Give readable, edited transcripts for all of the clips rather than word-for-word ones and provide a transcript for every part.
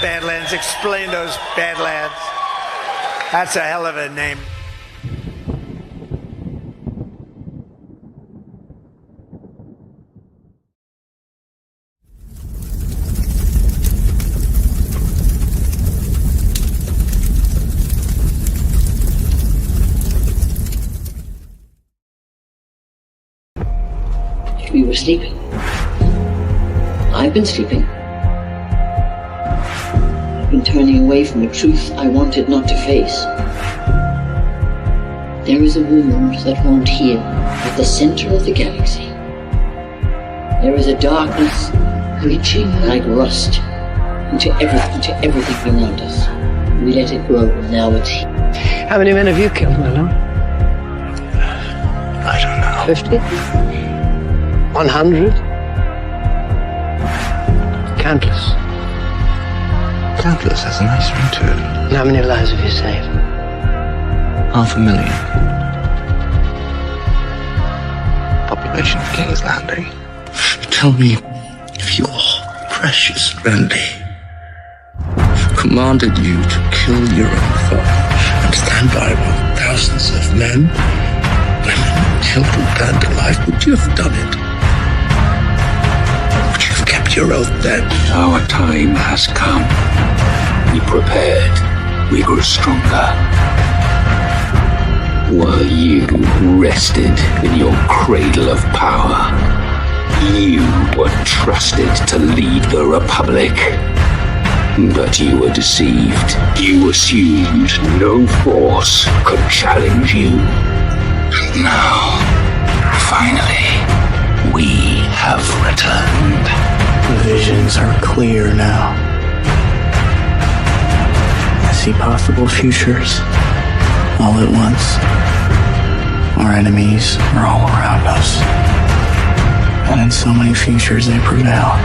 Badlands. Explain those Badlands. That's a hell of a name. We were sleeping. I've been sleeping. I've been turning away from a truth I wanted not to face. There is a wound that won't heal at the center of the galaxy. There is a darkness reaching like rust into everything around us. We let it grow, and now it's here. How many men have you killed, Elon? I don't know. 50? 100? Countless. Countless has a nice ring to it. And how many lives have you saved? 500,000. Population of King's Landing. Tell me if your precious Randy commanded you to kill your own father and stand by while thousands of men, women, children burned alive, would you have done it? Would you have kept your oath then? Our time has come. We prepared. We grew stronger. While you rested in your cradle of power, you were trusted to lead the Republic. But you were deceived. You assumed no force could challenge you. And now, finally, we have returned. The visions are clear now. I see possible futures all at once. Our enemies are all around us. And in so many futures they prevail.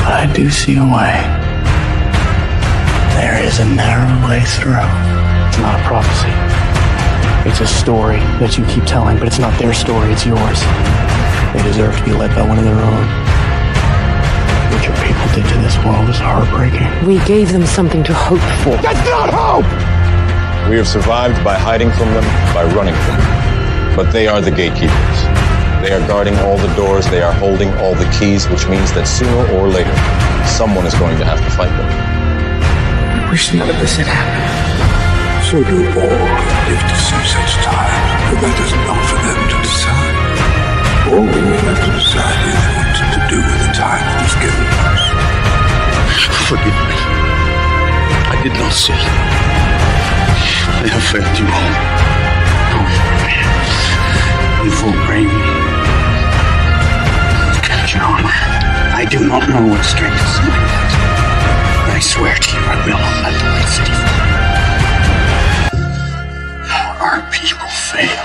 But I do see a way. There is a narrow way through. It's not a prophecy. It's a story that you keep telling, but it's not their story, it's yours. They deserve to be led by one of their own. What your people did to this world is heartbreaking. We gave them something to hope for. That's not hope! We have survived by hiding from them, by running from them. But they are the gatekeepers. They are guarding all the doors, they are holding all the keys, which means that sooner or later, someone is going to have to fight them. I wish none of this had happened. So do all who live to see such time, but that is not for them to decide. All we have to decide is what to do with the time that is given us. Forgive me. I did not see. I have failed you all. You will bring me. Capture armor. I do not know what strength is like that. But I swear to you, I will not let the light city fall. Our people fail.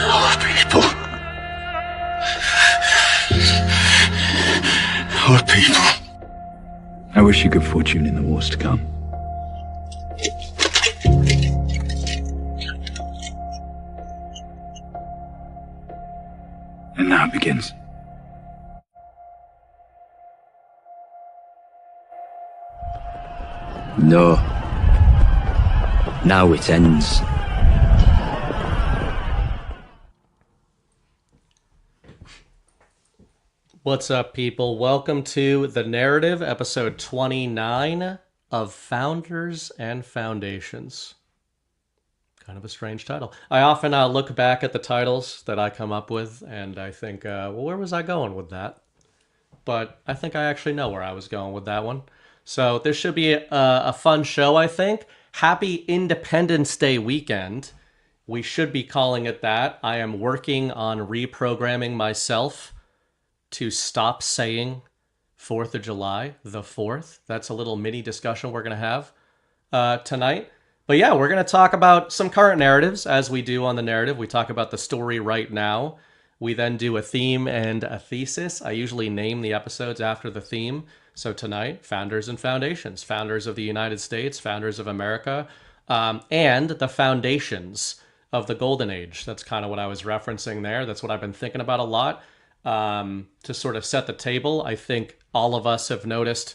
Our people. Our people. I wish you good fortune in the wars to come. And now it begins. No. Now it ends. What's up, people? Welcome to The Narrative, episode 29 of Founders and Foundations. Kind of a strange title. I often look back at the titles that I come up with, and I think, well, where was I going with that? But I think I actually know where I was going with that one. So this should be a fun show, I think. Happy Independence Day weekend. We should be calling it that. I am working on reprogramming myself to stop saying 4th of July, the 4th. That's a little mini discussion we're going to have tonight. But yeah, we're going to talk about some current narratives, as we do on The Narrative. We talk about the story right now. We then do a theme and a thesis. I usually name the episodes after the theme. So tonight, Founders and Foundations. Founders of the United States, Founders of America, and the foundations of the Golden Age. That's kind of what I was referencing there. That's what I've been thinking about a lot. To sort of set the table, I think all of us have noticed,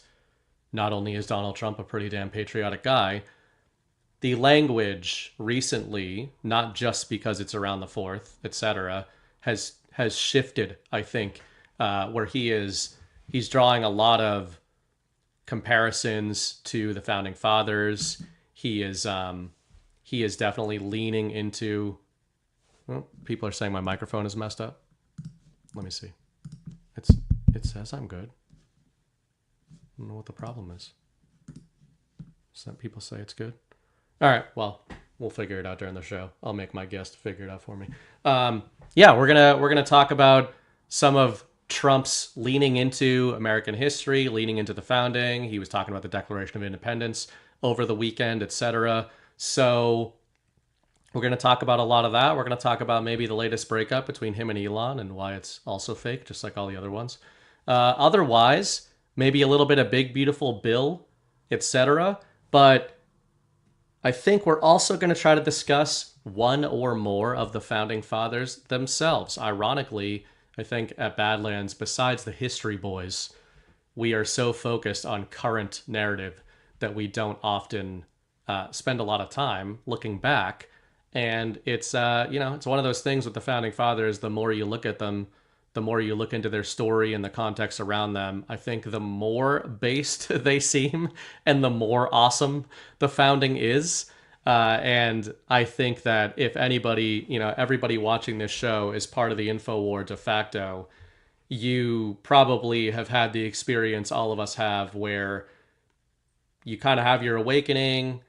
not only is Donald Trump a pretty damn patriotic guy, the language recently, not just because it's around the 4th, etc., has shifted, I think, where he's drawing a lot of comparisons to the founding fathers. He is definitely leaning into. Well, people are saying my microphone is messed up. Let me see. It says I'm good. I don't know what the problem is. Some people say it's good. All right. Well, we'll figure it out during the show. I'll make my guest figure it out for me. Yeah, we're gonna talk about some of Trump's leaning into American history, leaning into the founding. He was talking about the Declaration of Independence over the weekend, etc. So we're going to talk about a lot of that. We're going to talk about maybe the latest breakup between him and Elon and why it's also fake, just like all the other ones. Otherwise, maybe a little bit of Big Beautiful Bill, etc. But I think we're also going to try to discuss one or more of the founding fathers themselves. Ironically, I think at Badlands, besides the history boys, we are so focused on current narrative that we don't often spend a lot of time looking back. And it's, it's one of those things with the founding fathers. The more you look at them, the more you look into their story and the context around them, I think the more based they seem and the more awesome the founding is. And I think that if anybody, everybody watching this show is part of the InfoWar de facto, you probably have had the experience all of us have where you kind of have your awakening.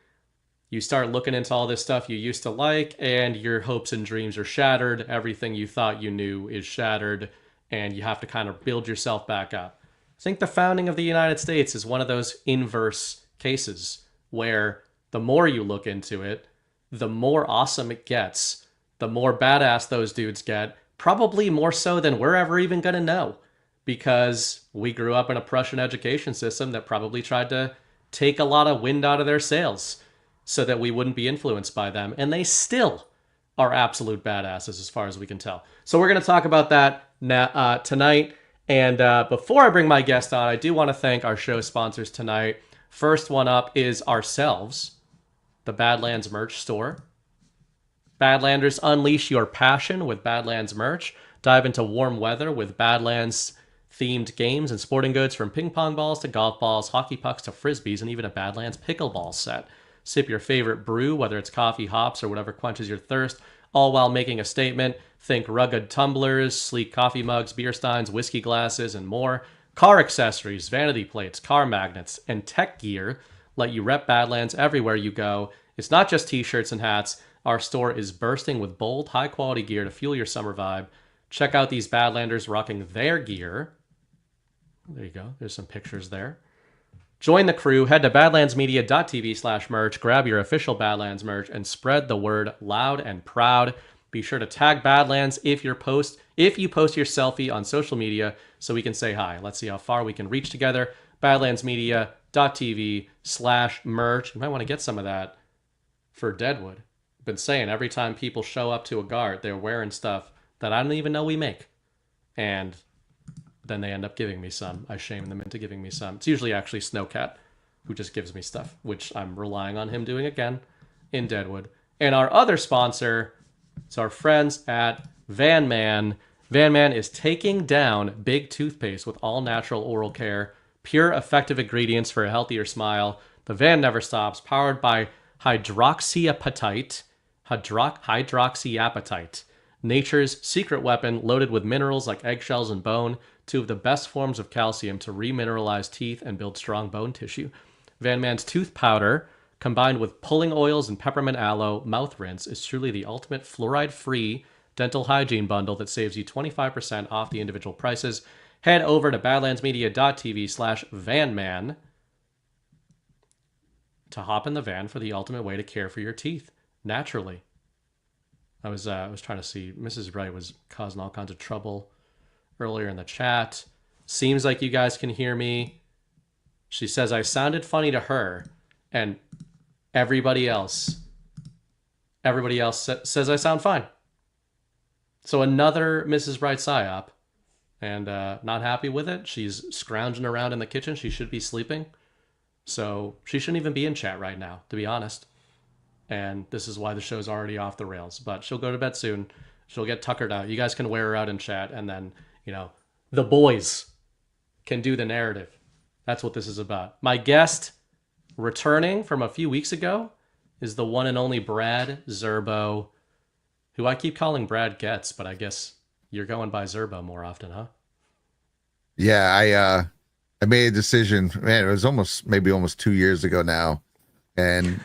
You start looking into all this stuff you used to like, and your hopes and dreams are shattered. Everything you thought you knew is shattered, and you have to kind of build yourself back up. I think the founding of the United States is one of those inverse cases where the more you look into it, the more awesome it gets, the more badass those dudes get, probably more so than we're ever even going to know, because we grew up in a Prussian education system that probably tried to take a lot of wind out of their sails so that we wouldn't be influenced by them. And they still are absolute badasses as far as we can tell. So we're going to talk about that tonight. And before I bring my guest on, I do want to thank our show sponsors tonight. First one up is ourselves, the Badlands merch store. Badlanders, unleash your passion with Badlands merch. Dive into warm weather with Badlands themed games and sporting goods, from ping pong balls to golf balls, hockey pucks to frisbees, and even a Badlands pickleball set. Sip your favorite brew, whether it's coffee, hops, or whatever quenches your thirst, all while making a statement. Think rugged tumblers, sleek coffee mugs, beer steins, whiskey glasses, and more. Car accessories, vanity plates, car magnets, and tech gear let you rep Badlands everywhere you go. It's not just t-shirts and hats. Our store is bursting with bold, high-quality gear to fuel your summer vibe. Check out these Badlanders rocking their gear. There you go. There's some pictures there. Join the crew. Head to badlandsmedia.tv/merch. Grab your official Badlands merch and spread the word loud and proud. Be sure to tag Badlands if you post your selfie on social media so we can say hi. Let's see how far we can reach together. badlandsmedia.tv/merch. You might want to get some of that for Deadwood. I've been saying every time people show up to a guard, they're wearing stuff that I don't even know we make. And then they end up giving me some. I shame them into giving me some. It's usually actually Snowcat who just gives me stuff, which I'm relying on him doing again in Deadwood. And our other sponsor is our friends at Van Man. Van Man is taking down big toothpaste with all natural oral care, pure effective ingredients for a healthier smile. The Van never stops, powered by hydroxyapatite, nature's secret weapon, loaded with minerals like eggshells and bone, two of the best forms of calcium to remineralize teeth and build strong bone tissue. Van Man's tooth powder, combined with pulling oils and peppermint aloe mouth rinse, is truly the ultimate fluoride-free dental hygiene bundle that saves you 25% off the individual prices. Head over to badlandsmedia.tv/vanman to hop in the van for the ultimate way to care for your teeth naturally. I was trying to see. Mrs. Wright was causing all kinds of trouble earlier in the chat. Seems like you guys can hear me. She says I sounded funny to her, and everybody else says I sound fine. So another Mrs. Wright psyop, and not happy with it. She's scrounging around in the kitchen. She should be sleeping. So she shouldn't even be in chat right now, to be honest. And this is why the show's already off the rails. But she'll go to bed soon. She'll get tuckered out. You guys can wear her out in chat, and then, the boys can do the narrative. That's what this is about. My guest, returning from a few weeks ago, is the one and only Brad Zerbo, who I keep calling Brad Getz, but I guess you're going by Zerbo more often, huh? Yeah, I made a decision. Man, it was almost 2 years ago now, and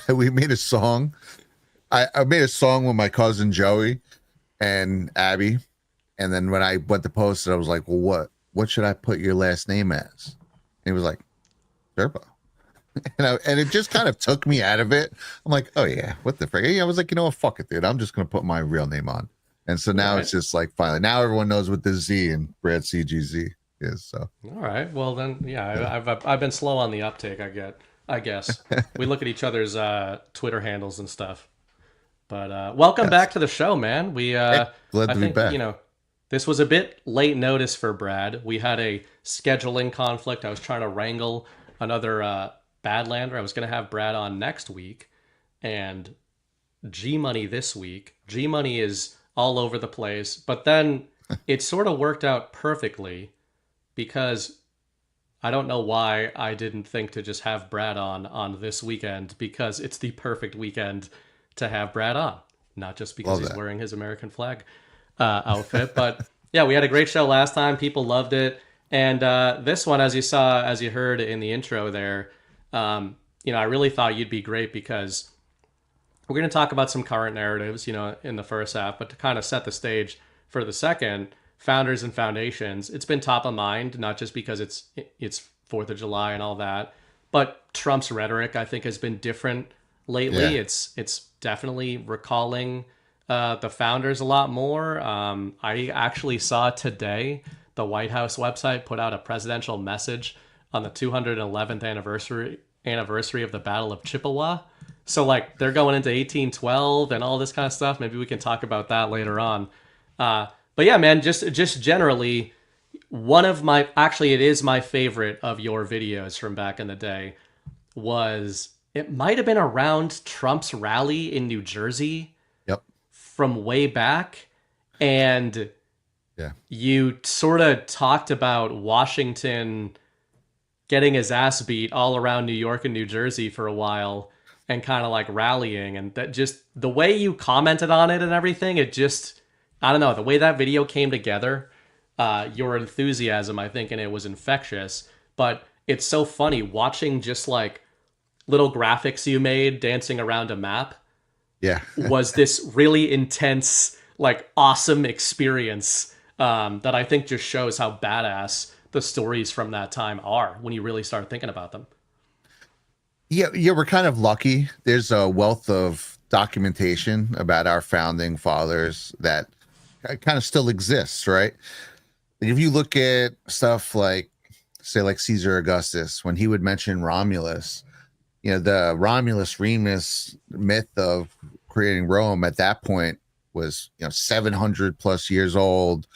we made a song. I made a song with my cousin Joey and Abby, and then when I went to post it, I was like, "Well, what should I put your last name as?" And he was like, "Zerbo," and it just kind of took me out of it. I'm like, "Oh yeah, what the frick?" I was like, "You know what? Fuck it, dude. I'm just gonna put my real name on." And so now It's just like finally now everyone knows what the Z in Brad CGZ is. So all right, well then, yeah. I've been slow on the uptake. I guess we look at each other's Twitter handles and stuff. But welcome back to the show, man. Glad to be back. This was a bit late notice for Brad. We had a scheduling conflict. I was trying to wrangle another Badlander. I was going to have Brad on next week, and G Money this week. G Money is all over the place, but then it sort of worked out perfectly because I don't know why I didn't think to just have Brad on this weekend, because it's the perfect weekend to have Brad on, not just because he's wearing his American flag outfit, but yeah, we had a great show last time. People loved it, and this one, as you heard in the intro there, I really thought you'd be great because we're going to talk about some current narratives, in the first half, but to kind of set the stage for the second, founders and foundations. It's been top of mind, not just because it's 4th of July and all that, but Trump's rhetoric, I think, has been different lately. Yeah. It's definitely recalling the founders a lot more. I actually saw today the White House website put out a presidential message on the 211th anniversary of the Battle of Chippewa. So they're going into 1812 and all this kind of stuff. Maybe we can talk about that later on. But yeah, man, just generally, it is my favorite of your videos from back in the day. It might have been around Trump's rally in New Jersey. Yep. From way back. And yeah, you sort of talked about Washington getting his ass beat all around New York and New Jersey for a while and kind of rallying. And that just the way you commented on it and everything, it just, I don't know, the way that video came together, your enthusiasm, I think, and it was infectious. But it's so funny watching just little graphics you made dancing around a map. Yeah. Was this really intense, awesome experience that I think just shows how badass the stories from that time are when you really start thinking about them. Yeah, we're kind of lucky. There's a wealth of documentation about our founding fathers that kind of still exists, right? If you look at stuff like Caesar Augustus, when he would mention Romulus, the Romulus-Remus myth of creating Rome at that point was, 700 plus years old.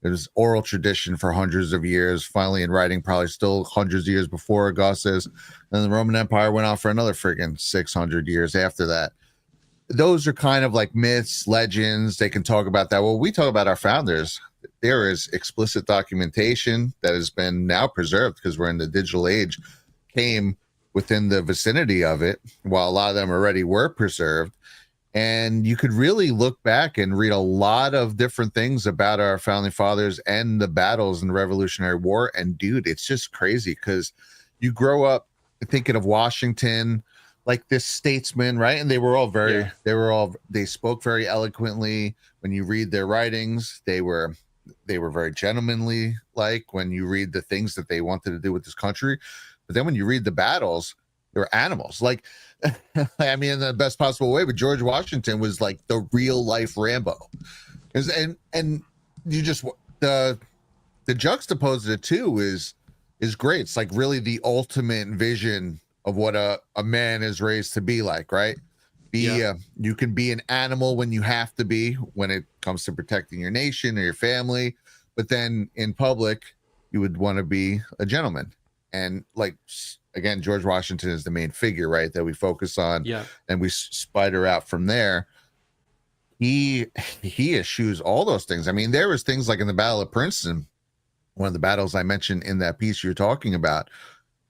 It was oral tradition for hundreds of years, finally in writing, probably still hundreds of years before Augustus. And the Roman Empire went on for another friggin' 600 years after that. Those are kind of myths, legends. They can talk about that. Well, we talk about our founders. There is explicit documentation that has been now preserved because we're in the digital age, came within the vicinity of it, while a lot of them already were preserved. And you could really look back and read a lot of different things about our founding fathers and the battles in the Revolutionary War. And dude, it's just crazy because you grow up thinking of Washington like this statesman, right? And they were all they spoke very eloquently. When you read their writings, they were very gentlemanly, when you read the things that they wanted to do with this country. But then when you read the battles, they were animals. I mean, in the best possible way, but George Washington was the real life Rambo. And you just, the juxtapose of the two is great. It's really the ultimate vision of what a man is raised to be right? You can be an animal when you have to be, when it comes to protecting your nation or your family, but then in public, you would want to be a gentleman. And like, again, George Washington is the main figure, right, that we focus on. Yeah. And we spider out from there. He eschews all those things. I mean, there was things like in the Battle of Princeton, one of the battles I mentioned in that piece you're talking about,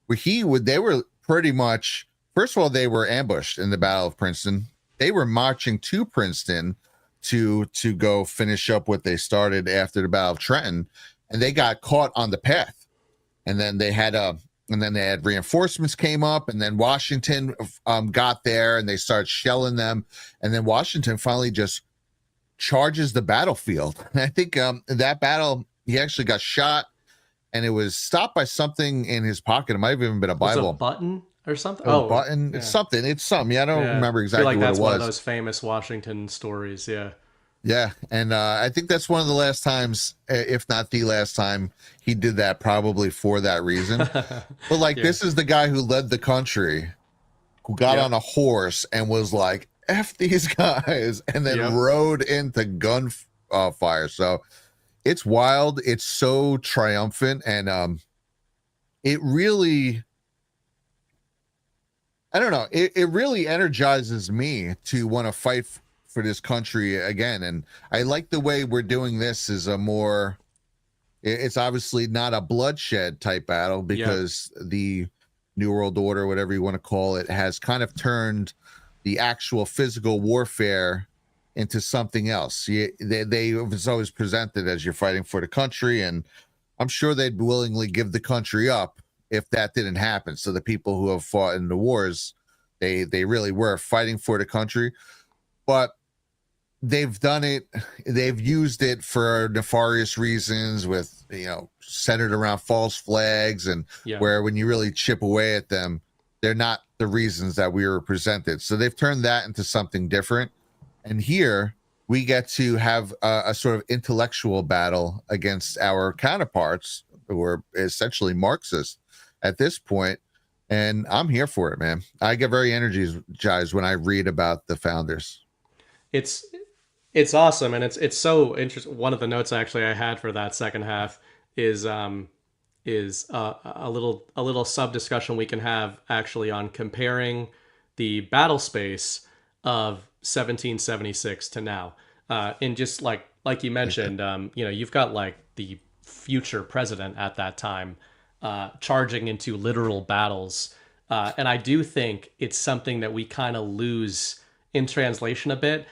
where they were pretty much, first of all, they were ambushed in the Battle of Princeton. They were marching to Princeton to go finish up what they started after the Battle of Trenton, and they got caught on the path. And then they had reinforcements came up, and then Washington got there, and they started shelling them, and then Washington finally just charges the battlefield. And I think that battle, he actually got shot, and it was stopped by something in his pocket. It might have even been a Bible. Was it a button or something? A button. Yeah. It's something. It's something. Yeah, I don't remember exactly I feel like what that's it was. one of those famous Washington stories. Yeah. Yeah, and I think that's one of the last times, if not the last time, he did that, probably for that reason. But like, this is the guy who led the country, who got on a horse and was like, F these guys, and then rode into gunfire. So it's wild. It's so triumphant, and it really, I don't know, it really energizes me to want to fight for this country again. And I like the way we're doing this is it's obviously not a bloodshed type battle, because the New World Order, whatever you want to call it, has kind of turned the actual physical warfare into something else. It's always presented as you're fighting for the country, and I'm sure they'd willingly give the country up if that didn't happen. So the people who have fought in the wars, they really were fighting for the country, but they've done it. They've used it for nefarious reasons, with, centered around false flags, and where when you really chip away at them, they're not the reasons that we were presented. So they've turned that into something different. And here we get to have a sort of intellectual battle against our counterparts, who are essentially Marxist at this point. And I'm here for it, man. I get very energized when I read about the founders. It's awesome, and it's so interesting. One of the notes actually I had for that second half is a little sub discussion we can have actually on comparing the battle space of 1776 to now. And just like you mentioned, you've got like the future president at that time charging into literal battles, and I do think it's something that we kind of lose in translation a bit.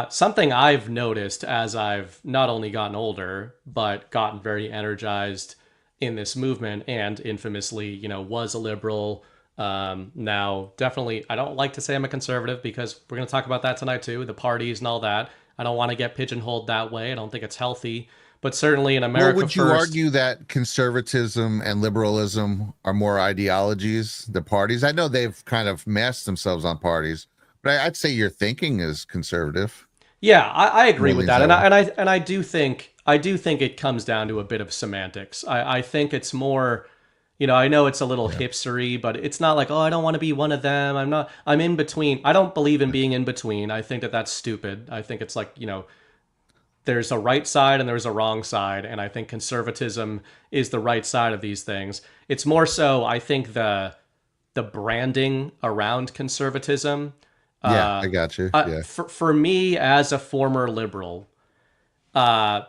Something I've noticed as I've not only gotten older, but gotten very energized in this movement, and infamously, was a liberal. Now, definitely, I don't like to say I'm a conservative, because we're going to talk about that tonight too, the parties and all that. I don't want to get pigeonholed that way. I don't think it's healthy. But certainly in America, would you argue that conservatism and liberalism are more ideologies, the parties? I know they've kind of masked themselves on parties, but I'd say your thinking is conservative. Yeah, I agree with that, and I do think it comes down to a bit of semantics. I think it's more, I know it's a little hipstery, but it's not like, oh, I don't want to be one of them. I'm in between. I don't believe in being in between. I think that's stupid. I think it's like, there's a right side and there's a wrong side, and I think conservatism is the right side of these things. It's more so, I think the branding around conservatism. I got you. Yeah. For me, as a former liberal, the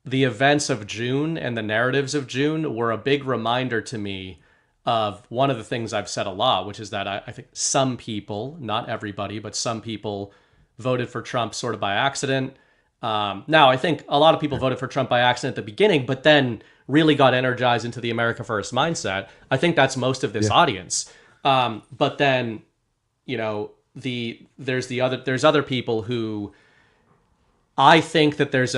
events of June and the narratives of June were a big reminder to me of one of the things I've said a lot, which is that I think some people, not everybody, but some people voted for Trump sort of by accident. Now, I think a lot of people voted for Trump by accident at the beginning, but then really got energized into the America First mindset. I think that's most of this audience. But then, there's other people who I think that there's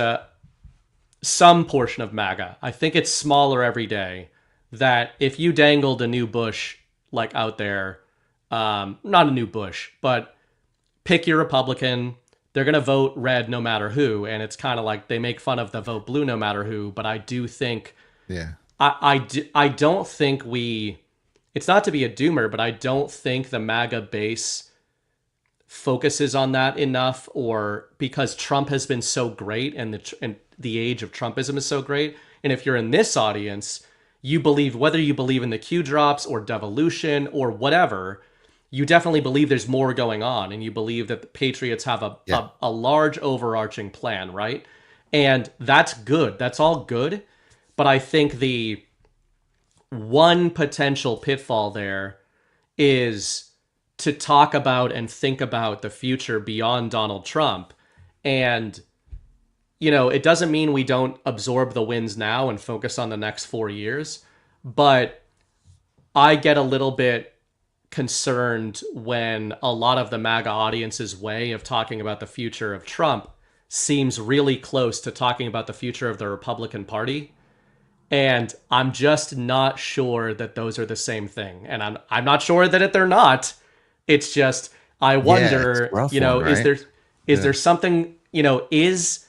some portion of MAGA. I think it's smaller every day, that if you dangled a new Bush like out there, not a new Bush, but pick your Republican, they're going to vote red no matter who. And it's kind of like they make fun of the vote blue no matter who. But I do think, I don't think it's not to be a doomer, but I don't think the MAGA base focuses on that enough, or because Trump has been so great and the age of Trumpism is so great. And if you're in this audience, you believe, whether you believe in the Q drops or devolution or whatever, you definitely believe there's more going on, and you believe that the Patriots have a large overarching plan, right? And that's good. That's all good. But I think the one potential pitfall there is to talk about and think about the future beyond Donald Trump. And, you know, it doesn't mean we don't absorb the wins now and focus on the next 4 years, but I get a little bit concerned when a lot of the MAGA audience's way of talking about the future of Trump seems really close to talking about the future of the Republican Party. And I'm just not sure that those are the same thing. And I'm not sure that they're not. It's just, I wonder, you know, one, right? is there something, you know, this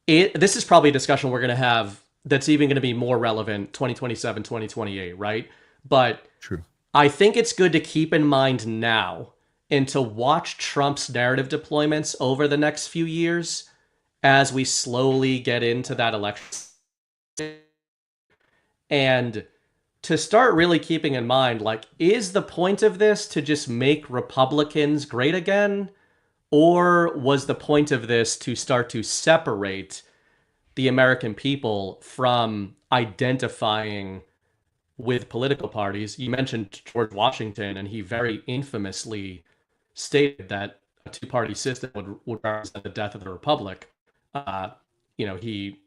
is probably a discussion we're going to have that's even going to be more relevant 2027, 2028, right? But True. I think it's good to keep in mind now and to watch Trump's narrative deployments over the next few years as we slowly get into that election. And to start really keeping in mind, like, is the point of this to just make Republicans great again? Or was the point of this to start to separate the American people from identifying with political parties? You mentioned George Washington, and he very infamously stated that a two-party system would represent the death of the republic. You know, he,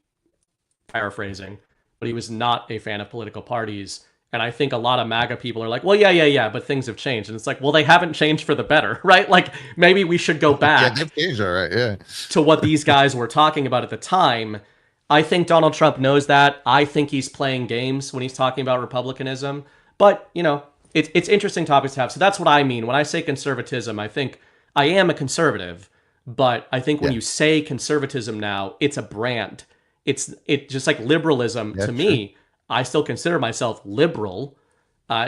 paraphrasing, but he was not a fan of political parties. And I think a lot of MAGA people are like, well, yeah, but things have changed. And it's like, well, they haven't changed for the better, right? Like, maybe we should go back to what these guys were talking about at the time. I think Donald Trump knows that. I think he's playing games when he's talking about republicanism. But, you know, it's interesting topics to have. So that's what I mean. When I say conservatism, I think I am a conservative. But I think when you say conservatism now, it's a brand. It's just like liberalism. To me, I still consider myself liberal.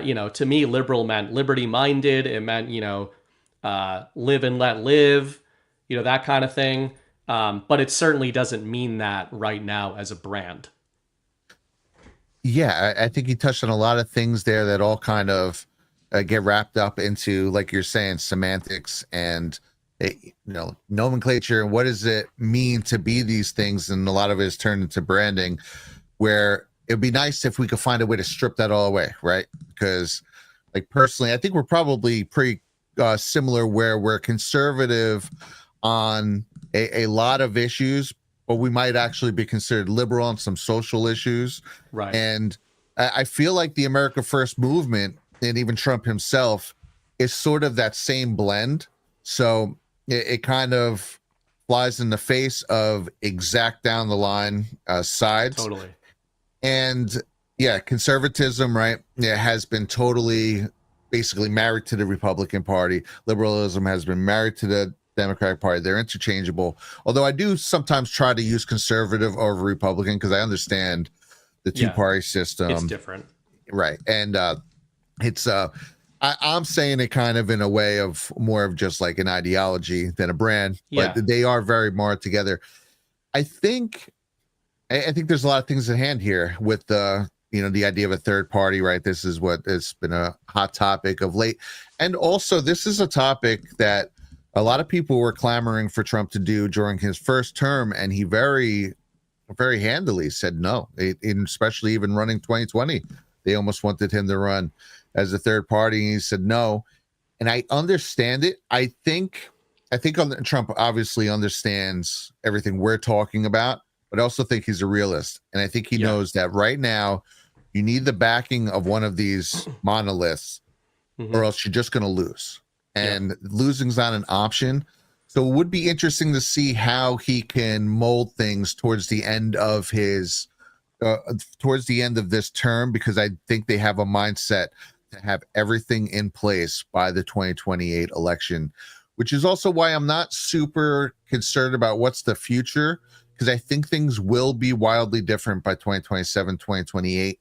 You know, to me, liberal meant liberty-minded. It meant, you know, live and let live, you know, that kind of thing. But it certainly doesn't mean that right now as a brand. Yeah, I think you touched on a lot of things there that all kind of get wrapped up into, like you're saying, semantics and you know, nomenclature, and what does it mean to be these things, and a lot of it is turned into branding, where it'd be nice if we could find a way to strip that all away, right? Because, like, personally, I think we're probably pretty similar, where we're conservative on a lot of issues, but we might actually be considered liberal on some social issues. Right. And I feel like the America First movement, and even Trump himself, is sort of that same blend. So it kind of flies in the face of exact down the line sides. Totally. And yeah, conservatism, right, has been totally basically married to the Republican Party. Liberalism has been married to the Democratic Party. They're interchangeable. Although I do sometimes try to use conservative over Republican, because I understand the two-party system. It's different. Right. And it's I'm saying it kind of in a way of more of just like an ideology than a brand, but they are very marred together. I think there's a lot of things at hand here with the, you know, the idea of a third party, right? This is what has been a hot topic of late. And also, this is a topic that a lot of people were clamoring for Trump to do during his first term, and he very, very handily said no, especially even running 2020. They almost wanted him to run as a third party, and he said no. And I understand it. I think Trump obviously understands everything we're talking about, but I also think he's a realist. And I think he knows that right now you need the backing of one of these monoliths, or else you're just going to lose. And losing's not an option. So it would be interesting to see how he can mold things towards the end of his this term, because I think they have a mindset to have everything in place by the 2028 election, which is also why I'm not super concerned about what's the future, because I think things will be wildly different by 2027, 2028.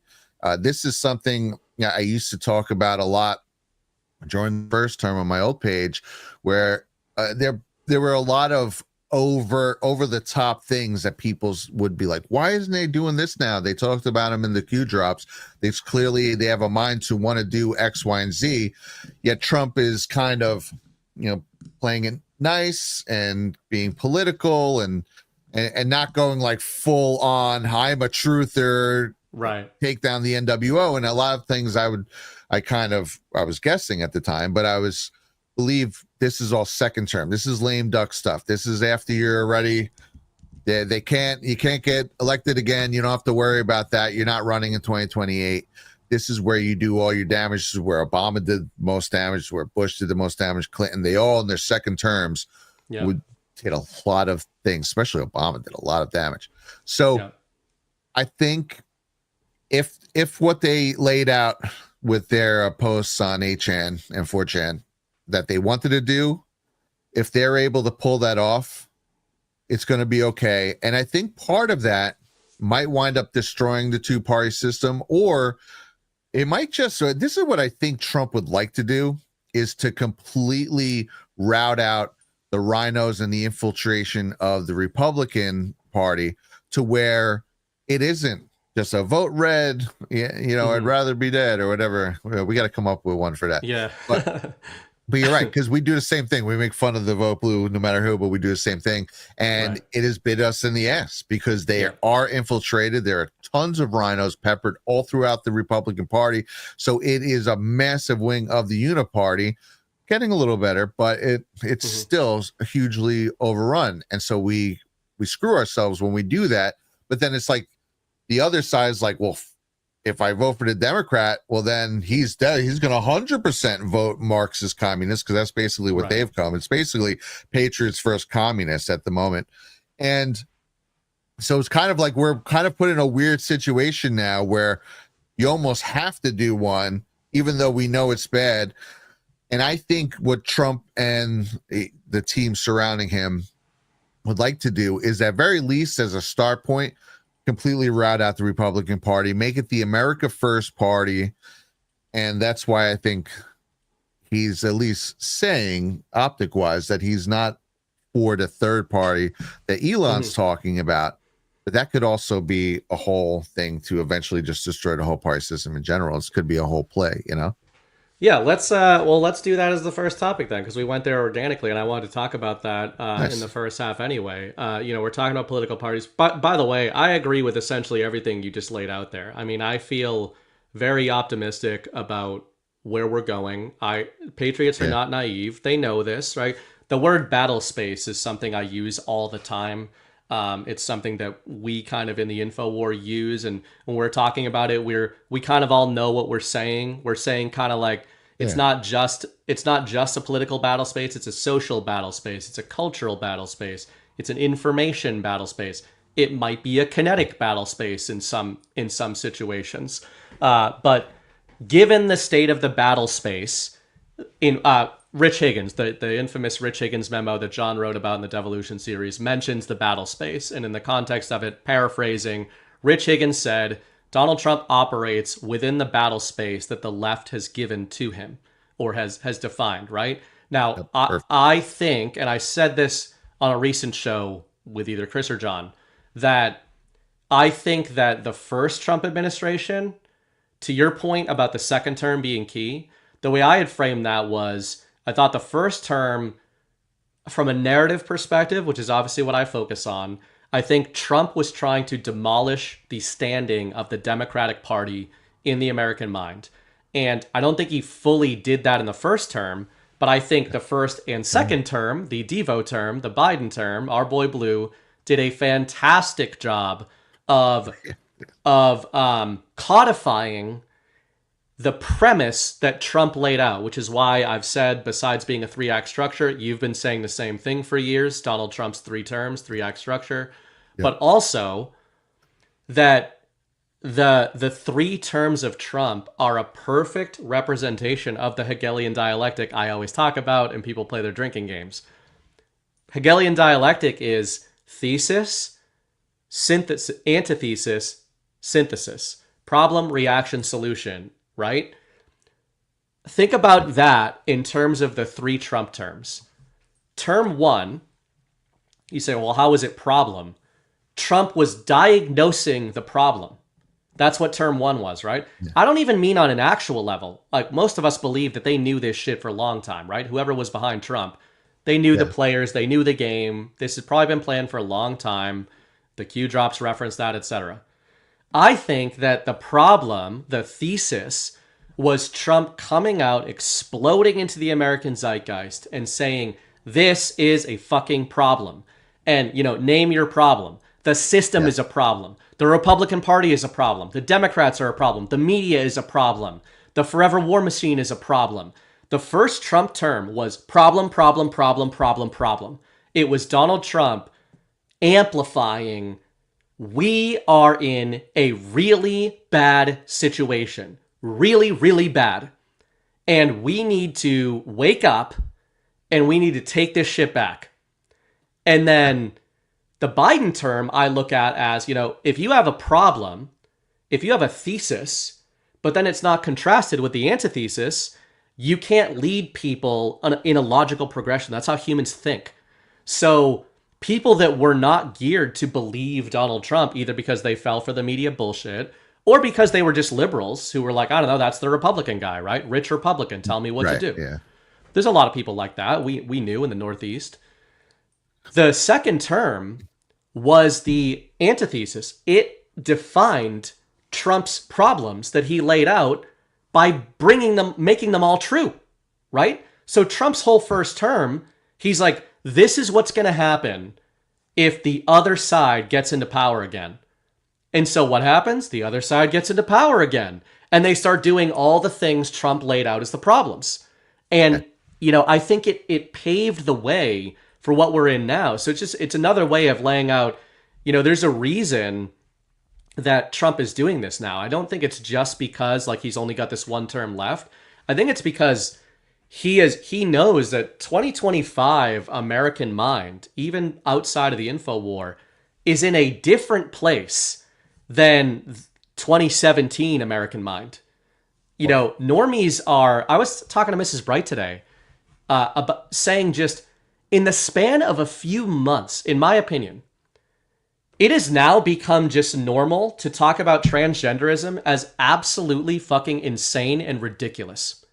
This is something I used to talk about a lot during the first term on my old page, where there were a lot of over the top things that people would be like, why isn't they doing this now? They talked about him in the Q drops. It's clearly they have a mind to want to do X, Y, and Z. Yet Trump is kind of, playing it nice and being political and not going like full on, I'm a truther, right, take down the NWO. And a lot of things I was guessing at the time, but believe this is all second term. This is lame duck stuff. This is after you're already, you can't get elected again. You don't have to worry about that. You're not running in 2028. This is where you do all your damage. This is where Obama did most damage, where Bush did the most damage, Clinton. They all in their second terms would hit a lot of things, especially Obama did a lot of damage. So I think if what they laid out with their posts on 8chan and 4chan that they wanted to do, if they're able to pull that off, it's going to be okay. And I think part of that might wind up destroying the two-party system, or it might just, this is what I think Trump would like to do, is to completely rout out the rhinos and the infiltration of the Republican Party to where it isn't just a vote red, I'd rather be dead or whatever. We got to come up with one for that. Yeah. But you're right, because we do the same thing. We make fun of the vote blue no matter who, but we do the same thing. And it has bit us in the ass because they are infiltrated. There are tons of rhinos peppered all throughout the Republican Party. So it is a massive wing of the uniparty, getting a little better, but it's still hugely overrun. And so we screw ourselves when we do that. But then it's like the other side is like, well, if I vote for the Democrat, well, then he's dead. He's going to 100% vote Marxist communist, because that's basically what they've come. It's basically Patriots first communists at the moment. And so it's kind of like we're kind of put in a weird situation now where you almost have to do one, even though we know it's bad. And I think what Trump and the team surrounding him would like to do is, at very least as a start point, completely rout out the Republican Party, make it the America First Party. And that's why I think he's at least saying, optic-wise, that he's not for the third party that Elon's talking about. But that could also be a whole thing to eventually just destroy the whole party system in general. This could be a whole play, Yeah, let's do that as the first topic then, because we went there organically, and I wanted to talk about that in the first half anyway. We're talking about political parties. But by the way, I agree with essentially everything you just laid out there. I mean, I feel very optimistic about where we're going. Patriots are not naive; they know this, right? The word battle space is something I use all the time. It's something that we kind of in the InfoWar use, and when we're talking about it, we kind of all know what we're saying. We're saying kind of like it's not just a political battle space. It's a social battle space. It's a cultural battle space. It's an information battle space. It might be a kinetic battle space in some situations. But given the state of the battle space, in Rich Higgins, the infamous Rich Higgins memo that John wrote about in the Devolution series, mentions the battle space. And in the context of it, paraphrasing, Rich Higgins said, Donald Trump operates within the battle space that the left has given to him or has defined, right? Now, I think, and I said this on a recent show with either Chris or John, that I think that the first Trump administration, to your point about the second term being key, the way I had framed that was, I thought the first term, from a narrative perspective, which is obviously what I focus on, I think Trump was trying to demolish the standing of the Democratic Party in the American mind. And I don't think he fully did that in the first term, but I think the first and second term, the Devo term, the Biden term, our boy Blue, did a fantastic job of codifying the premise that Trump laid out, which is why I've said, besides being a 3-act structure, you've been saying the same thing for years, Donald Trump's 3 terms, 3-act structure, but also that the 3 terms of Trump are a perfect representation of the Hegelian dialectic I always talk about, and people play their drinking games. Hegelian dialectic is thesis, synthesis, antithesis, synthesis, problem, reaction, solution, right? think about that in terms of the 3 Trump terms. Term 1, you say, well, how is it problem? Trump was diagnosing the problem. That's what term 1 was, right? Yeah. I don't even mean on an actual level. Like, most of us believe that they knew this shit for a long time, right? Whoever was behind Trump, they knew the players, they knew the game. This has probably been planned for a long time. The Q drops reference that, etc. I think that the problem, the thesis, was Trump coming out, exploding into the American zeitgeist and saying, this is a fucking problem. And, name your problem. The system is a problem. The Republican Party is a problem. The Democrats are a problem. The media is a problem. The forever war machine is a problem. The first Trump term was problem, problem, problem, problem, problem. It was Donald Trump amplifying, we are in a really bad situation. Really, really bad. And we need to wake up and we need to take this shit back. And then the Biden term I look at as, if you have a problem, if you have a thesis, but then it's not contrasted with the antithesis, you can't lead people in a logical progression. That's how humans think. So people that were not geared to believe Donald Trump, either because they fell for the media bullshit or because they were just liberals who were like, I don't know, that's the Republican guy, right? Rich Republican, tell me what to do. Yeah. There's a lot of people like that. We knew in the Northeast. The second term was the antithesis. It defined Trump's problems that he laid out by making them all true, right? So Trump's whole first term, he's like, this is what's going to happen if the other side gets into power again. And so what happens? The other side gets into power again. And they start doing all the things Trump laid out as the problems. And, I think it paved the way for what we're in now. So it's another way of laying out, there's a reason that Trump is doing this now. I don't think it's just because he's only got this one term left. I think it's because he knows that 2025 American mind, even outside of the info war, is in a different place than 2017 American mind. Normies are, I was talking to Mrs. Bright today, about saying just in the span of a few months, in my opinion, it has now become just normal to talk about transgenderism as absolutely fucking insane and ridiculous.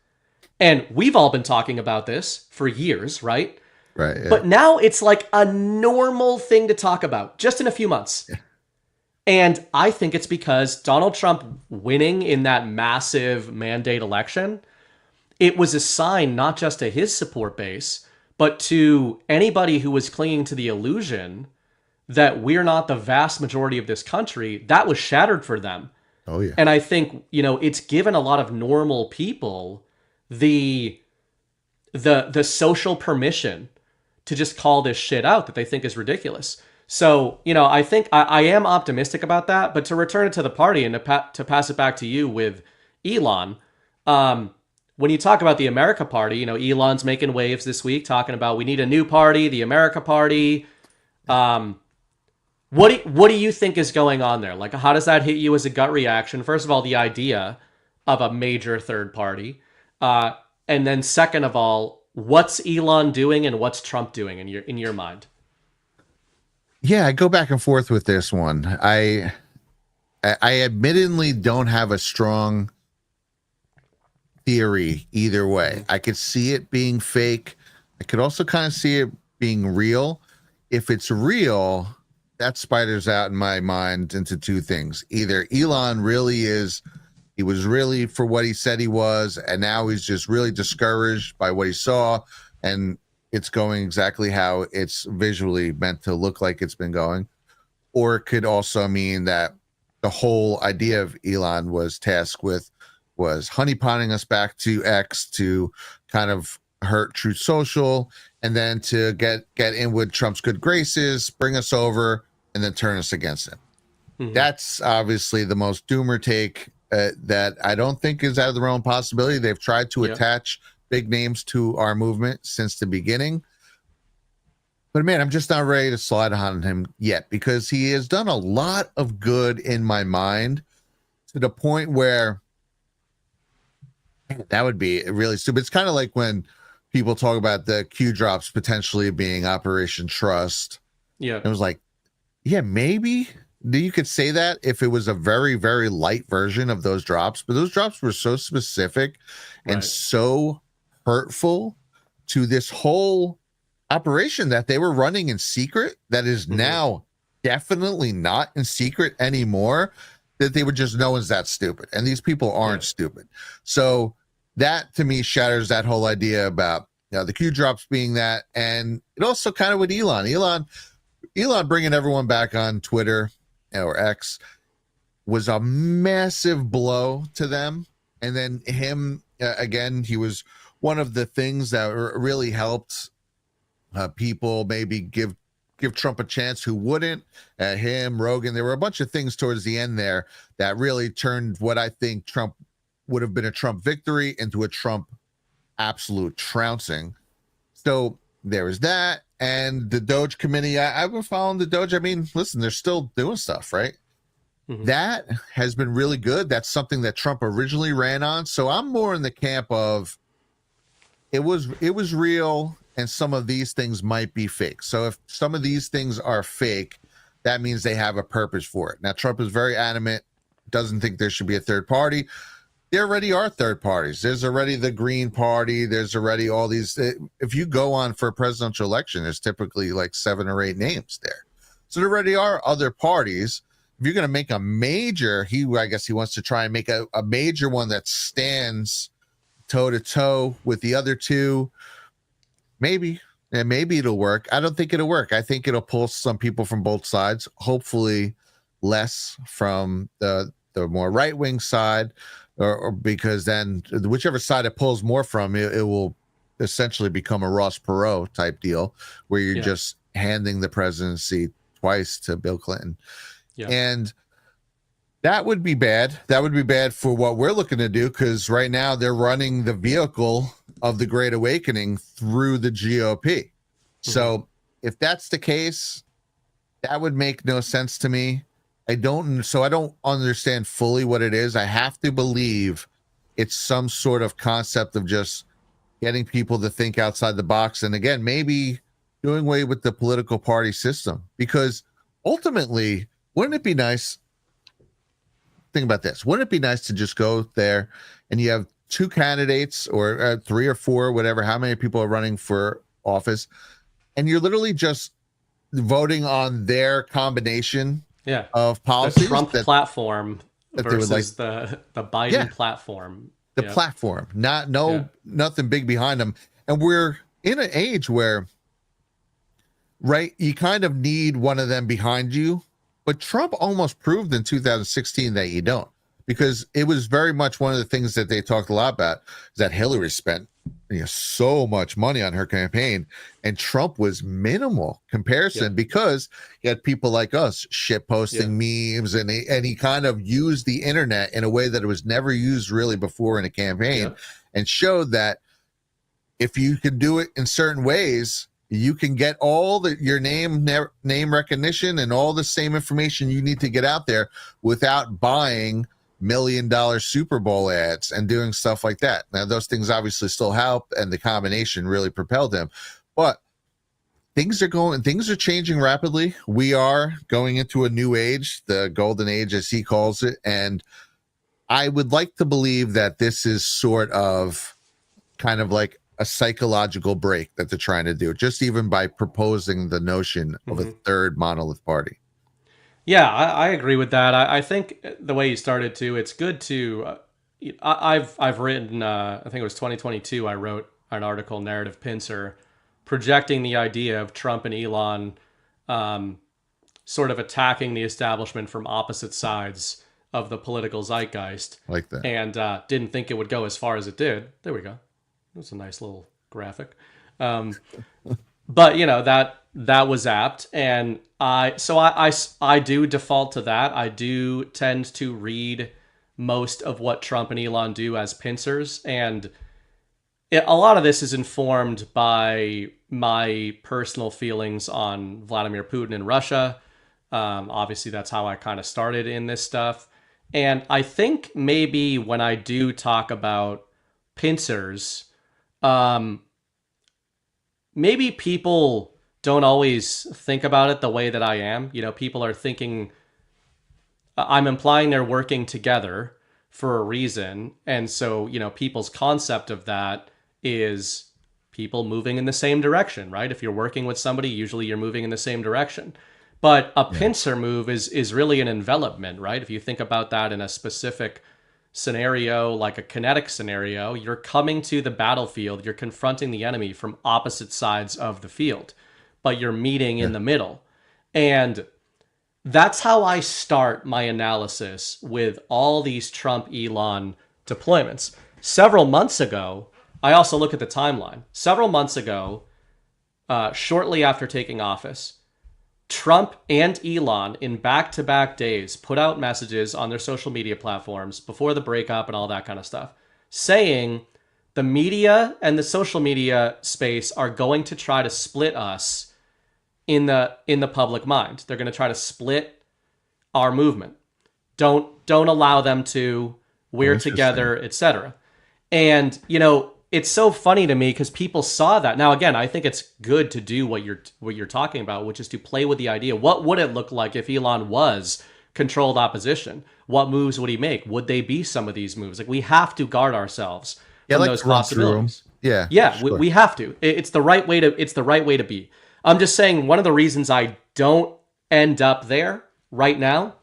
And we've all been talking about this for years, right? Right. Yeah. But now it's like a normal thing to talk about just in a few months. Yeah. And I think it's because Donald Trump winning in that massive mandate election, it was a sign not just to his support base, but to anybody who was clinging to the illusion that we're not the vast majority of this country. That was shattered for them. Oh, yeah. And I think, it's given a lot of normal people the social permission to just call this shit out that they think is ridiculous. So, I think I am optimistic about that. But to return it to the party and to pass it back to you with Elon, when you talk about the America Party, Elon's making waves this week talking about we need a new party, the America Party. What do you think is going on there? How does that hit you as a gut reaction? First of all, the idea of a major third party. And then second of all, what's Elon doing and what's Trump doing in your mind? Yeah, I go back and forth with this one. I admittedly don't have a strong theory either way. I could see it being fake. I could also kind of see it being real. If it's real, that spiders out in my mind into two things. Either Elon he was really for what he said he was, and now he's just really discouraged by what he saw, and it's going exactly how it's visually meant to look like it's been going. Or it could also mean that the whole idea of Elon was tasked with was honeypotting us back to X to kind of hurt Truth Social, and then to get in with Trump's good graces, bring us over, and then turn us against him. Mm-hmm. That's obviously the most doomer take that I don't think is out of the realm of possibility. They've tried to attach big names to our movement since the beginning. But man, I'm just not ready to slide on him yet, because he has done a lot of good in my mind, to the point where That would be really stupid. It's kind of like when people talk about the Q drops potentially being Operation Trust. Yeah. It was like, yeah, maybe you could say that if it was a very, very light version of those drops, but those drops were so specific and so hurtful to this whole operation that they were running in secret that is now definitely not in secret anymore, that they were just, no one's that stupid. And these people aren't stupid. So that to me shatters that whole idea about the Q drops being that. And it also kind of with Elon bringing everyone back on Twitter or X was a massive blow to them. And then him, again, he was one of the things that really helped people maybe give Trump a chance who wouldn't. Him, Rogan, there were a bunch of things towards the end there that really turned what I think Trump would have been a Trump victory into a Trump absolute trouncing. So there was that. And the Doge committee, I've been following the Doge. I mean, listen, they're still doing stuff, right? That has been really good. That's something that Trump originally ran on. So I'm more in the camp of it was real, and some of these things might be fake. So if some of these things are fake, that means they have a purpose for it. Now, Trump is very adamant, doesn't think there should be a third party. There already are third parties. There's already the Green Party. There's already all these. If you go on for a presidential election, there's typically like 7 or 8 names there. So there already are other parties. If you're going to make a major, I guess he wants to try and make a major one that stands toe to toe with the other two. Maybe it'll work. I don't think it'll work. I think it'll pull some people from both sides, hopefully less from the more right-wing side, or because then whichever side it pulls more from, it will essentially become a Ross Perot type deal where you're just handing the presidency twice to Bill Clinton. And that would be bad. That would be bad for what we're looking to do, because right now they're running the vehicle of the Great Awakening through the GOP. So if that's the case, that would make no sense to me. I don't understand fully what it is. I have to believe it's some sort of concept of just getting people to think outside the box. And again, maybe doing away with the political party system, because ultimately, wouldn't it be nice? Think about this. Wouldn't it be nice to just go there and you have 2 candidates or 3 or 4, whatever, how many people are running for office, and you're literally just voting on their combination of policies? The Trump platform versus the Biden platform. The platform, nothing big behind them. And we're in an age where, right, you kind of need one of them behind you. But Trump almost proved in 2016 that you don't, because it was very much one of the things that they talked a lot about, is that Hillary spent so much money on her campaign, and Trump was minimal comparison because he had people like us shit posting memes, and he kind of used the internet in a way that it was never used really before in a campaign, and showed that if you can do it in certain ways, you can get all your name recognition and all the same information you need to get out there without buying $1 million Super Bowl ads and doing stuff like that. Now, those things obviously still help, and the combination really propelled him. But things are changing rapidly. We are going into a new age, the golden age, as he calls it. And I would like to believe that this is sort of kind of like a psychological break that they're trying to do, just even by proposing the notion of a third monolith party. Yeah, I agree with that. I think the way you started to, it's good to, I've written, I think it was 2022, I wrote an article, Narrative Pincer, projecting the idea of Trump and Elon sort of attacking the establishment from opposite sides of the political zeitgeist. Like that. And didn't think it would go as far as it did. There we go. That's a nice little graphic. But that was apt, and I do default to that. I do tend to read most of what Trump and Elon do as pincers, and a lot of this is informed by my personal feelings on Vladimir Putin and Russia. Obviously, that's how I kind of started in this stuff, and I think maybe when I do talk about pincers, maybe people don't always think about it the way that I am. You know, people are thinking, I'm implying they're working together for a reason. And so, you know, people's concept of that is people moving in the same direction, right? If you're working with somebody, usually you're moving in the same direction. But a pincer move is really an envelopment, right? If you think about that in a specific scenario, like a kinetic scenario, you're coming to the battlefield, you're confronting the enemy from opposite sides of the field, but you're meeting in the middle. And that's how I start my analysis with all these Trump Elon deployments. Several months ago, I also look at the timeline. Several months ago, shortly after taking office, Trump and Elon in back-to-back days put out messages on their social media platforms before the breakup and all that kind of stuff, saying the media and the social media space are going to try to split us in the public mind. They're going to try to split our movement. Don't allow them to. We're together, etc. And, you know, it's so funny to me because people saw that. Now, again, I think it's good to do what you're talking about, which is to play with the idea. What would it look like if Elon was controlled opposition? What moves would he make? Would they be some of these moves? Like, we have to guard ourselves from those possibilities. Yeah, sure. we have to. It's the right way to. It's the right way to be. I'm just saying one of the reasons I don't end up there right now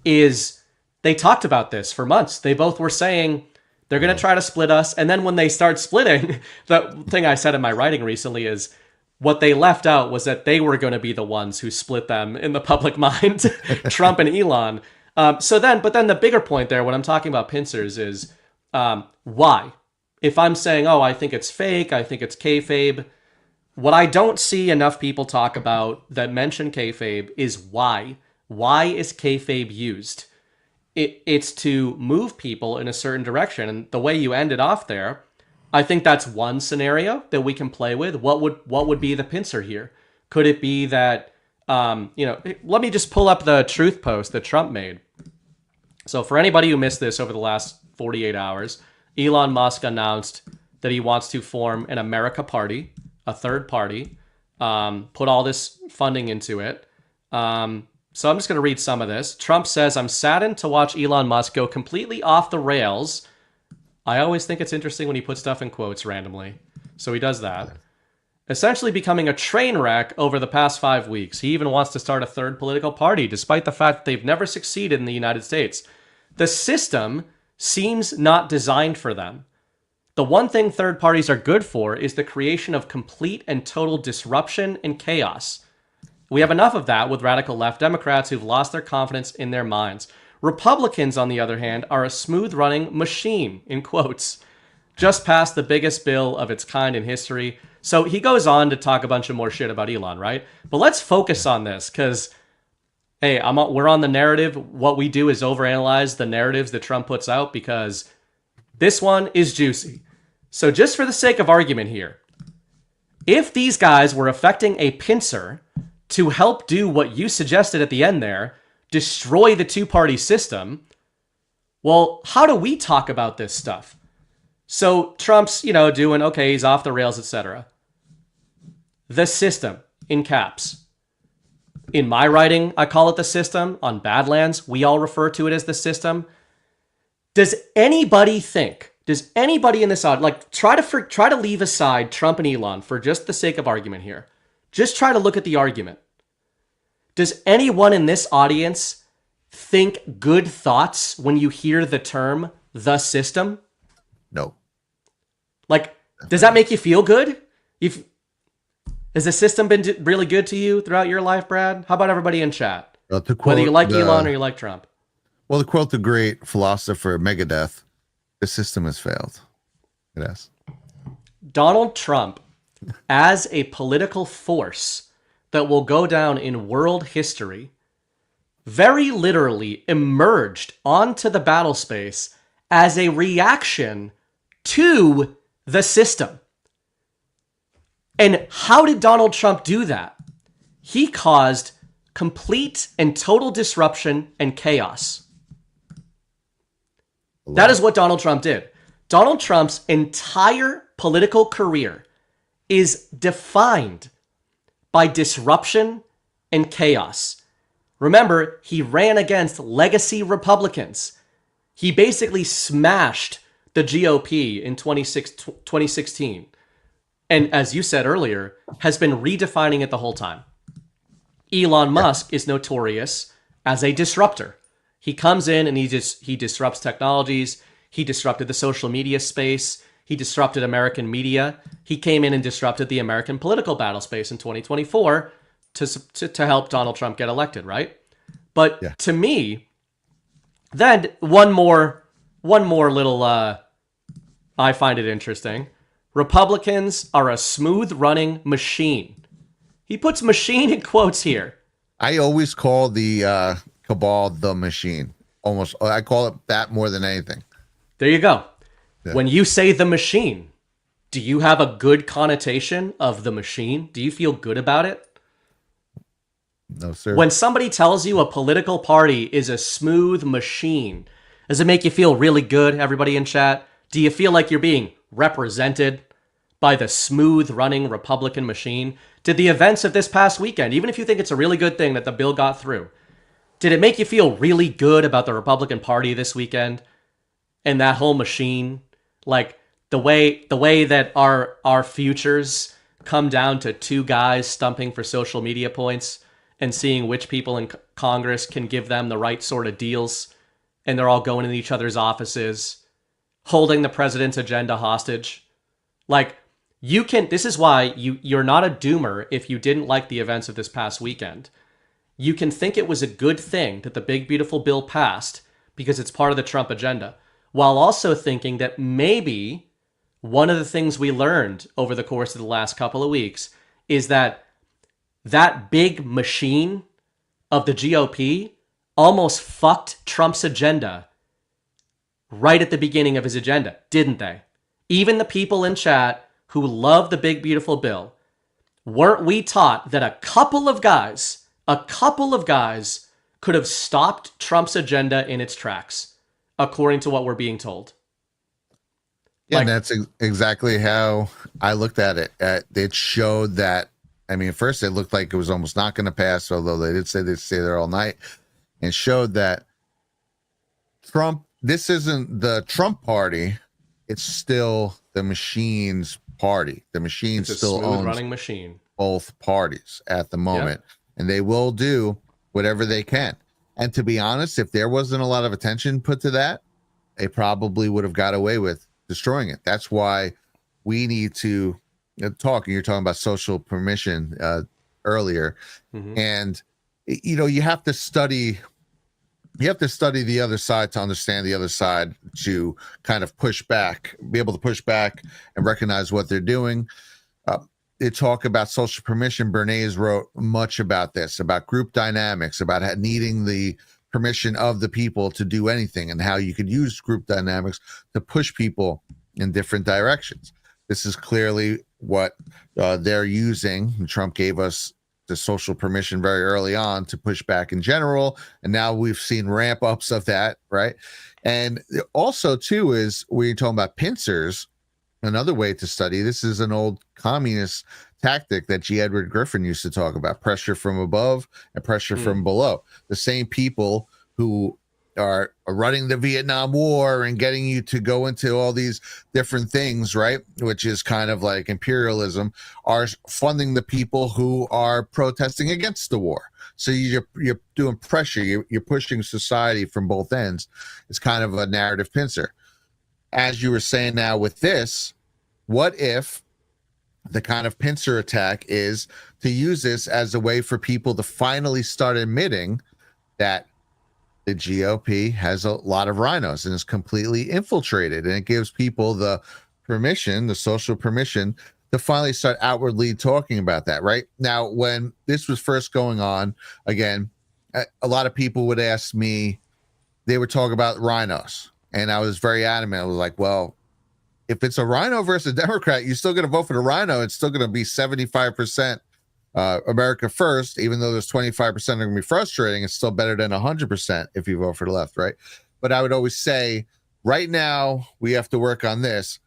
is they talked about this for months. They both were saying they're going to try to split us. And then when they start splitting, the thing I said in my writing recently is what they left out was that they were going to be the ones who split them in the public mind, Trump and Elon. But then the bigger point there, when I'm talking about pincers, is why? If I'm saying, oh, I think it's fake, I think it's kayfabe, what I don't see enough people talk about that mention kayfabe is why. Why is kayfabe used? It's to move people in a certain direction. And the way you ended off there, I think that's one scenario that we can play with. What would be the pincer here? Could it be that, let me just pull up the truth post that Trump made. So for anybody who missed this over the last 48 hours, Elon Musk announced that he wants to form an America party, a third party, put all this funding into it. So I'm just going to read some of this. Trump says, I'm saddened to watch Elon Musk go completely off the rails. I always think it's interesting when he puts stuff in quotes randomly. So he does that. Essentially becoming a train wreck over the past 5 weeks. He even wants to start a third political party, despite the fact that they've never succeeded in the United States. The system seems not designed for them. The one thing third parties are good for is the creation of complete and total disruption and chaos. We have enough of that with radical left Democrats who've lost their confidence in their minds. Republicans, on the other hand, are a smooth-running machine, in quotes, just passed the biggest bill of its kind in history. So he goes on to talk a bunch of more shit about Elon, right? But let's focus on this, because, hey, we're on the narrative. What we do is overanalyze the narratives that Trump puts out, because this one is juicy. So just for the sake of argument here, if these guys were affecting a pincer to help do what you suggested at the end there, destroy the two-party system, well, how do we talk about this stuff? So Trump's, doing, okay, he's off the rails, etc. The system, in caps. In my writing, I call it the system. On Badlands, we all refer to it as the system. Does anybody in this audience, try to leave aside Trump and Elon for just the sake of argument here. Just try to look at the argument. Does anyone in this audience think good thoughts when you hear the term the system? No. Does that make you feel good? Has the system been really good to you throughout your life, Brad? How about everybody in chat? Whether you like Elon or you like Trump. Well, to quote the great philosopher Megadeth, the system has failed. It has. Donald Trump, as a political force that will go down in world history, very literally emerged onto the battle space as a reaction to the system. And how did Donald Trump do that? He caused complete and total disruption and chaos. That is what Donald Trump did. Donald Trump's entire political career is defined by disruption and chaos. Remember, he ran against legacy Republicans. He basically smashed the GOP in 2016. And as you said earlier, has been redefining it the whole time. Elon Musk is notorious as a disruptor. He comes in and he disrupts technologies. He disrupted the social media space. He disrupted American media. He came in and disrupted the American political battle space in 2024 to help Donald Trump get elected, right? But to me, then one more little, I find it interesting. Republicans are a smooth running machine. He puts machine in quotes here. I always call the cabal the machine. Almost, I call it that more than anything. There you go. Yeah. When you say the machine, do you have a good connotation of the machine? Do you feel good about it? No, sir. When somebody tells you a political party is a smooth machine, does it make you feel really good, everybody in chat? Do you feel like you're being represented by the smooth running Republican machine? Did the events of this past weekend, even if you think it's a really good thing that the bill got through, did it make you feel really good about the Republican Party this weekend and that whole machine? Like the way that our futures come down to two guys stumping for social media points and seeing which people in Congress can give them the right sort of deals, and they're all going in each other's offices, holding the president's agenda hostage. Like, you can, this is why you're not a doomer if you didn't like the events of this past weekend. You can think it was a good thing that the big beautiful bill passed because it's part of the Trump agenda, while also thinking that maybe one of the things we learned over the course of the last couple of weeks is that that big machine of the GOP almost fucked Trump's agenda right at the beginning of his agenda, didn't they? Even the people in chat who love the big beautiful bill, weren't we taught that a couple of guys could have stopped Trump's agenda in its tracks, according to what we're being told? Yeah, and that's exactly how I looked at it. It showed that, I mean, at first it looked like it was almost not going to pass, although they did say they'd stay there all night, and showed that Trump, this isn't the Trump party, it's still the machine's party. The machine still owns running machine. Both parties at the moment, and they will do whatever they can. And to be honest, if there wasn't a lot of attention put to that, they probably would have got away with destroying it. That's why we need to talk. And you're talking about social permission earlier, and you have to study. You have to study the other side to understand the other side, to kind of push back, be able to push back and recognize what they're doing. They talk about social permission. Bernays wrote much about this, about group dynamics, about needing the permission of the people to do anything, and how you could use group dynamics to push people in different directions. This is clearly what they're using. And Trump gave us the social permission very early on to push back in general, and now we've seen ramp ups of that, right? And also too is we're talking about pincers. Another way to study this is an old communist tactic that G. Edward Griffin used to talk about: pressure from above and pressure from below. The same people who are running the Vietnam War and getting you to go into all these different things, right, which is kind of like imperialism, are funding the people who are protesting against the war. So you're doing pressure, you're pushing society from both ends. It's kind of a narrative pincer. As you were saying now with this, what if the kind of pincer attack is to use this as a way for people to finally start admitting that the GOP has a lot of rhinos and is completely infiltrated, and it gives people the permission, the social permission, to finally start outwardly talking about that. Right now, when this was first going on, again, a lot of people would ask me, they would talk about rhinos, and I was very adamant. I was like, well, if it's a rhino versus a Democrat, you're still going to vote for the rhino. It's still going to be 75% America first, even though there's 25% are going to be frustrating. It's still better than 100% if you vote for the left, right? But I would always say, Right now, we have to work on this.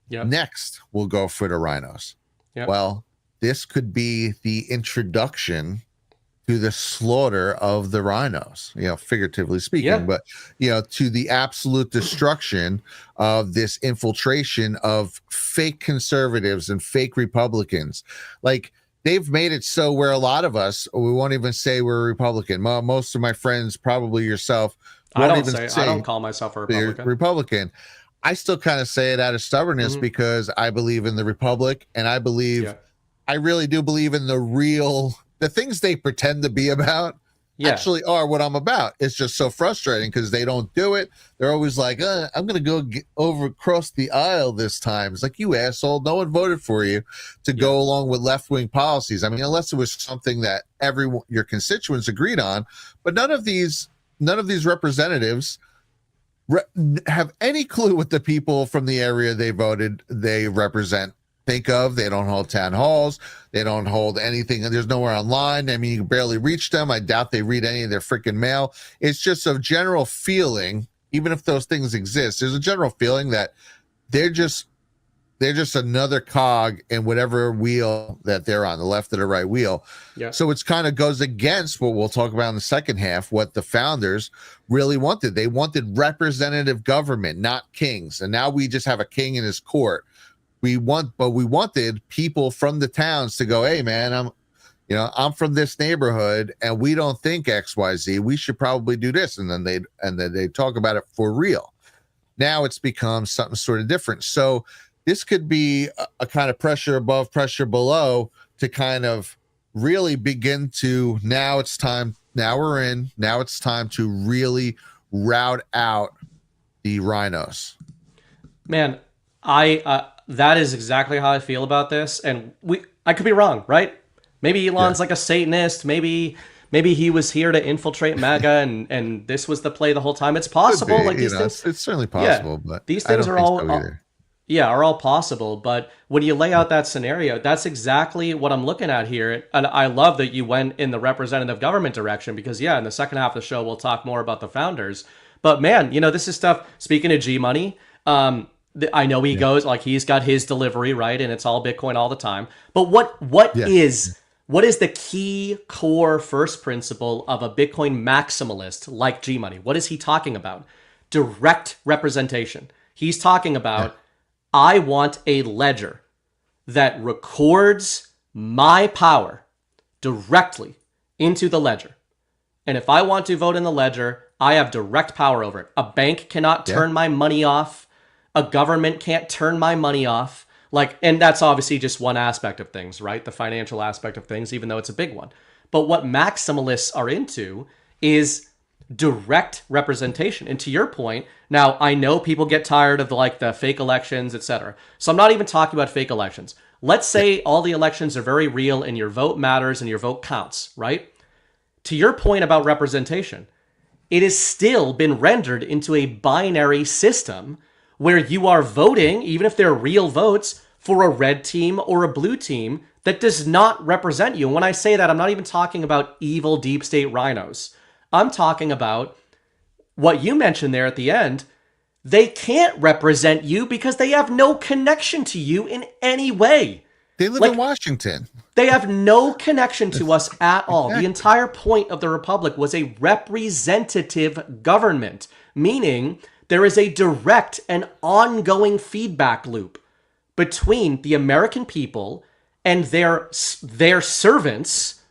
Yep. Next, we'll go for the rhinos. Yep. Well, this could be the introduction to the slaughter of the rhinos, figuratively speaking, but, to the absolute destruction of this infiltration of fake conservatives and fake Republicans. Like, they've made it so where a lot of us, we won't even say we're a Republican. Most of my friends, probably yourself, I don't call myself a Republican. I still kind of say it out of stubbornness because I believe in the Republic, and I believe, I really do believe in the things they pretend to be about actually are what I'm about. It's just so frustrating because they don't do it. They're always like, I'm going to go across the aisle this time. It's like, you asshole, no one voted for you to go along with left-wing policies. I mean, unless it was something that your constituents agreed on, but none of these representatives have any clue what the people from the area they represent think of. They don't hold town halls. They don't hold anything. There's nowhere online. I mean, you can barely reach them. I doubt they read any of their freaking mail. It's just a general feeling, even if those things exist, there's a general feeling that they're just another cog in whatever wheel that they're on, the left or the right wheel. Yeah. So it's kind of goes against what we'll talk about in the second half, what the founders really wanted. They wanted representative government, not kings. And now we just have a king in his court. We wanted people from the towns to go, hey man, I'm from this neighborhood and we don't think XYZ. We should probably do this. And then they talk about it for real. Now it's become something sort of different. So this could be a kind of pressure above, pressure below to kind of really begin to, now it's time to really rout out the rhinos. Man, that is exactly how I feel about this. And I could be wrong, right? Maybe Elon's like a Satanist. Maybe he was here to infiltrate MAGA and this was the play the whole time. It's possible. Like these things, it's certainly possible, but these things are all possible. But when you lay out that scenario, that's exactly what I'm looking at here. And I love that you went in the representative government direction because in the second half of the show, we'll talk more about the founders. But man, this is stuff, speaking of G Money, I know he goes, like he's got his delivery, right? And it's all Bitcoin all the time. But what is the key core first principle of a Bitcoin maximalist like G Money? What is he talking about? Direct representation. He's talking about, I want a ledger that records my power directly into the ledger. And if I want to vote in the ledger, I have direct power over it. A bank cannot turn my money off. A government can't turn my money off. And that's obviously just one aspect of things, right? The financial aspect of things, even though it's a big one. But what maximalists are into is direct representation. And to your point, now I know people get tired of the fake elections, etc. So I'm not even talking about fake elections. Let's say all the elections are very real and your vote matters and your vote counts, right? To your point about representation, it has still been rendered into a binary system where you are voting, even if they're real votes, for a red team or a blue team that does not represent you. And when I say that, I'm not even talking about evil deep state rhinos. I'm talking about what you mentioned there at the end. They can't represent you because they have no connection to you in any way. They live in Washington. They have no connection to us at all. The entire point of the Republic was a representative government, meaning there is a direct and ongoing feedback loop between the American people and their servants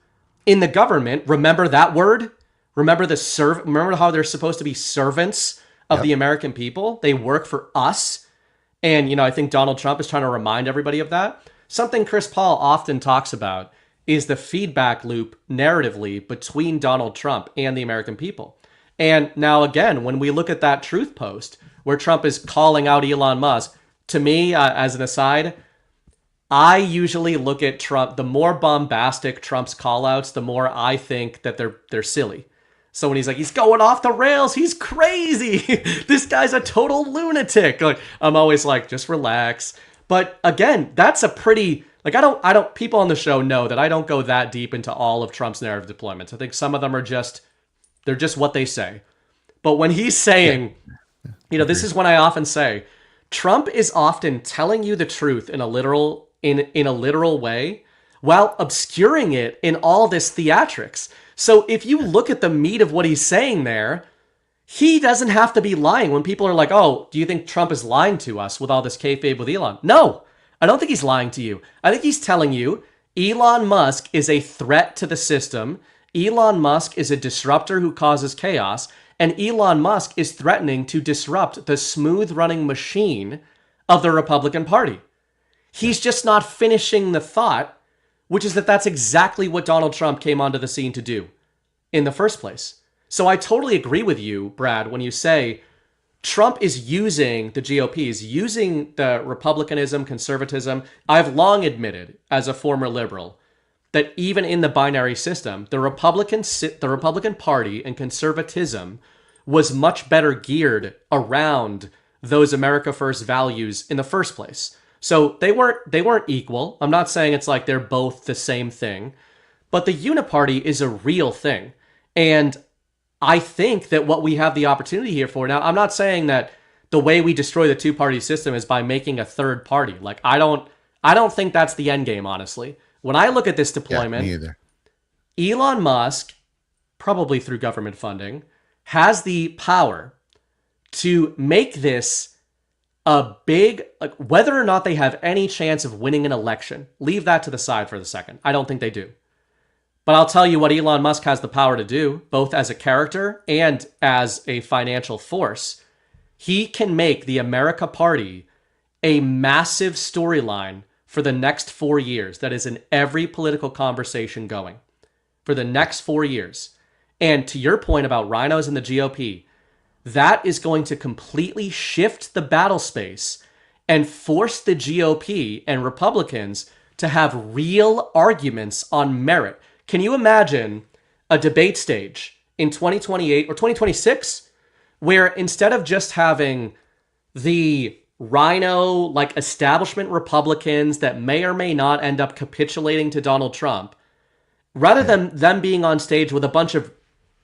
in the government. Remember that word? Remember how they're supposed to be servants of the American people? They work for us. And, I think Donald Trump is trying to remind everybody of that. Something Chris Paul often talks about is the feedback loop narratively between Donald Trump and the American people. And now, again, when we look at that truth post where Trump is calling out Elon Musk, to me, as an aside, I usually look at Trump, the more bombastic Trump's callouts, the more I think that they're silly. So when he's like, he's going off the rails, he's crazy, this guy's a total lunatic. I'm always like, just relax. But again, that's a pretty, people on the show know that I don't go that deep into all of Trump's narrative deployments. I think some of them are they're just what they say. But when he's saying, This is when I often say, Trump is often telling you the truth in a literal way while obscuring it in all this theatrics. So if you look at the meat of what he's saying there, he doesn't have to be lying. When people are like, oh, do you think Trump is lying to us with all this kayfabe with Elon? No, I don't think he's lying to you. I think he's telling you Elon Musk is a threat to the system. Elon Musk is a disruptor who causes chaos. And Elon Musk is threatening to disrupt the smooth running machine of the Republican Party. He's just not finishing the thought, which is that that's exactly what Donald Trump came onto the scene to do in the first place. So I totally agree with you, Brad, when you say Trump is using the GOP, is using the republicanism, conservatism. I've long admitted, as a former liberal, that even in the binary system, the Republican Party and conservatism was much better geared around those America First values in the first place. So they weren't equal. I'm not saying it's like they're both the same thing, but the uniparty is a real thing. And I think that what we have the opportunity here for now, I'm not saying that the way we destroy the two-party system is by making a third party. Like, I don't think that's the end game, honestly. When I look at this deployment, me either. Elon Musk, probably through government funding, has the power to make this a big, like, whether or not they have any chance of winning an election, leave that to the side for the second. I don't think they do. But I'll tell you what Elon Musk has the power to do, both as a character and as a financial force. He can make the America Party a massive storyline for the next 4 years that is in every political conversation going for the next 4 years. And to your point about rhinos and the GOP, that is going to completely shift the battle space and force the GOP and Republicans to have real arguments on merit. Can you imagine a debate stage in 2028 or 2026 where instead of just having the rhino, like, establishment Republicans that may or may not end up capitulating to Donald Trump, rather than them being on stage with a bunch of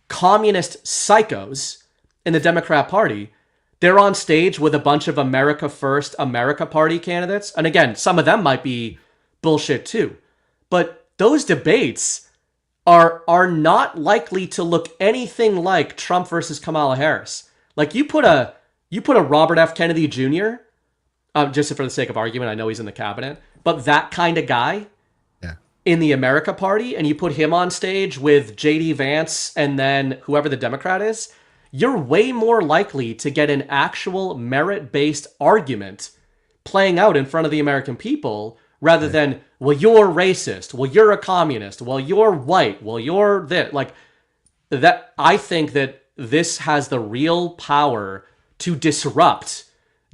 communist psychos in the Democrat Party, they're on stage with a bunch of America First, America Party candidates. And again, some of them might be bullshit too. But those debates are not likely to look anything like Trump versus Kamala Harris. Like, you put a Robert F. Kennedy Jr., just for the sake of argument, I know he's in the cabinet, but that kind of guy in the America Party, and you put him on stage with J.D. Vance and then whoever the Democrat is, you're way more likely to get an actual merit-based argument playing out in front of the American people rather than, well, you're racist, well, you're a communist, well, you're white, well, you're this. Like, that, I think that this has the real power to disrupt,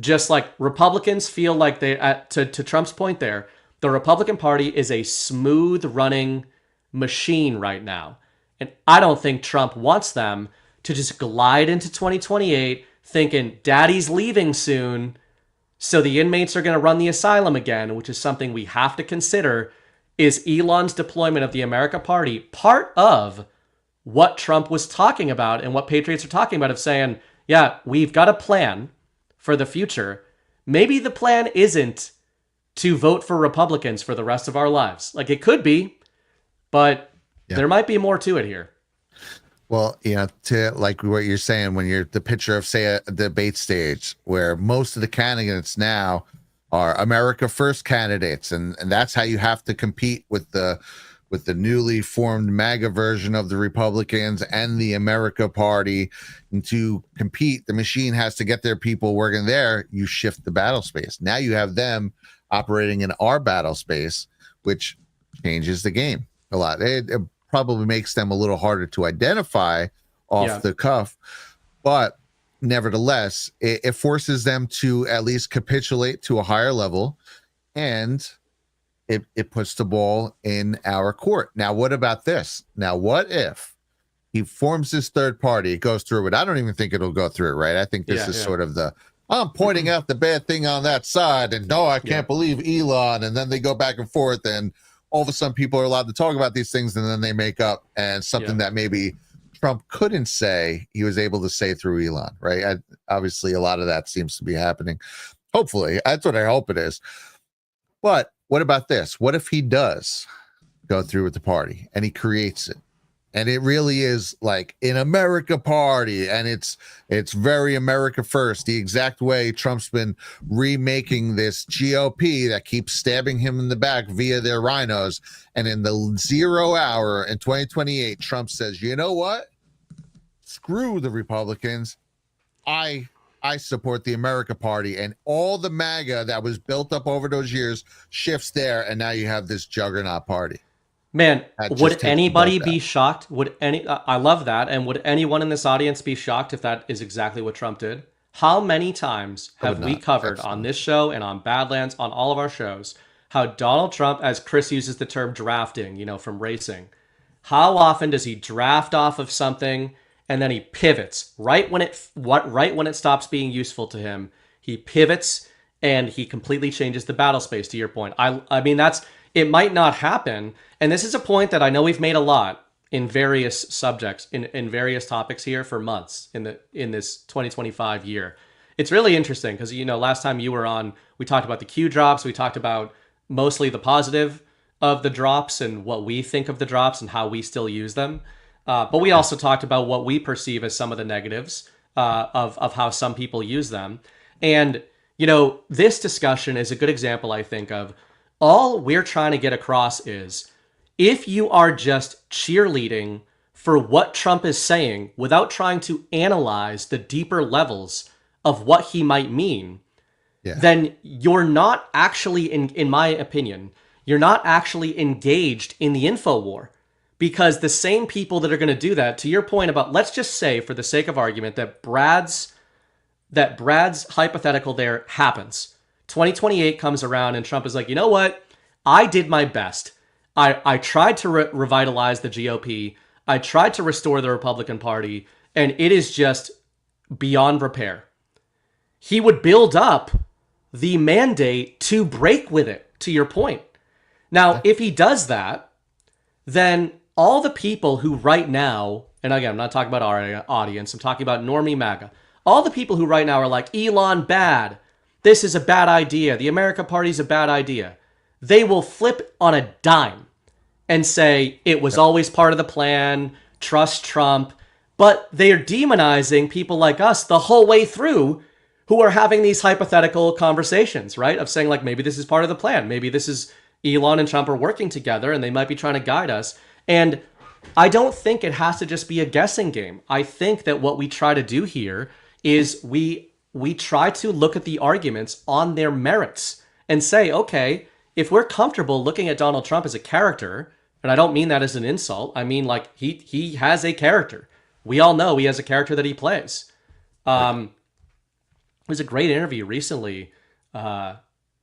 just like Republicans feel like they, to Trump's point there, the Republican Party is a smooth running machine right now. And I don't think Trump wants them to just glide into 2028 thinking daddy's leaving soon, so the inmates are going to run the asylum again, which is something we have to consider. Is Elon's deployment of the America Party part of what Trump was talking about and what Patriots are talking about, of saying, yeah, we've got a plan for the future. Maybe the plan isn't to vote for Republicans for the rest of our lives. Like, it could be, but there might be more to it here. Well, to like what you're saying, when you're the picture of, say, a debate stage where most of the candidates now are America First candidates, and that's how you have to compete with the newly formed MAGA version of the Republicans and the America Party. And to compete, the machine has to get their people working there. You shift the battle space. Now you have them operating in our battle space, which changes the game a lot. It probably makes them a little harder to identify off the cuff, but nevertheless, it forces them to at least capitulate to a higher level, and it puts the ball in our court. Now, what about this? Now, what if he forms this third party, it goes through it? I don't even think it'll go through, right? I think this is sort of the, I'm pointing out the bad thing on that side, and no, I can't believe Elon, and then they go back and forth, and all of a sudden people are allowed to talk about these things, and then they make up, and something that maybe Trump couldn't say, he was able to say through Elon, right? Obviously, a lot of that seems to be happening. Hopefully, that's what I hope it is. But what about this? What if he does go through with the party and he creates it? And it really is like an America party, and it's very America first, the exact way Trump's been remaking this GOP that keeps stabbing him in the back via their rhinos. And in the 0 hour in 2028, Trump says, you know what? Screw the Republicans. I support the America party, and all the MAGA that was built up over those years shifts there, and now you have this juggernaut party. Man, would anybody be shocked? I love that. And would anyone in this audience be shocked if that is exactly what Trump did? How many times have we covered on this show and on Badlands, on all of our shows, how Donald Trump, as Chris uses the term drafting, from racing, how often does he draft off of something and then he pivots right when it stops being useful to him? He pivots and he completely changes the battle space, to your point. I mean, it might not happen. And this is a point that I know we've made a lot in various subjects, in various topics here for months in this 2025 year. It's really interesting because, last time you were on, we talked about the Q drops. We talked about mostly the positive of the drops and what we think of the drops and how we still use them. But we also talked about what we perceive as some of the negatives of how some people use them. And, this discussion is a good example, I think, of all we're trying to get across is if you are just cheerleading for what Trump is saying without trying to analyze the deeper levels of what he might mean, then you're not actually, in my opinion, you're not actually engaged in the info war. Because the same people that are going to do that, to your point about, let's just say, for the sake of argument, that Brad's hypothetical there happens. 2028 comes around and Trump is like, you know what? I did my best. I tried to revitalize the GOP. I tried to restore the Republican Party, and it is just beyond repair. He would build up the mandate to break with it, to your point. Now, if he does that, then all the people who right now, and again, I'm not talking about our audience, I'm talking about normie MAGA, all the people who right now are like, Elon bad, this is a bad idea, the America Party's a bad idea, they will flip on a dime and say it was always part of the plan, trust Trump, but they are demonizing people like us the whole way through who are having these hypothetical conversations, right? Of saying like, maybe this is part of the plan, maybe this is Elon and Trump are working together and they might be trying to guide us. And I don't think it has to just be a guessing game. I think that what we try to do here is we try to look at the arguments on their merits and say, okay, if we're comfortable looking at Donald Trump as a character, and I don't mean that as an insult, I mean like he has a character. We all know he has a character that he plays. It was a great interview recently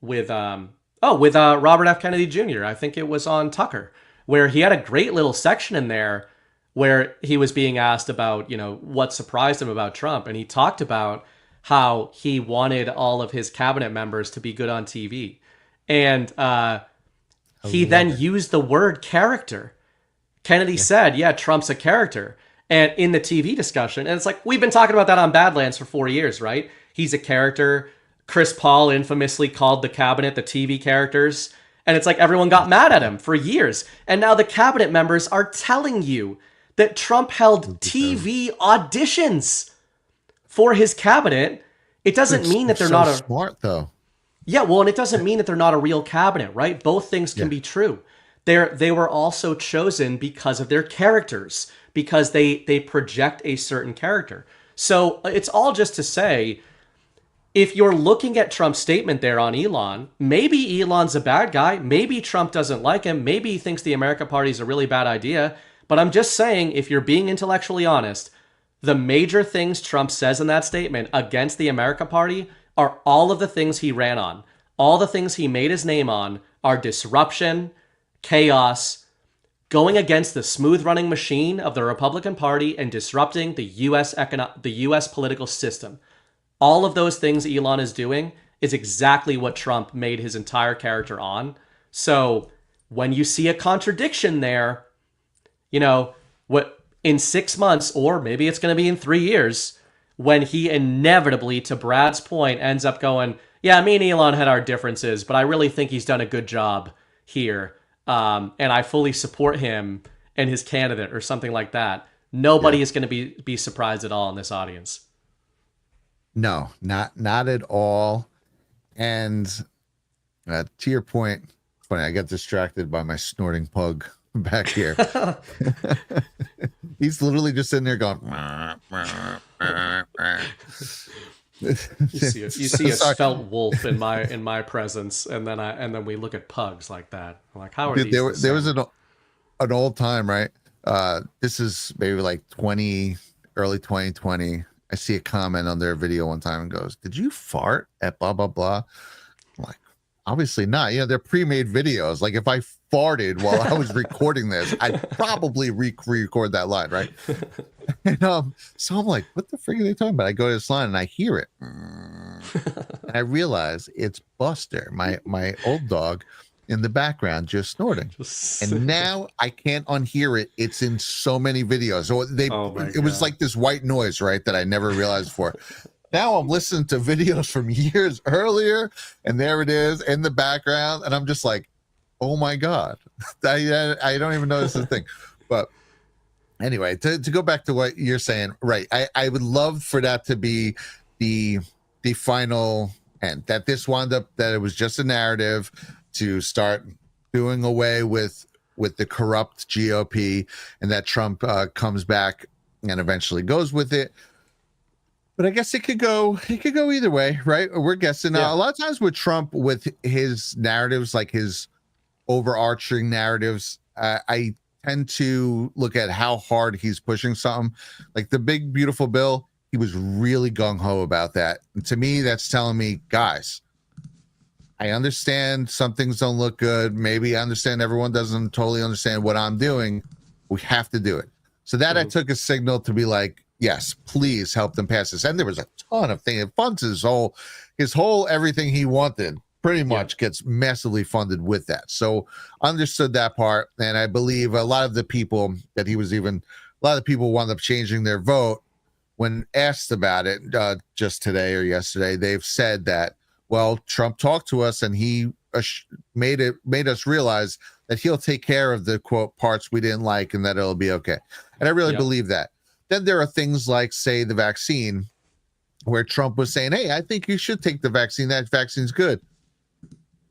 with Robert F. Kennedy Jr. I think it was on Tucker, where he had a great little section in there where he was being asked about, what surprised him about Trump. And he talked about how he wanted all of his cabinet members to be good on TV. And he then used the word character. Kennedy said, yeah, Trump's a character. And in the TV discussion, and it's like, we've been talking about that on Badlands for 4 years, right? He's a character. Chris Paul infamously called the cabinet the TV characters. And it's like everyone got mad at him for years. And now the cabinet members are telling you that Trump held TV auditions for his cabinet. It doesn't mean that they're not smart, though. Yeah, well, and it doesn't mean that they're not a real cabinet, right? Both things can be true. They were also chosen because of their characters, because they project a certain character. So it's all just to say, if you're looking at Trump's statement there on Elon, maybe Elon's a bad guy. Maybe Trump doesn't like him. Maybe he thinks the America Party is a really bad idea. But I'm just saying, if you're being intellectually honest, the major things Trump says in that statement against the America Party are all of the things he ran on. All the things he made his name on are disruption, chaos, going against the smooth running machine of the Republican Party and disrupting the U.S. political system. All of those things Elon is doing is exactly what Trump made his entire character on. So when you see a contradiction there, in 6 months, or maybe it's going to be in 3 years, when he inevitably, to Brad's point, ends up going, yeah, me and Elon had our differences, but I really think he's done a good job here. And I fully support him and his candidate or something like that. Nobody is going to be surprised at all in this audience. No, not at all. And to your point, funny, I got distracted by my snorting pug back here. He's literally just sitting there going. You see a svelte wolf in my presence, and then we look at pugs like that. I'm like, how are these? There was an old time, right? This is maybe like early 2020. I see a comment on their video one time and goes, "Did you fart at blah blah blah?" I'm like, obviously not. You know, they're pre-made videos. Like if I farted while I was recording this, I'd probably re-record that line, right? And so I'm like, what the frig are they talking about? I go to this line and I hear it. And I realize it's Buster, my old dog, in the background just snorting. And now I can't unhear it. It's in so many videos. So it was like this white noise, right, that I never realized before. Now I'm listening to videos from years earlier, and there it is in the background, and I'm just like, oh my God. I don't even know this is a thing. But anyway, to go back to what you're saying, right, I would love for that to be the final end, that this wound up, that it was just a narrative to start doing away with the corrupt GOP, and that Trump comes back and eventually goes with it. But I guess it could go either way, right? We're guessing. A lot of times with Trump, with his narratives, like his overarching narratives, I tend to look at how hard he's pushing something. Like the big beautiful bill, he was really gung-ho about that. And to me, that's telling me, guys, I understand some things don't look good. Maybe I understand everyone doesn't totally understand what I'm doing. We have to do it. So that I took a signal to be like, yes, please help them pass this. And there was a ton of things. It funds his whole everything he wanted pretty much gets massively funded with that. So understood that part. And I believe a lot of the people wound up changing their vote when asked about it just today or yesterday. They've said that, well, Trump talked to us and he made us realize that he'll take care of the quote parts we didn't like and that it'll be okay. And I really believe that. Then there are things like, say, the vaccine, where Trump was saying, hey, I think you should take the vaccine. That vaccine's good.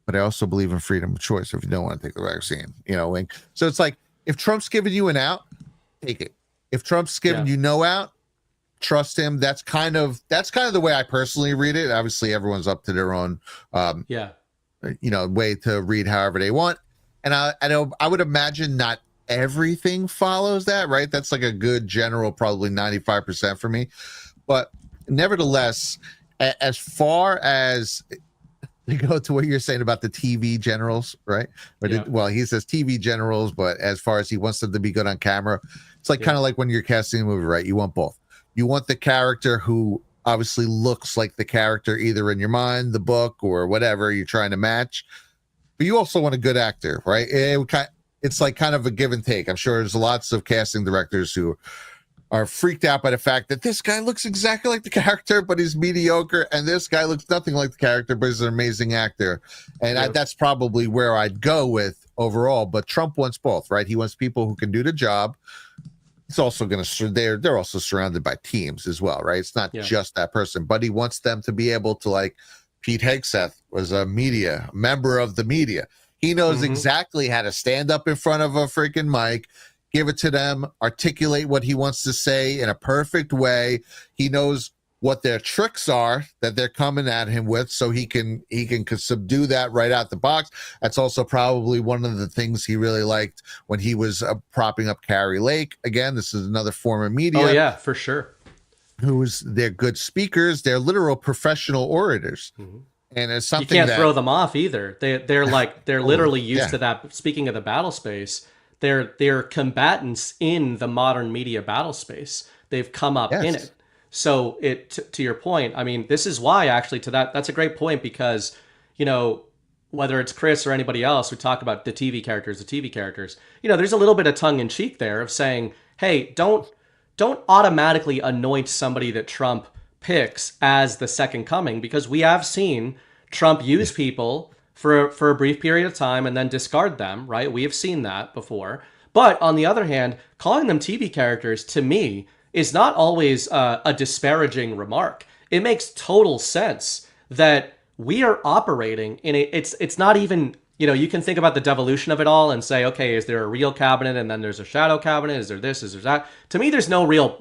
But I also believe in freedom of choice if you don't want to take the vaccine. You know, so it's like, if Trump's giving you an out, take it. If Trump's giving you no out, trust him. That's kind of the way I personally read it. Obviously, everyone's up to their own way to read however they want. And I would imagine not everything follows that, right? That's like a good general, probably 95% for me. But nevertheless, as far as you go to what you're saying about the TV generals, right? Well, he says TV generals, but as far as he wants them to be good on camera, it's like kind of like when you're casting a movie, right? You want both. You want the character who obviously looks like the character either in your mind, the book, or whatever you're trying to match. But you also want a good actor, right? It's like kind of a give and take. I'm sure there's lots of casting directors who are freaked out by the fact that this guy looks exactly like the character, but he's mediocre, and this guy looks nothing like the character, but he's an amazing actor. And that's probably where I'd go with overall. But Trump wants both, right? He wants people who can do the job. It's also going to, they're also surrounded by teams as well, right? It's not just that person, but he wants them to be able to, like Pete Hegseth was a member of the media. He knows exactly how to stand up in front of a freaking mic, give it to them, articulate what he wants to say in a perfect way. He knows what their tricks are that they're coming at him with, so he can subdue that right out the box. That's also probably one of the things he really liked when he was propping up Carrie Lake. Again, this is another form of media. Oh yeah, for sure. They're good speakers. They're literal professional orators. And it's something you can't throw them off either. They're literally used to that. Speaking of the battle space, they're combatants in the modern media battle space. They've come up in it. So to your point, I mean, this is why actually that's a great point, because, whether it's Chris or anybody else, we talk about the TV characters, there's a little bit of tongue in cheek there of saying, hey, don't automatically anoint somebody that Trump picks as the second coming, because we have seen Trump use people for a brief period of time and then discard them, right? We have seen that before. But on the other hand, calling them TV characters, to me, is not always a disparaging remark. It makes total sense that we are operating in it's not even, you can think about the devolution of it all and say, okay, is there a real cabinet and then there's a shadow cabinet? Is there this? Is there that? To me, there's no real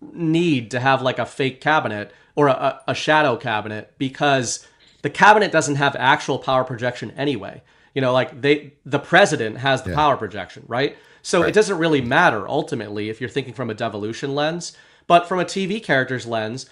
need to have like a fake cabinet or a shadow cabinet, because the cabinet doesn't have actual power projection anyway. The president has the power projection, right? So It doesn't really matter ultimately if you're thinking from a devolution lens, but from a TV character's lens,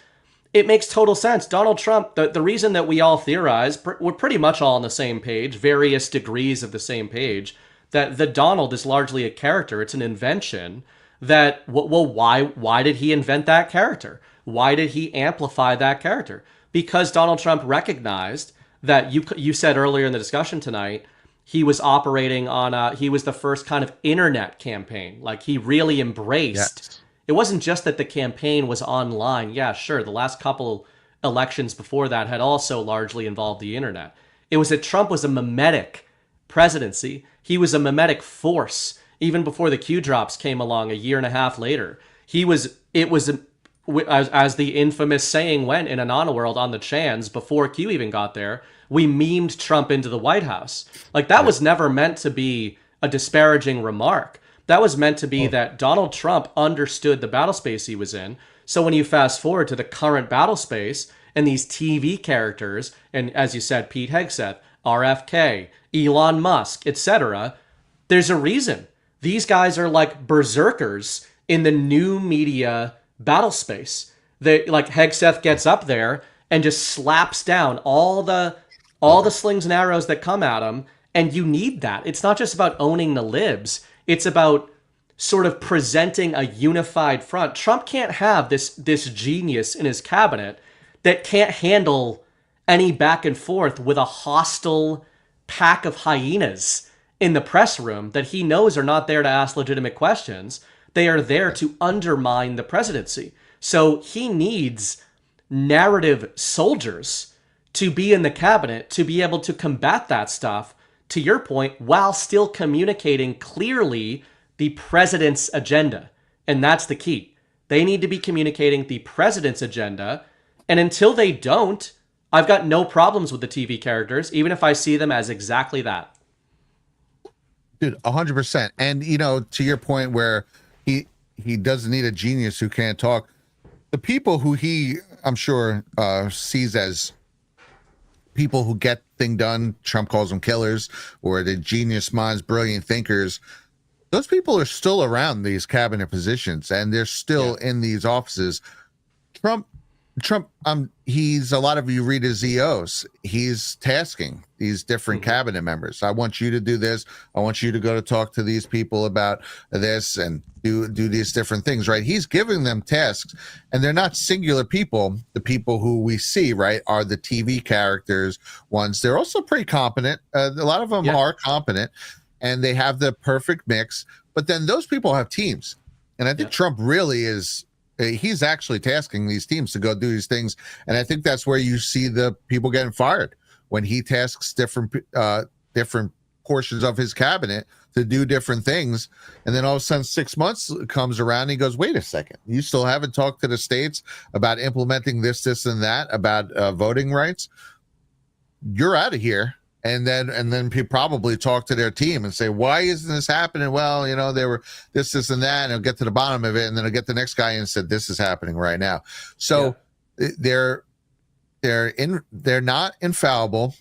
it makes total sense. Donald Trump, the reason that we all theorize, we're pretty much all on the same page, various degrees of the same page, that the Donald is largely a character. It's an invention that, why did he invent that character? Why did he amplify that character? Because Donald Trump recognized that you said earlier in the discussion tonight, he was operating on he was the first kind of internet campaign. Like, he really embraced. It wasn't just that the campaign was online. Yeah, sure. The last couple elections before that had also largely involved the internet. It was that Trump was a mimetic presidency. He was a mimetic force even before the Q drops came along a year and a half later. As the infamous saying went in Anana World on the Chans, before Q even got there, we memed Trump into the White House. Like, that was never meant to be a disparaging remark. That was meant to be that Donald Trump understood the battle space he was in. So when you fast forward to the current battle space and these TV characters, and as you said, Pete Hegseth, RFK, Elon Musk, etc., there's a reason. These guys are like berserkers in the new media battle space. Like, Hegseth gets up there and just slaps down all the slings and arrows that come at him, and you need that. It's not just about owning the libs. It's about sort of presenting a unified front. Trump can't have this genius in his cabinet that can't handle any back and forth with a hostile pack of hyenas in the press room that he knows are not there to ask legitimate questions. They are there to undermine the presidency. So he needs narrative soldiers to be in the cabinet to be able to combat that stuff, to your point, while still communicating clearly the president's agenda. And that's the key. They need to be communicating the president's agenda. And until they don't, I've got no problems with the TV characters, even if I see them as exactly that. Dude, 100%. And, to your point where he doesn't need a genius who can't talk. The people who he, I'm sure, sees as people who get thing done, Trump calls them killers, or the genius minds, brilliant thinkers, those people are still around these cabinet positions, and they're still in these offices. Trump, he's, a lot of you read his EOs, he's tasking these different cabinet members. I want you to do this. I want you to go to talk to these people about this and do these different things, right? He's giving them tasks, and they're not singular people. The people who we see, right, are the TV characters ones. They're also pretty competent. A lot of them are competent, and they have the perfect mix. But then those people have teams. And I think Trump really is, he's actually tasking these teams to go do these things. And I think that's where you see the people getting fired, when he tasks different portions of his cabinet to do different things. And then all of a sudden 6 months comes around and he goes, wait a second, you still haven't talked to the states about implementing this, and that, about voting rights? You're out of here. And then he probably talk to their team and say, why isn't this happening? Well, they were this, and that, and he'll get to the bottom of it. And then he'll get the next guy and said, this is happening right now. So they're not infallible.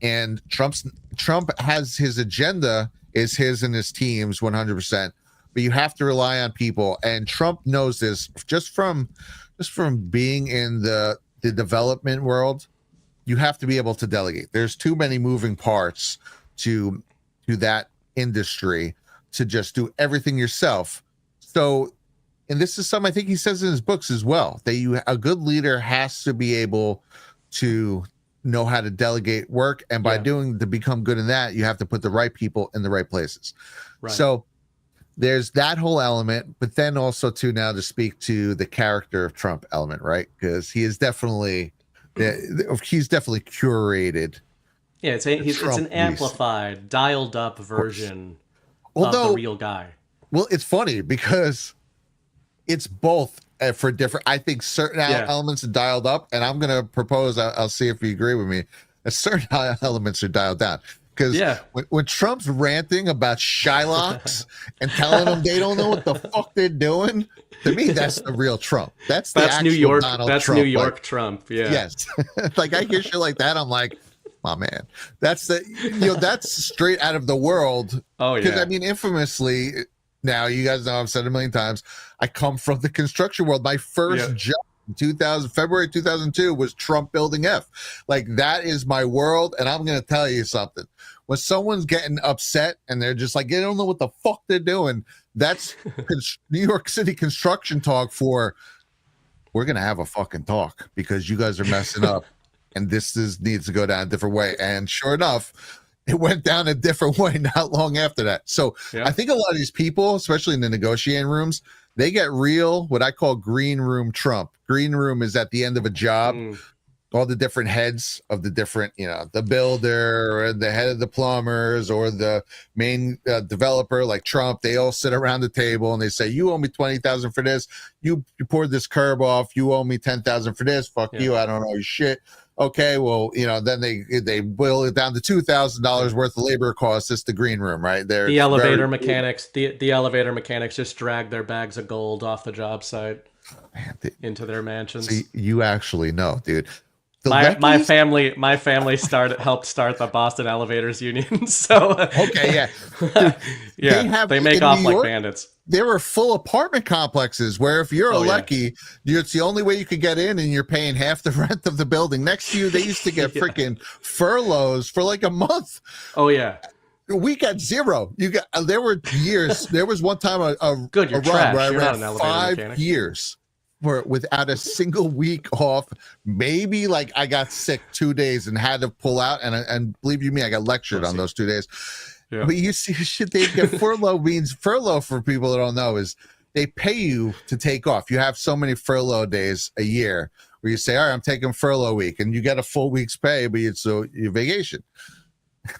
And Trump has his agenda, is his and his team's 100%, but you have to rely on people. And Trump knows this just from being in the development world. You have to be able to delegate. There's too many moving parts to that industry to just do everything yourself. So, and this is something I think he says in his books as well, that a good leader has to be able to know how to delegate work, and by to become good in that, you have to put the right people in the right places. Right. So there's that whole element, but then also too, now to speak to the character of Trump element, right? Because he is definitely curated. Yeah, it's an amplified, dialed up version of the real guy. Well, it's funny because it's both for different. I think certain elements are dialed up, and I'm going to propose. I'll see if you agree with me. Certain elements are dialed down. Because when Trump's ranting about Shylocks and telling them they don't know what the fuck they're doing, to me, that's the real Trump. That's New York. Donald that's Trump. New York Trump. Yeah. Yes. Like I hear shit like that, I'm like, my man. That's that's straight out of the world. Oh yeah. Because I mean, infamously, now you guys know I've said it a million times. I come from the construction world. My first job. February 2002 was Trump Building F. Like that is my world, and I'm going to tell you something. When someone's getting upset and they're just like, they don't know what the fuck they're doing, that's New York City construction talk for, we're going to have a fucking talk because you guys are messing up and needs to go down a different way. And sure enough, it went down a different way not long after that. So I think a lot of these people, especially in the negotiating rooms, they get real, what I call green room Trump. Green room is at the end of a job. All the different heads of the different, the builder or the head of the plumbers or the main developer like Trump, they all sit around the table and they say, you owe me $20,000 for this. You poured this curb off. You owe me $10,000 for this. Fuck you. I don't owe you shit. Okay, well, then they boil it down to $2,000 worth of labor costs. It's the green room, right? The elevator mechanics. The elevator mechanics just drag their bags of gold off the job site into their mansions. See, you actually know, dude. My family helped start the Boston Elevators Union. So okay, yeah, they make off like bandits. There were full apartment complexes where if you're lucky, it's the only way you could get in, and you're paying half the rent of the building next to you. They used to get freaking furloughs for like a month. Oh yeah. We got zero. There were years. There was one time a run where I ran 5 years without a single week off. Maybe like I got sick 2 days and had to pull out, and believe you me, I got lectured on those 2 days. Yeah. But you see, shit, they get furlough means furlough for people that don't know is they pay you to take off. You have so many furlough days a year where you say, all right, I'm taking furlough week, and you get a full week's pay, but it's your vacation.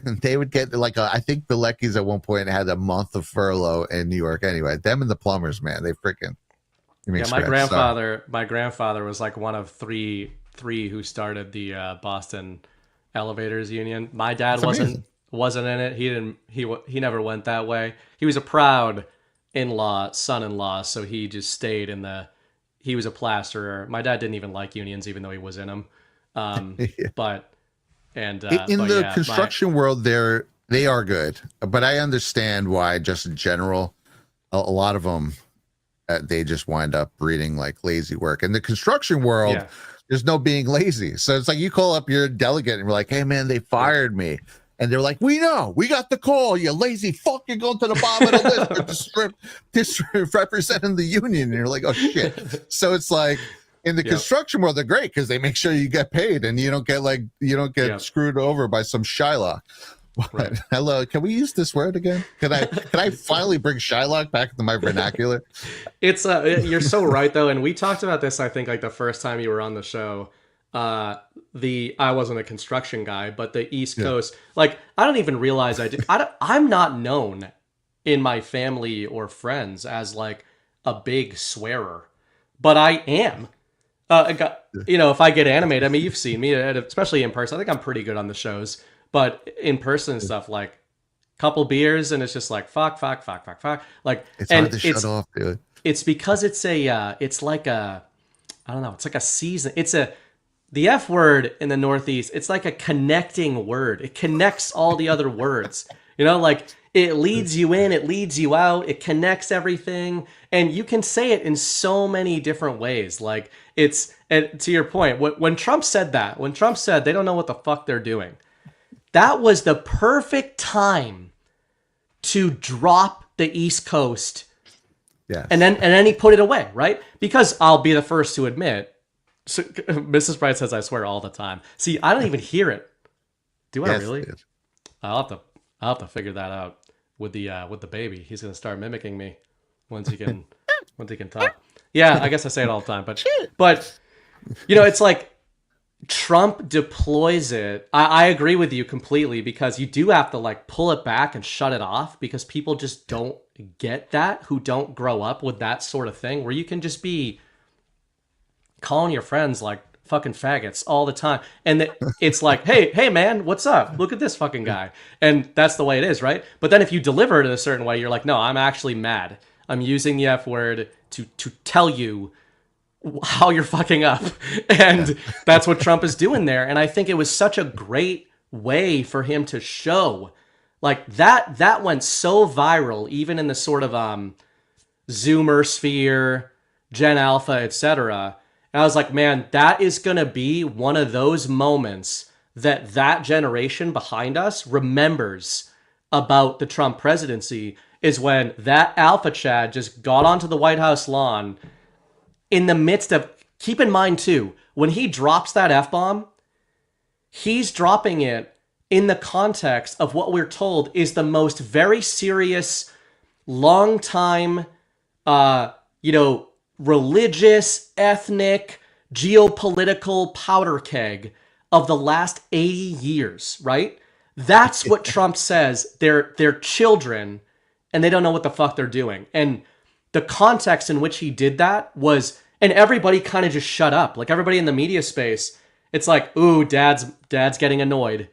And they would get I think the Leckies at one point had a month of furlough in New York. Anyway, them and the plumbers, man, they freaking. My grandfather was like one of three who started the Boston Elevators Union. My dad wasn't in it. He never went that way. He was a proud son-in-law, so he just stayed he was a plasterer. My dad didn't even like unions, even though he was in them. But in the construction world, they are good, but I understand why. Just in general, a lot of them. They just wind up breeding like lazy work. In the construction world, there's no being lazy. So it's like you call up your delegate and you're like, hey, man, they fired me. And they're like, we know. We got the call. You lazy fuck. You're going to the bottom of the list. Representing the union. And you're like, oh, shit. So it's like in the construction world, they're great because they make sure you get paid and you don't get screwed over by some Shylock. Right. Hello, can we use this word again? Can I finally bring Shylock back into my vernacular? It's you're so right though, and we talked about this. I think like the first time you were on the show. I wasn't a construction guy, but the East Coast, like I don't even realize I'm not known in my family or friends as like a big swearer, but I am. If I get animated, I mean, you've seen me, especially in person. I think I'm pretty good on the shows. But in person stuff, like a couple beers and it's just like fuck. Like it's hard to shut off, dude. It's because it's like a season. The F word in the Northeast, it's like a connecting word. It connects all the other words. Like it leads you in, it leads you out, it connects everything. And you can say it in so many different ways. Like and to your point, when Trump said they don't know what the fuck they're doing. That was the perfect time to drop the East Coast. Yeah. And then he put it away, right? Because I'll be the first to admit, So, Mrs. Bright says I swear all the time. See, I don't even hear it. Do I really? Yes. I'll have to figure that out with the baby. He's gonna start mimicking me once he can talk. Yeah, I guess I say it all the time, but it's like Trump deploys it. I agree with you completely, because you do have to like pull it back and shut it off, because people just don't get that, who don't grow up with that sort of thing, where you can just be calling your friends like fucking faggots all the time, and it's like, hey man, what's up, look at this fucking guy, and that's the way it is, right? But then if you deliver it in a certain way, you're like, no, I'm actually mad, I'm using the F word to tell you how you're fucking up. And that's what Trump is doing there. And I think it was such a great way for him to show like that went so viral, even in the sort of Zoomer sphere, Gen Alpha, etc. And I was like, man, that is going to be one of those moments that generation behind us remembers about the Trump presidency, is when that Alpha Chad just got onto the White House lawn in the midst of, keep in mind too, when he drops that F-bomb, he's dropping it in the context of what we're told is the most very serious, long time, religious, ethnic, geopolitical powder keg of the last 80 years, right? That's what Trump says. They're children and they don't know what the fuck they're doing. And the context in which he did that was, and everybody kind of just shut up. Like everybody in the media space, it's like, ooh, dad's getting annoyed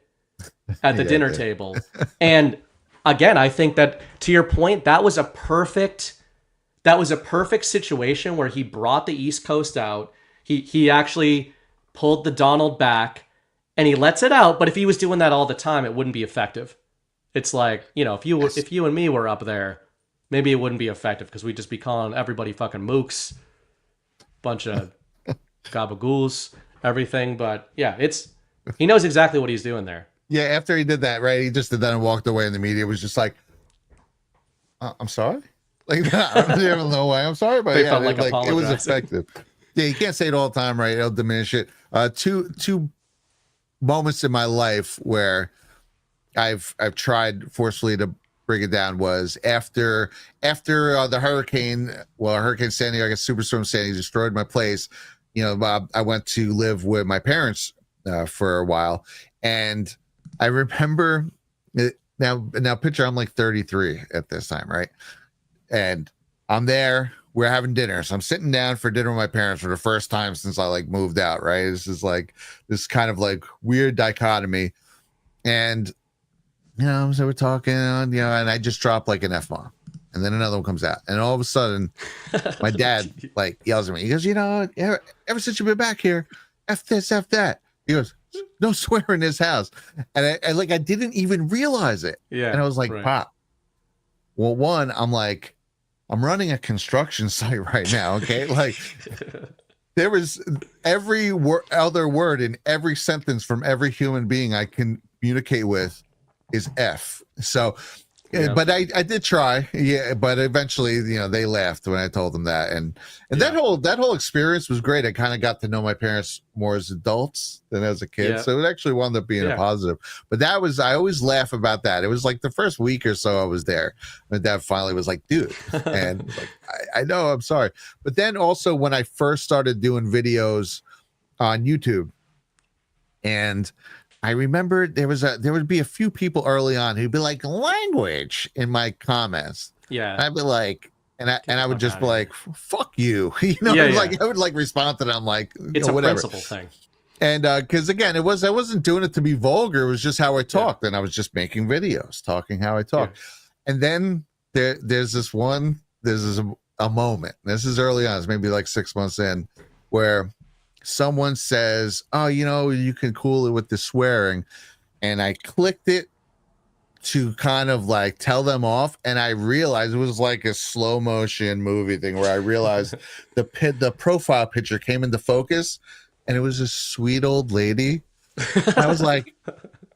at the dinner table. And again, I think that, to your point, that was a perfect situation where he brought the East Coast out. He actually pulled the Donald back and he lets it out. But if he was doing that all the time, it wouldn't be effective. It's like, if you and me were up there, maybe it wouldn't be effective because we'd just be calling everybody fucking mooks, bunch of gabagools, everything. But yeah, he knows exactly what he's doing there. Yeah, after he did that, right? He just did that and walked away, and the media was just like, "I'm sorry." Like I don't even know why I'm sorry, but They felt like it was effective. Yeah, you can't say it all the time, right? It'll diminish it. Two moments in my life where I've tried forcefully to bring it down was after the Hurricane Sandy, I guess Superstorm Sandy destroyed my place. I went to live with my parents for a while, and I remember it, now picture I'm like 33 at this time, right? And I'm there, we're having dinner. So I'm sitting down for dinner with my parents for the first time since I like moved out, right? This is like this kind of like weird dichotomy. And so we're talking, and I just dropped like an F-bomb. And then another one comes out. And all of a sudden, my dad like yells at me. He goes, ever since you've been back here, F this, F that. He goes, no swear in this house. And I didn't even realize it. Yeah. And I was like, right. Pop. Well, one, I'm running a construction site right now. Okay. Like there was every other word in every sentence from every human being I can communicate with is F. So, yeah. But I did try. Yeah. But eventually, they laughed when I told them that. And that whole experience was great. I kind of got to know my parents more as adults than as a kid. Yeah. So it actually wound up being a positive. But I always laugh about that. It was like the first week or so I was there. My dad finally was like, dude. And like, I know, I'm sorry. But then also when I first started doing videos on YouTube, and I remember there would be a few people early on who'd be like, language in my comments. Yeah. And I'd be like, and I would just be like, fuck you. I would like respond to them like, it's a whatever. principle thing. And because again, I wasn't doing it to be vulgar. It was just how I talked. And I was just making videos, talking how I talk. Yeah. And then there's a moment. This is early on. It's maybe like 6 months in, where someone says, oh, you can cool it with the swearing. And I clicked it to kind of like tell them off. And I realized it was like a slow motion movie thing where I realized the profile picture came into focus and it was a sweet old lady. And I was like,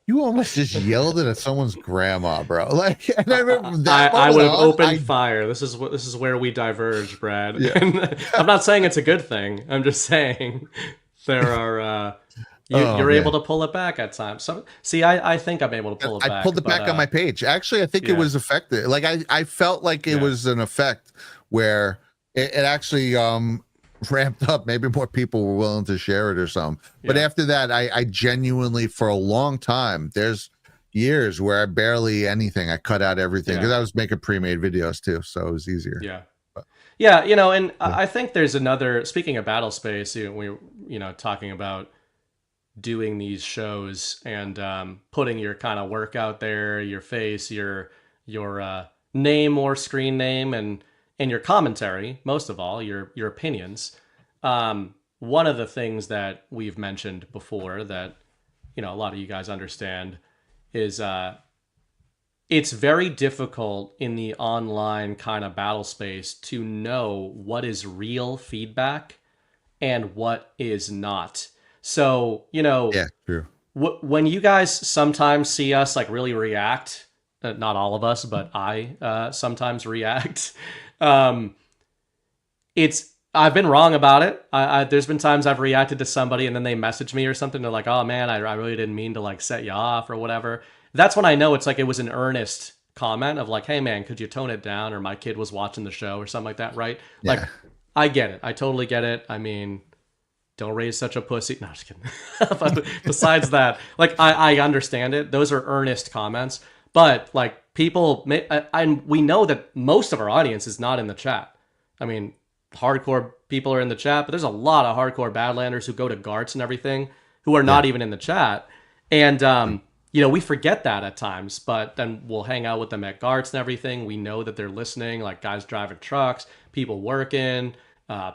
you almost just yelled at someone's grandma, bro. Like, and I remember that I would have opened fire. This is where we diverge, Brad. Yeah. I'm not saying it's a good thing. I'm just saying there are you're able to pull it back at times. So see, I think I'm able to pull it back. I pulled it back on my page. Actually, I think it was effective. Like I felt like it was an effect where it actually ramped up. Maybe more people were willing to share it or something. But after that, I genuinely, for a long time, there's years where I barely anything. I cut out everything because I was making pre-made videos too, so it was easier. Yeah, you know, and I think there's another. Speaking of battle space, we talking about doing these shows and putting your kind of work out there, your face, your name or screen name, and your commentary, most of all, your opinions. One of the things that we've mentioned before that a lot of you guys understand is it's very difficult in the online kind of battle space to know what is real feedback and what is not. So, true. When you guys sometimes see us like really react, not all of us, but I sometimes react. I've been wrong about it. There's been times I've reacted to somebody and then they message me or something. They're like, "Oh man, I really didn't mean to like set you off or whatever." That's when I know it's like it was an earnest comment of like, "Hey man, could you tone it down?" Or my kid was watching the show or something like that, right? Yeah. Like, I get it. I totally get it. I mean, don't raise such a pussy. No, just kidding. But besides that, like I understand it. Those are earnest comments. But like people, and we know that most of our audience is not in the chat. I mean, hardcore people are in the chat, but there's a lot of hardcore Badlanders who go to Garts and everything who are not even in the chat. And, we forget that at times, but then we'll hang out with them at Garts and everything. We know that they're listening, like guys driving trucks, people working,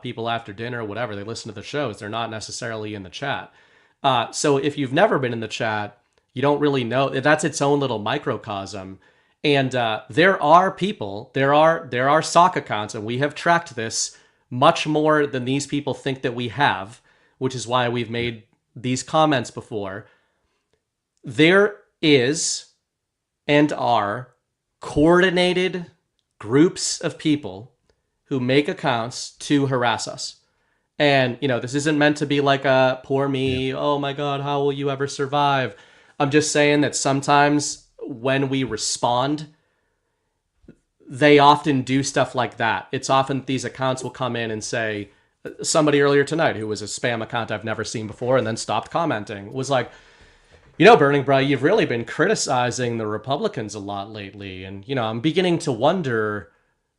people after dinner, whatever. They listen to the shows. They're not necessarily in the chat. So if you've never been in the chat, you don't really know. That's its own little microcosm. And there are people, there are sock accounts, and we have tracked this much more than these people think that we have, which is why we've made these comments before. There is and are coordinated groups of people who make accounts to harass us. And, this isn't meant to be like a poor me, oh my God, how will you ever survive? I'm just saying that sometimes when we respond, they often do stuff like that. It's often these accounts will come in and say, somebody earlier tonight who was a spam account I've never seen before and then stopped commenting was like, Burning Bright, you've really been criticizing the Republicans a lot lately. And, I'm beginning to wonder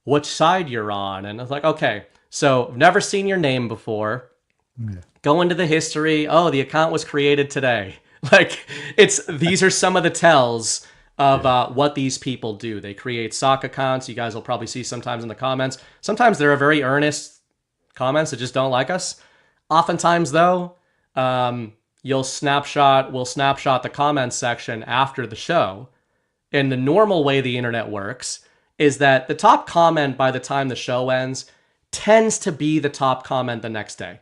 which side you're on. And I was like, okay, so I've never seen your name before. Go into the history. Oh, the account was created today. Like these are some of the tells of what these people do. They create sock accounts. You guys will probably see sometimes in the comments. Sometimes there are very earnest comments that just don't like us. Oftentimes though, we'll snapshot the comments section after the show. And the normal way the internet works is that the top comment by the time the show ends tends to be the top comment the next day.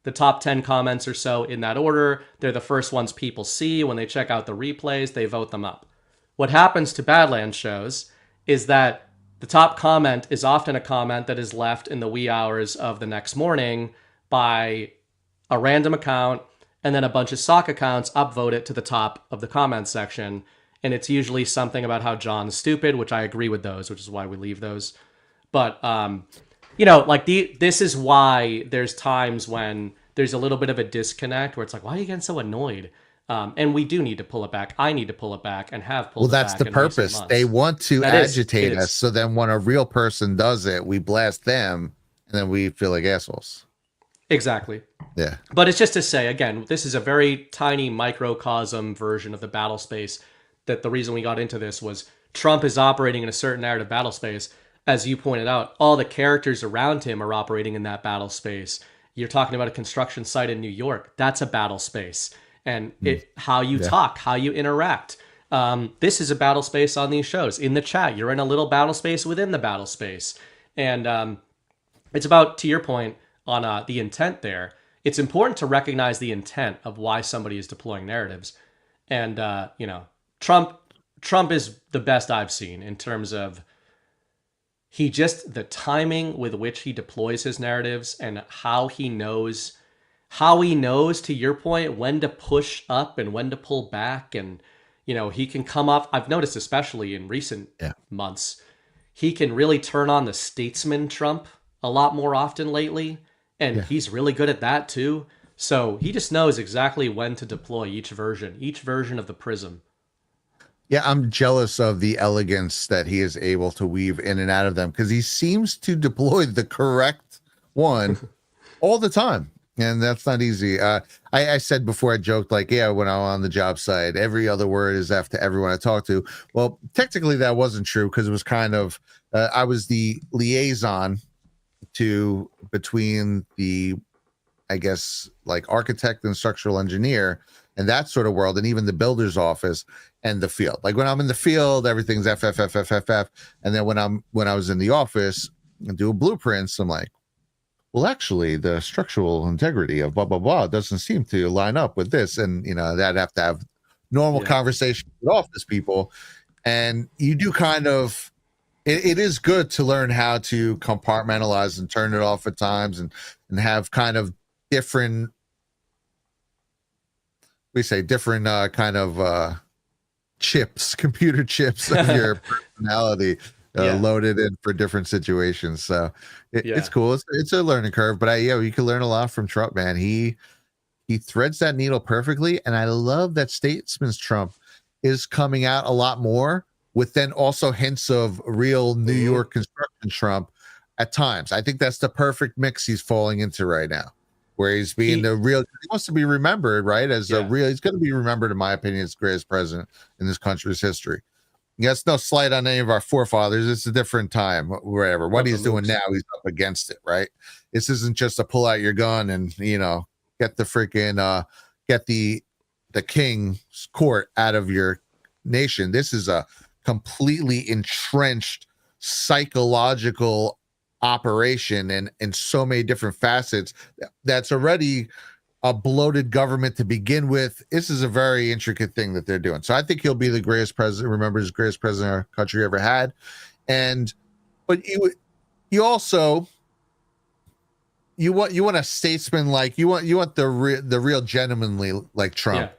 The top 10 comments or so in that order, they're the first ones people see. When they check out the replays, they vote them up. What happens to Badlands shows is that the top comment is often a comment that is left in the wee hours of the next morning by a random account, and then a bunch of sock accounts upvote it to the top of the comment section. And it's usually something about how John's stupid, which I agree with those, which is why we leave those. But, this is why there's times when there's a little bit of a disconnect where it's like, why are you getting so annoyed? And we do need to pull it back. I need to pull it back and have pulled it back. Well, that's the purpose. They want to agitate us. So then when a real person does it, we blast them and then we feel like assholes. Exactly. Yeah. But it's just to say, again, this is a very tiny microcosm version of the battle space. That the reason we got into this was Trump is operating in a certain narrative battle space. As you pointed out, all the characters around him are operating in that battle space. You're talking about a construction site in New York. That's a battle space. And how you talk, how you interact. This is a battle space on these shows. In the chat, you're in a little battle space within the battle space. And it's about, to your point, on the intent there, it's important to recognize the intent of why somebody is deploying narratives. And, Trump is the best I've seen in terms of the timing with which he deploys his narratives and how he knows how he knows, to your point, when to push up and when to pull back. And, he can come off, I've noticed, especially in recent months, he can really turn on the statesman Trump a lot more often lately. And he's really good at that too. So he just knows exactly when to deploy each version of the prism. Yeah, I'm jealous of the elegance that he is able to weave in and out of them, because he seems to deploy the correct one all the time. And that's not easy. I said before, I joked like, yeah, when I'm on the job site, every other word is F to everyone I talk to. Well, technically that wasn't true, because it was kind of, I was the liaison between the, I guess, like architect and structural engineer and that sort of world, and even the builder's office and the field. Like when I'm in the field, everything's F, F, F, F, F, F. And then when I was in the office and doing blueprints, I'm like, well, actually, the structural integrity of blah, blah, blah doesn't seem to line up with this. And, that have to have normal conversation with office people. And you do kind of, it is good to learn how to compartmentalize and turn it off at times and have kind of different, chips, computer chips of your personality loaded in for different situations. So it's cool. It's a learning curve, but you can learn a lot from Trump, man. He threads that needle perfectly. And I love that statesman's Trump is coming out a lot more, with then also hints of real New York construction Trump at times. I think that's the perfect mix he's falling into right now, where he's being he wants to be remembered, right? As he's going to be remembered, in my opinion, as the greatest president in this country's history. That's no slight on any of our forefathers. It's a different time, wherever. What he's doing now, he's up against it, right? This isn't just to pull out your gun and, get the freaking, get the king's court out of your nation. This is a completely entrenched psychological operation and in so many different facets that's already a bloated government to begin with. This is a very intricate thing that they're doing. So I think he'll be the greatest president, remembered as greatest president our country ever had. But you also want a statesman, like you want the real gentlemanly like Trump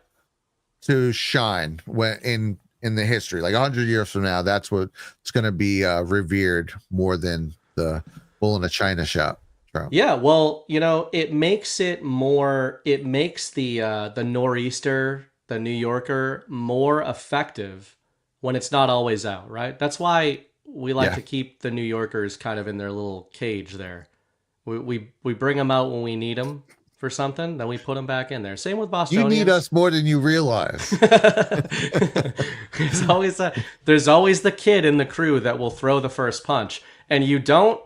to shine when in the history, like 100 years from now. That's what it's going to be revered more than the bull in a china shop. Trump. Yeah, well, it makes the nor'easter, the New Yorker, more effective when it's not always out, right? That's why we like to keep the New Yorkers kind of in their little cage there. We bring them out when we need them for something, then we put them back in there. Same with Bostonians. You need us more than you realize. There's always the kid in the crew that will throw the first punch, and you don't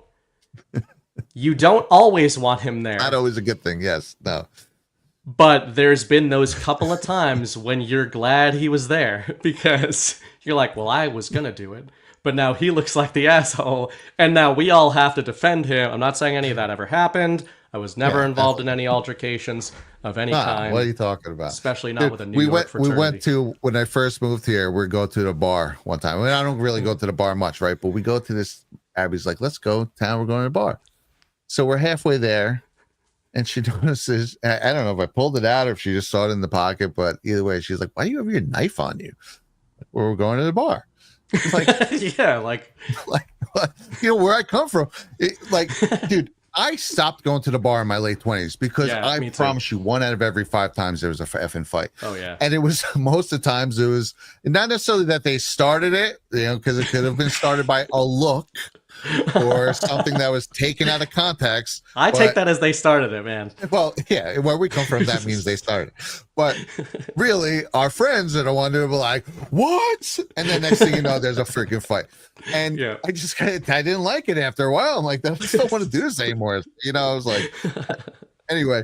always want him there. Not always a good thing. Yes, no. But there's been those couple of times when you're glad he was there, because you're like, well, I was gonna do it, but now he looks like the asshole, and now we all have to defend him. I'm not saying any of that ever happened. I was never involved in any altercations of any kind. What are you talking about? Especially not with a New York fraternity. We went to, when I first moved here, we go to the bar one time. I mean, I don't really go to the bar much, right? But we go to this, Abby's like, let's go town, we're going to the bar. So we're halfway there, and she notices, I don't know if I pulled it out or if she just saw it in the pocket, but either way, she's like, why do you have your knife on you? Well, we're going to the bar. It's like, like where I come from. Dude, I stopped going to the bar in my late 20s because I promise you, 1 out of every 5 times there was a effing fight. Oh yeah. And it was, most of the times it was not necessarily that they started it, because it could have been started by a look or something that was taken out of context. I take that as they started it, man. Well, yeah, where we come from, that means they started. But really, our friends are the one who were like, what? And then next thing you know, there's a freaking fight. And I didn't like it after a while. I'm like, I just don't want to do this anymore. I was like, anyway.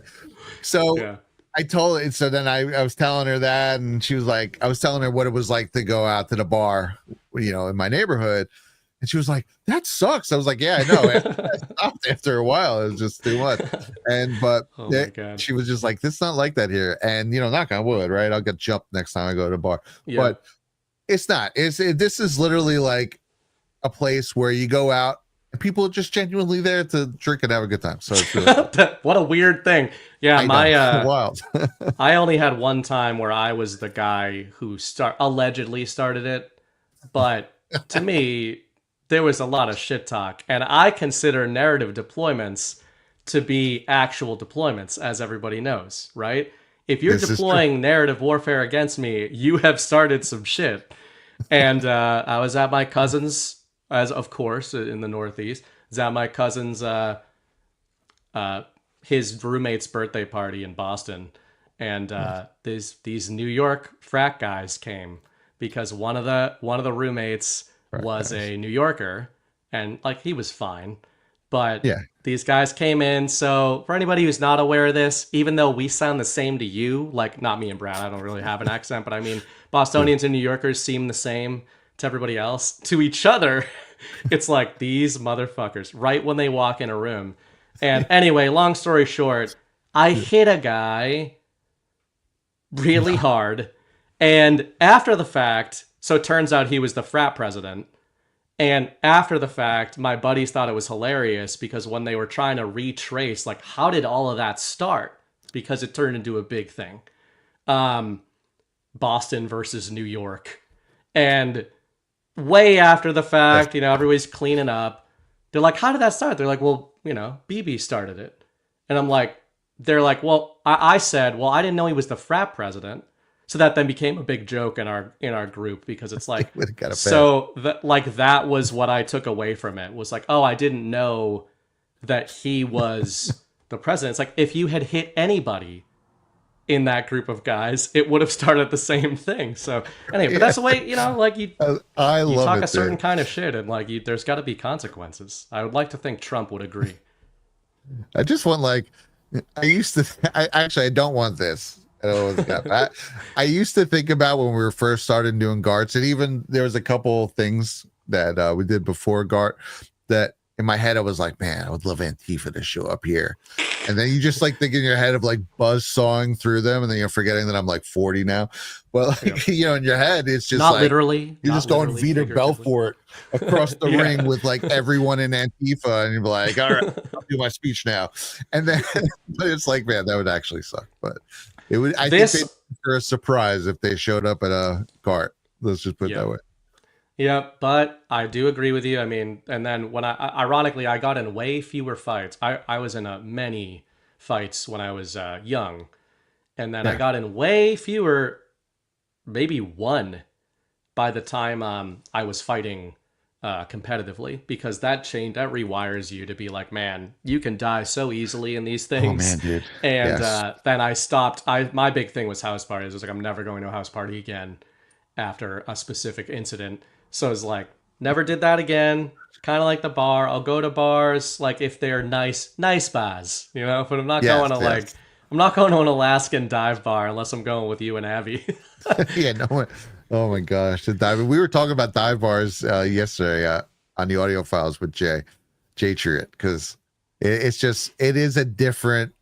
So I told her, so then I was telling her that, and she was like, I was telling her what it was like to go out to the bar, in my neighborhood. And she was like, that sucks. I was like, yeah, I know. I stopped after a while. It was just too much. But she was just like, it's not like that here. And, knock on wood, right? I'll get jumped next time I go to the bar. Yeah. But it's not. This is literally like a place where you go out And people are just genuinely there to drink and have a good time. So it's really What a weird thing. Yeah, wild. I only had one time where I was the guy who allegedly started it, but to me, there was a lot of shit talk, and I consider narrative deployments to be actual deployments, as everybody knows, right? If you're deploying narrative warfare against me, you have started some shit. And I was at my cousin's, as of course, in the Northeast. I was at my cousin's, his roommate's birthday party in Boston. And these New York frat guys came because one of the roommates was a New Yorker, and like he was fine. But these guys came in. So for anybody who's not aware of this, even though we sound the same to you, like not me and Brad, I don't really have an accent, but I mean, Bostonians and New Yorkers seem the same to everybody else. To each other, it's like these motherfuckers right when they walk in a room. And anyway, long story short, I hit a guy really hard. And after the fact, so it turns out he was the frat president. And after the fact, my buddies thought it was hilarious because when they were trying to retrace, like, how did all of that start? Because it turned into a big thing. Boston versus New York. And way after the fact, you know, everybody's cleaning up. They're like, how did that start? They're like, well, you know, BB started it. And I'm like, they're like, well, I said, well, I didn't know he was the frat president. So that then became a big joke in our group because it's like, so that was what I took away from it was like, oh, I didn't know that he was the president. It's like, if you had hit anybody in that group of guys, it would have started the same thing. So anyway, but that's the way, you know, like you talk a certain kind of shit and like there's got to be consequences. I would like to think Trump would agree. I just want I don't want this. I used to think about when we were first started doing GARTs, and even there was a couple things that we did before GART that in my head I was like, man, I would love Antifa to show up here. And then you just like think in your head of like buzz sawing through them, and then you're forgetting that I'm like 40 now. Well, like, you know, in your head it's just not like, literally. You're just going Vita Belfort across the ring with like everyone in Antifa, and you're like, all right, I'll do my speech now. And then but it's like, man, that would actually suck. But it would. I think they'd be a surprise if they showed up at a cart. Let's just put it that way. Yeah, but I do agree with you. I mean, and then when ironically, I got in way fewer fights. I was in many fights when I was young, and then I got in way fewer, maybe one, by the time I was fighting competitively, because that rewires you to be like, man, you can die so easily in these things. Oh man, dude. And then I stopped. My big thing was house parties. I was like, I'm never going to a house party again after a specific incident. So I was like, never did that again. Kind of like the bar. I'll go to bars like if they're nice bars, you know. But I'm not going to I'm not going to an Alaskan dive bar unless I'm going with you and Abby. Yeah, no one. Oh my gosh, the dive. We were talking about dive bars yesterday on the audio files with Jay Triet, because it is a different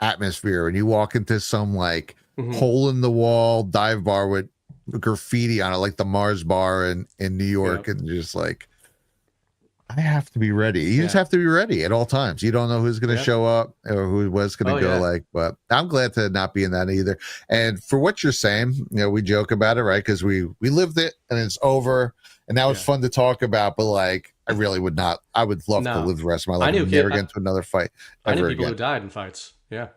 atmosphere when you walk into some like hole in the wall dive bar with graffiti on it, like the Mars Bar in New York, and just like, I have to be ready. You just have to be ready at all times. You don't know who's going to show up or who was going to go. Like, but I'm glad to not be in that either. And for what you're saying, you know, we joke about it, right? Because we lived it and it's over, and now it's fun to talk about. But like, I really would not. I would love to live the rest of my life and never get into another fight. I knew people who died in fights. Yeah.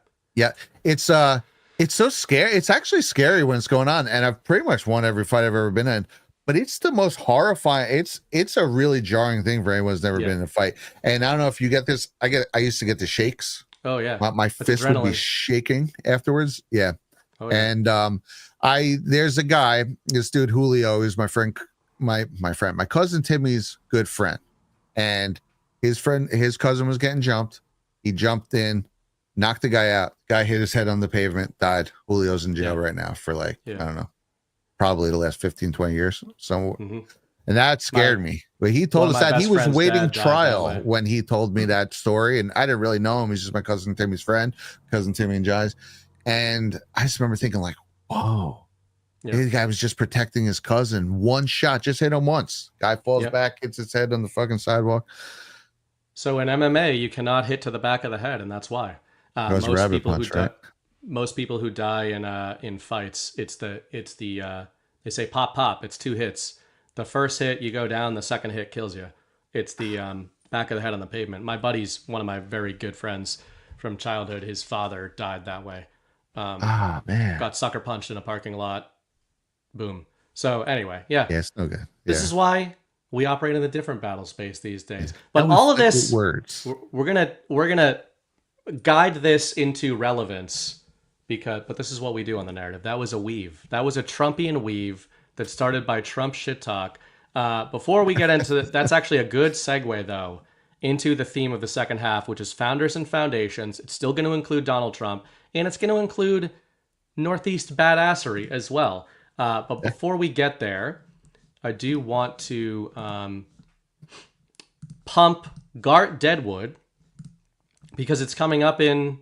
It's so scary. It's actually scary when it's going on. And I've pretty much won every fight I've ever been in. But it's the most horrifying. It's a really jarring thing for anyone who's never been in a fight. And I don't know if you get this. I used to get the shakes. Oh yeah. My fist would be shaking afterwards. Yeah. Oh, yeah. And there's a guy, this dude Julio, is my friend, my cousin Timmy's good friend. And his cousin was getting jumped. He jumped in, knocked the guy out. Guy hit his head on the pavement, died. Julio's in jail right now for like, I don't know, probably the last 15, 20 years. So, and that scared me. But he told us that he was waiting trial when he told me that story. And I didn't really know him. He's just my cousin Timmy's friend, cousin Timmy and Jai's. And I just remember thinking like, whoa, the guy was just protecting his cousin. One shot, just hit him once. Guy falls back, hits his head on the fucking sidewalk. So in MMA, you cannot hit to the back of the head, and that's why. That was a Most rabbit people punch, who right? most people who die in fights, it's the they say pop pop. It's 2 hits. The first hit you go down. The second hit kills you. It's the back of the head on the pavement. My buddy's one of my very good friends from childhood. His father died that way. Man. Got sucker punched in a parking lot. Boom. So anyway, yeah. Yeah, it's no good. This Yeah. is why we operate in a different battle space these days. That But was all of like this, words. we're gonna guide this into relevance but this is what we do on the narrative. That was a weave. That was a Trumpian weave that started by Trump shit talk. Before we get into that's actually a good segue though into the theme of the second half, which is founders and foundations. It's still going to include Donald Trump, and it's going to include Northeast badassery as well. But before we get there, I do want to pump Gart Deadwood because it's coming up in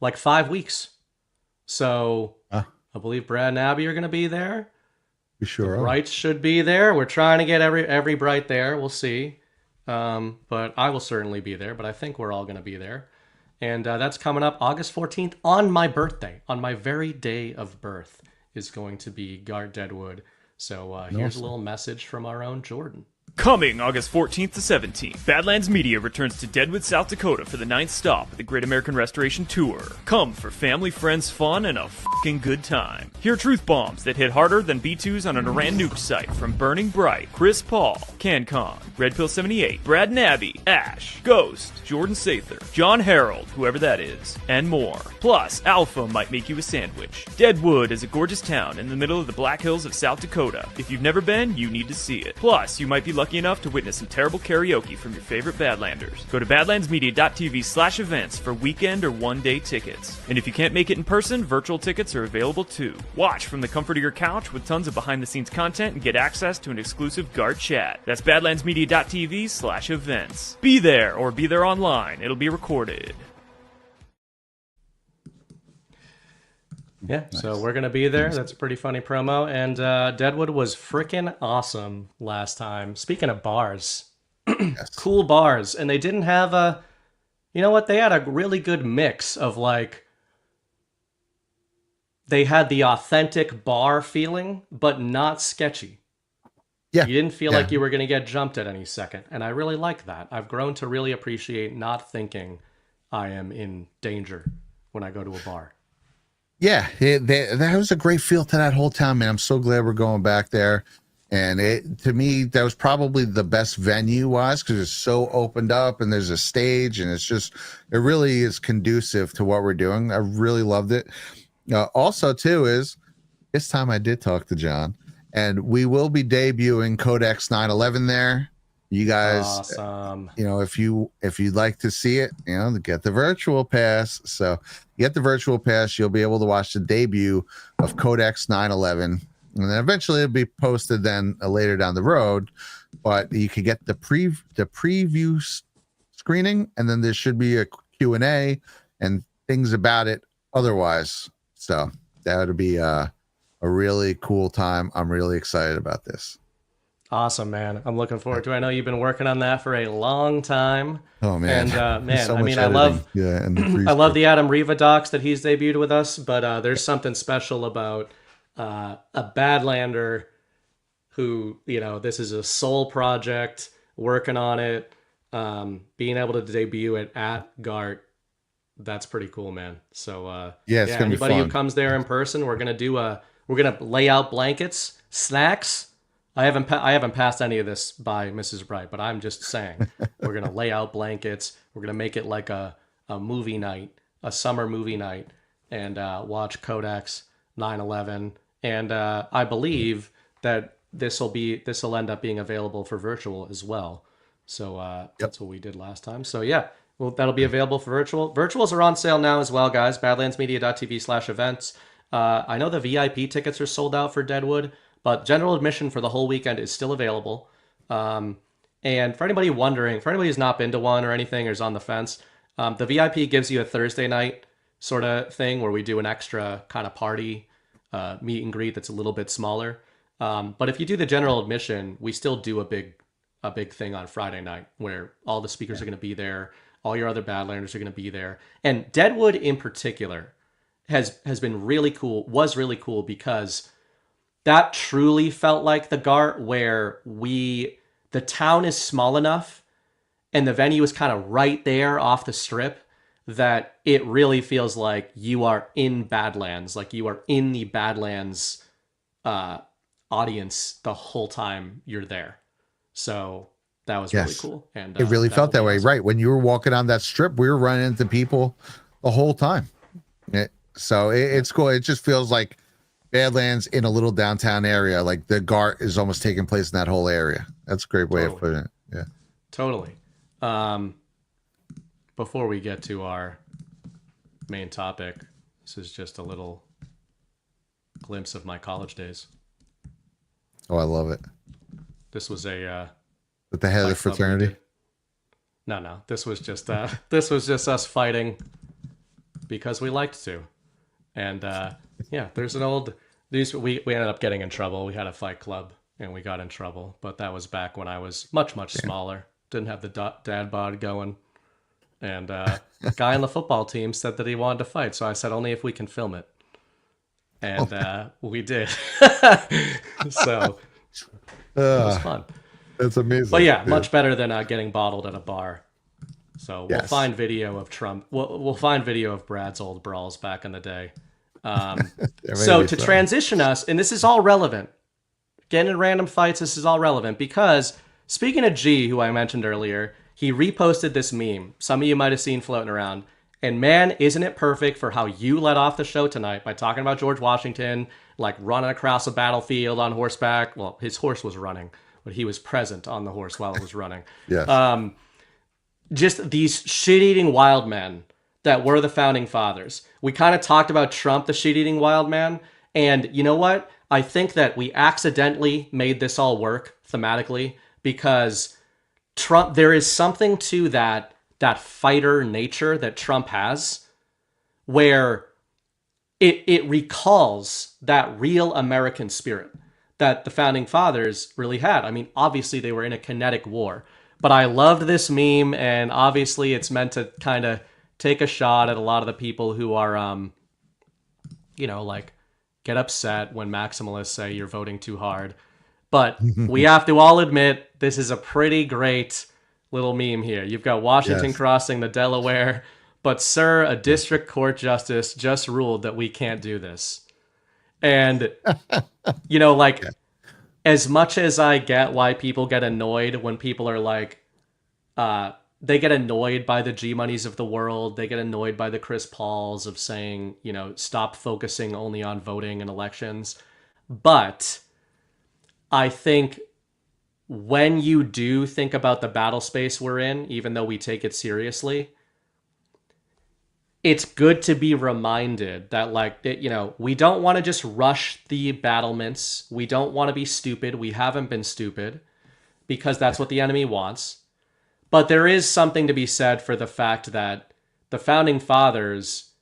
like 5 weeks. So I believe Brad and Abby are going to be there. We sure The are. Brights should be there. We're trying to get every Bright there. We'll see. But I will certainly be there. But I think we're all going to be there. And that's coming up August 14th on my birthday. On my very day of birth is going to be Gart Deadwood. So here's a little message from our own Jordan. Coming August 14th to 17th, Badlands Media returns to Deadwood, South Dakota for the 9th stop of the Great American Restoration Tour. Come for family, friends, fun, and a f***ing good time. Hear truth bombs that hit harder than B2s on an Iran nuke site from Burning Bright, Chris Paul, CanCon, Red Pill 78, Brad Nabby, Ash, Ghost, Jordan Sather, John Harold, whoever that is, and more. Plus, Alpha might make you a sandwich. Deadwood is a gorgeous town in the middle of the Black Hills of South Dakota. If you've never been, you need to see it. Plus, you might be lucky enough to witness some terrible karaoke from your favorite Badlanders. Go to badlandsmedia.tv/events for weekend or one-day tickets. And if you can't make it in person, virtual tickets are available too. Watch from the comfort of your couch with tons of behind-the-scenes content and get access to an exclusive Gart chat. That's badlandsmedia.tv/events. Be there or be there online. It'll be recorded. Yeah, so we're going to be there. That's a pretty funny promo. And Deadwood was freaking awesome last time. Speaking of bars, cool bars. And they didn't have you know what? They had a really good mix of like, they had the authentic bar feeling, but not sketchy. Yeah. You didn't feel like you were going to get jumped at any second. And I really like that. I've grown to really appreciate not thinking I am in danger when I go to a bar. Yeah, that was a great feel to that whole town, man. I'm so glad we're going back there. And to me, that was probably the best venue-wise because it's so opened up and there's a stage and it really is conducive to what we're doing. I really loved it. Also, too, is this time I did talk to John, and we will be debuting Codex 911 there. You guys, awesome. If you'd like to see it, get the virtual pass. So get the virtual pass. You'll be able to watch the debut of Codex 911. And then eventually it'll be posted then later down the road. But you could get the preview screening, and then there should be a Q&A and things about it otherwise. So that would be a really cool time. I'm really excited about this. Awesome, man. I'm looking forward to it. I know you've been working on that for a long time. Oh, man. And, man, So I mean, much editing. I love the Adam Riva docs that he's debuted with us, but there's something special about a Badlander who, this is a soul project, working on it, being able to debut it at Gart. That's pretty cool, man. So, it's gonna be anybody who fun. comes there in person, we're going to lay out blankets, snacks. I haven't passed any of this by Mrs. Bright, but I'm just saying we're going to lay out blankets. We're going to make it like a movie night, a summer movie night, and watch Codex 9/11. And I believe that this will end up being available for virtual as well. So that's what we did last time. So yeah, well, that'll be available for virtual. Virtuals are on sale now as well, guys. Badlandsmedia.tv/events. I know the VIP tickets are sold out for Deadwood, but general admission for the whole weekend is still available. And for anybody wondering, for anybody who's not been to one or anything or is on the fence, the VIP gives you a Thursday night sort of thing where we do an extra kind of party meet and greet that's a little bit smaller. But if you do the general admission, we still do a big a big thing on Friday night where all the speakers are going to be there. All your other Badlanders are going to be there. And Deadwood in particular has been really cool, was really cool because that truly felt like the GART where the town is small enough and the venue is kind of right there off the strip that it really feels like you are in Badlands, like you are in the Badlands audience the whole time you're there. So that was really cool. And it really felt that way, awesome. Right? When you were walking on that strip, we were running into people the whole time. It's cool. It just feels like Badlands in a little downtown area. Like the GART is almost taking place in that whole area. That's a great way of putting it. Yeah. Totally. Before we get to our main topic, this is just a little glimpse of my college days. Oh, I love it. This was a with the head of the fraternity. No. This was just us fighting because we liked to. And there's an old we ended up getting in trouble. We had a fight club and we got in trouble, but that was back when I was much smaller. Didn't have the dad bod going. And a guy on the football team said that he wanted to fight, so I said only if we can film it. And we did. So it was fun. That's amazing. But yeah, much better than getting bottled at a bar. So we'll find video of Trump. We'll find video of Brad's old brawls back in the day. So to transition us, and this is all relevant. Getting in random fights, this is all relevant because speaking of G, who I mentioned earlier, he reposted this meme. Some of you might have seen floating around. And man, isn't it perfect for how you led off the show tonight by talking about George Washington, like running across a battlefield on horseback. Well, his horse was running, but he was present on the horse while it was running. Yes. Just these shit-eating wild men that were the founding fathers. We kind of talked about Trump, the shit-eating wild man. And you know what? I think that we accidentally made this all work thematically because Trump, there is something to that fighter nature that Trump has where it recalls that real American spirit that the founding fathers really had. I mean, obviously they were in a kinetic war, but I loved this meme, and obviously it's meant to kind of take a shot at a lot of the people who are, like get upset when maximalists say you're voting too hard. But we have to all admit this is a pretty great little meme here. You've got Washington crossing the Delaware, but sir, a district court justice just ruled that we can't do this. And, as much as I get why people get annoyed when people are like, they get annoyed by the G-Moneys of the world, they get annoyed by the Chris Pauls of saying, stop focusing only on voting and elections. But I think when you do think about the battle space we're in, even though we take it seriously, it's good to be reminded that, we don't want to just rush the battlements. We don't want to be stupid. We haven't been stupid because that's what the enemy wants. But there is something to be said for the fact that the founding fathers,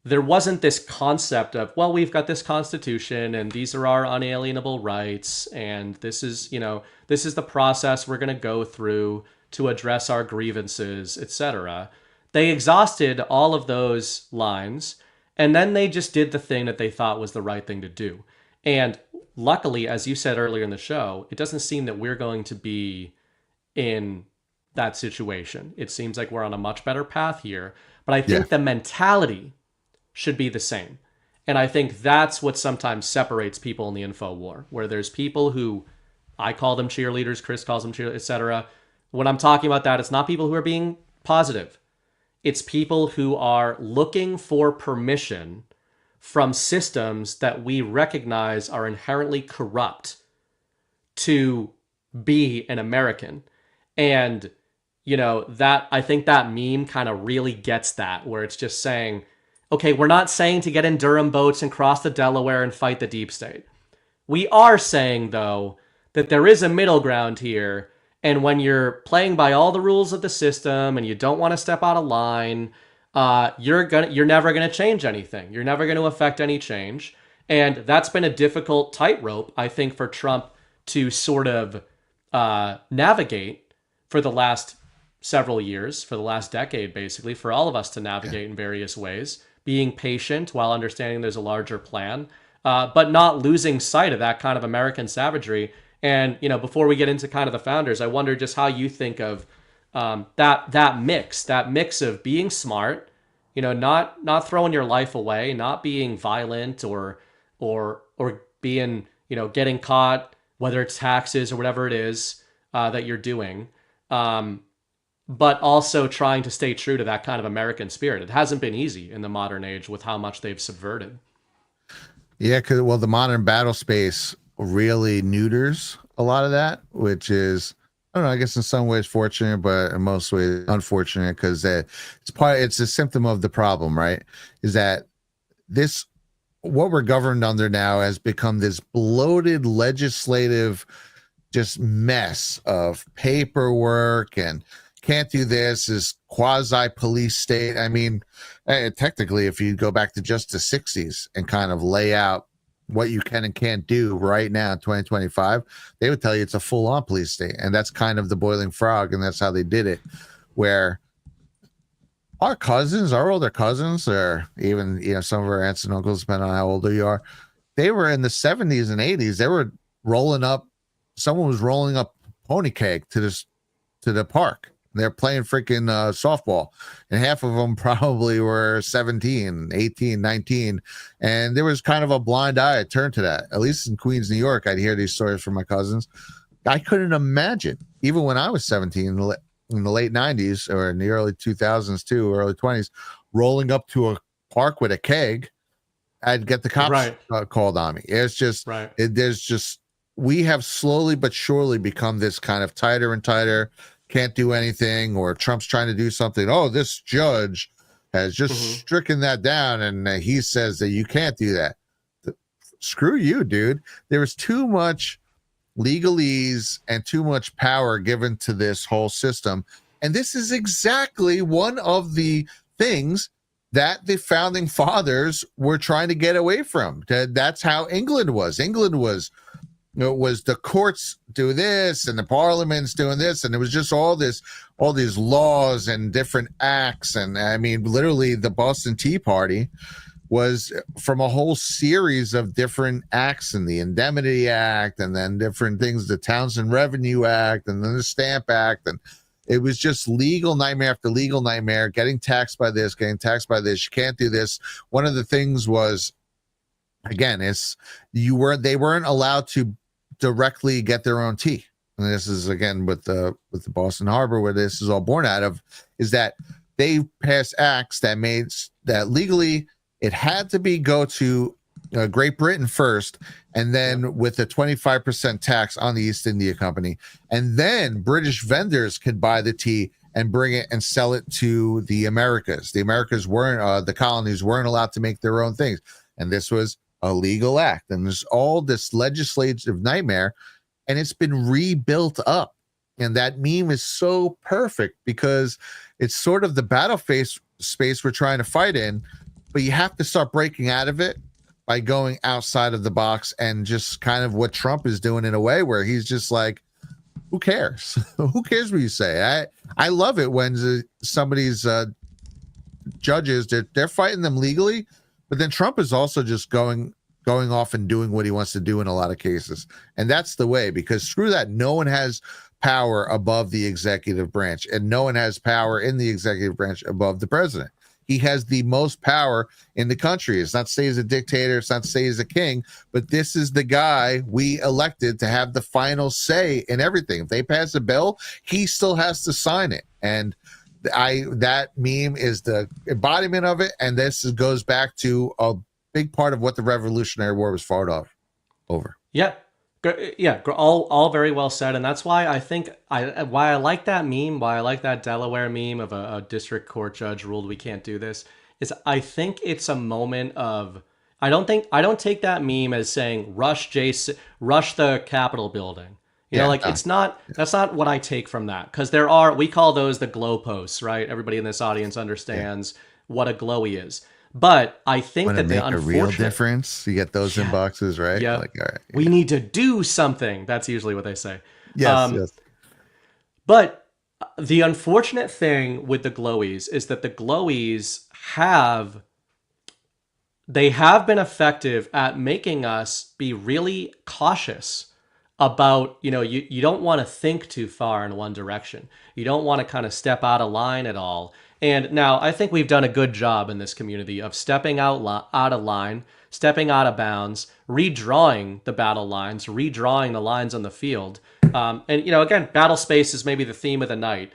there wasn't this concept of, well, we've got this constitution and these are our unalienable rights. And this is the process we're going to go through to address our grievances, etc. They exhausted all of those lines, and then they just did the thing that they thought was the right thing to do. And luckily, as you said earlier in the show, it doesn't seem that we're going to be in that situation. It seems like we're on a much better path here. But I think the mentality should be the same. And I think that's what sometimes separates people in the info war, where there's people who, I call them cheerleaders, Chris calls them cheerleaders, etc. When I'm talking about that, it's not people who are being positive. It's people who are looking for permission from systems that we recognize are inherently corrupt to be an American. And, that I think that meme kind of really gets that, where it's just saying, okay, we're not saying to get in Durham boats and cross the Delaware and fight the deep state. We are saying, though, that there is a middle ground here. And when you're playing by all the rules of the system and you don't want to step out of line, you're never going to change anything. You're never going to affect any change. And that's been a difficult tightrope, I think, for Trump to sort of navigate for the last several years, for the last decade, basically, for all of us to navigate in various ways, being patient while understanding there's a larger plan, but not losing sight of that kind of American savagery. And, before we get into kind of the founders, I wonder just how you think of that mix of being smart, not throwing your life away, not being violent or being, getting caught, whether it's taxes or whatever it is that you're doing, but also trying to stay true to that kind of American spirit. It hasn't been easy in the modern age with how much they've subverted. Yeah, because the modern battle space really neuters a lot of that, which is, I don't know, I guess in some ways fortunate, but in most ways unfortunate, because it's a symptom of the problem, right? Is that what we're governed under now has become this bloated legislative just mess of paperwork and can't do this quasi police state. I mean, technically, if you go back to just the 60s and kind of lay out what you can and can't do right now in 2025, they would tell you it's a full on police state. And that's kind of the boiling frog. And that's how they did it, where our older cousins, or even, some of our aunts and uncles, depending on how old you are, they were in the 70s and 80s. They were someone was rolling up pony cake to the park. They're playing freaking softball, and half of them probably were 17, 18, 19. And there was kind of a blind eye turned to that. At least in Queens, New York, I'd hear these stories from my cousins. I couldn't imagine, even when I was 17 in the late 90s or in the early 2000s too, early 20s, rolling up to a park with a keg, I'd get the cops called on me. It's just, we have slowly but surely become this kind of tighter and tighter, can't do anything, or Trump's trying to do something. Oh, this judge has just stricken that down, and he says that you can't do that. Screw you, dude. There was too much legalese and too much power given to this whole system. And this is exactly one of the things that the founding fathers were trying to get away from. That's how England was. England was the courts do this and the parliament's doing this, and it was just all these laws and different acts. And I mean, literally the Boston Tea Party was from a whole series of different acts, and the Indemnity Act, and then different things, the Townsend Revenue Act, and then the Stamp Act. And it was just legal nightmare after legal nightmare, getting taxed by this, you can't do this. One of the things was, again, they weren't allowed to directly get their own tea. And this is again with the Boston Harbor, where this is all born out of, is that they passed acts that made that legally it had to go to Great Britain first, and then with a 25% tax on the East India Company, and then British vendors could buy the tea and bring it and sell it to the Americas. The Americas weren't, the colonies weren't allowed to make their own things, and this was a legal act. And there's all this legislative nightmare, and it's been rebuilt up. And that meme is so perfect because it's sort of the battle space we're trying to fight in, but you have to start breaking out of it by going outside of the box, and just kind of what Trump is doing in a way where he's just like, who cares? Who cares what you say? I love it when somebody's judges, they're fighting them legally, but then Trump is also just going off and doing what he wants to do in a lot of cases. And that's the way, because screw that. No one has power above the executive branch, and no one has power in the executive branch above the president. He has the most power in the country. It's not to say he's a dictator, it's not to say he's a king, but this is the guy we elected to have the final say in everything. If they pass a bill, he still has to sign it. And that meme is the embodiment of it. And this goes back to a big part of what the Revolutionary War was fought over. Yeah. Yeah, all very well said. And that's why I think why I like that meme, why I like that Delaware meme of a district court judge ruled we can't do this, is I think it's a moment of, I don't take that meme as saying rush the Capitol building. It's not, that's not what I take from that. Because we call those the glow posts, right? Everybody in this audience understands what a glowy is. But I think that the unfortunate, a real difference, you get those in boxes, right? Yeah. Like, all right, we need to do something. That's usually what they say. Yes. But the unfortunate thing with the glowies is that the glowies have been effective at making us be really cautious about, you don't want to think too far in one direction. You don't want to kind of step out of line at all. And now I think we've done a good job in this community of stepping out of line, stepping out of bounds, redrawing the battle lines, redrawing the lines on the field. And, again, battle space is maybe the theme of the night.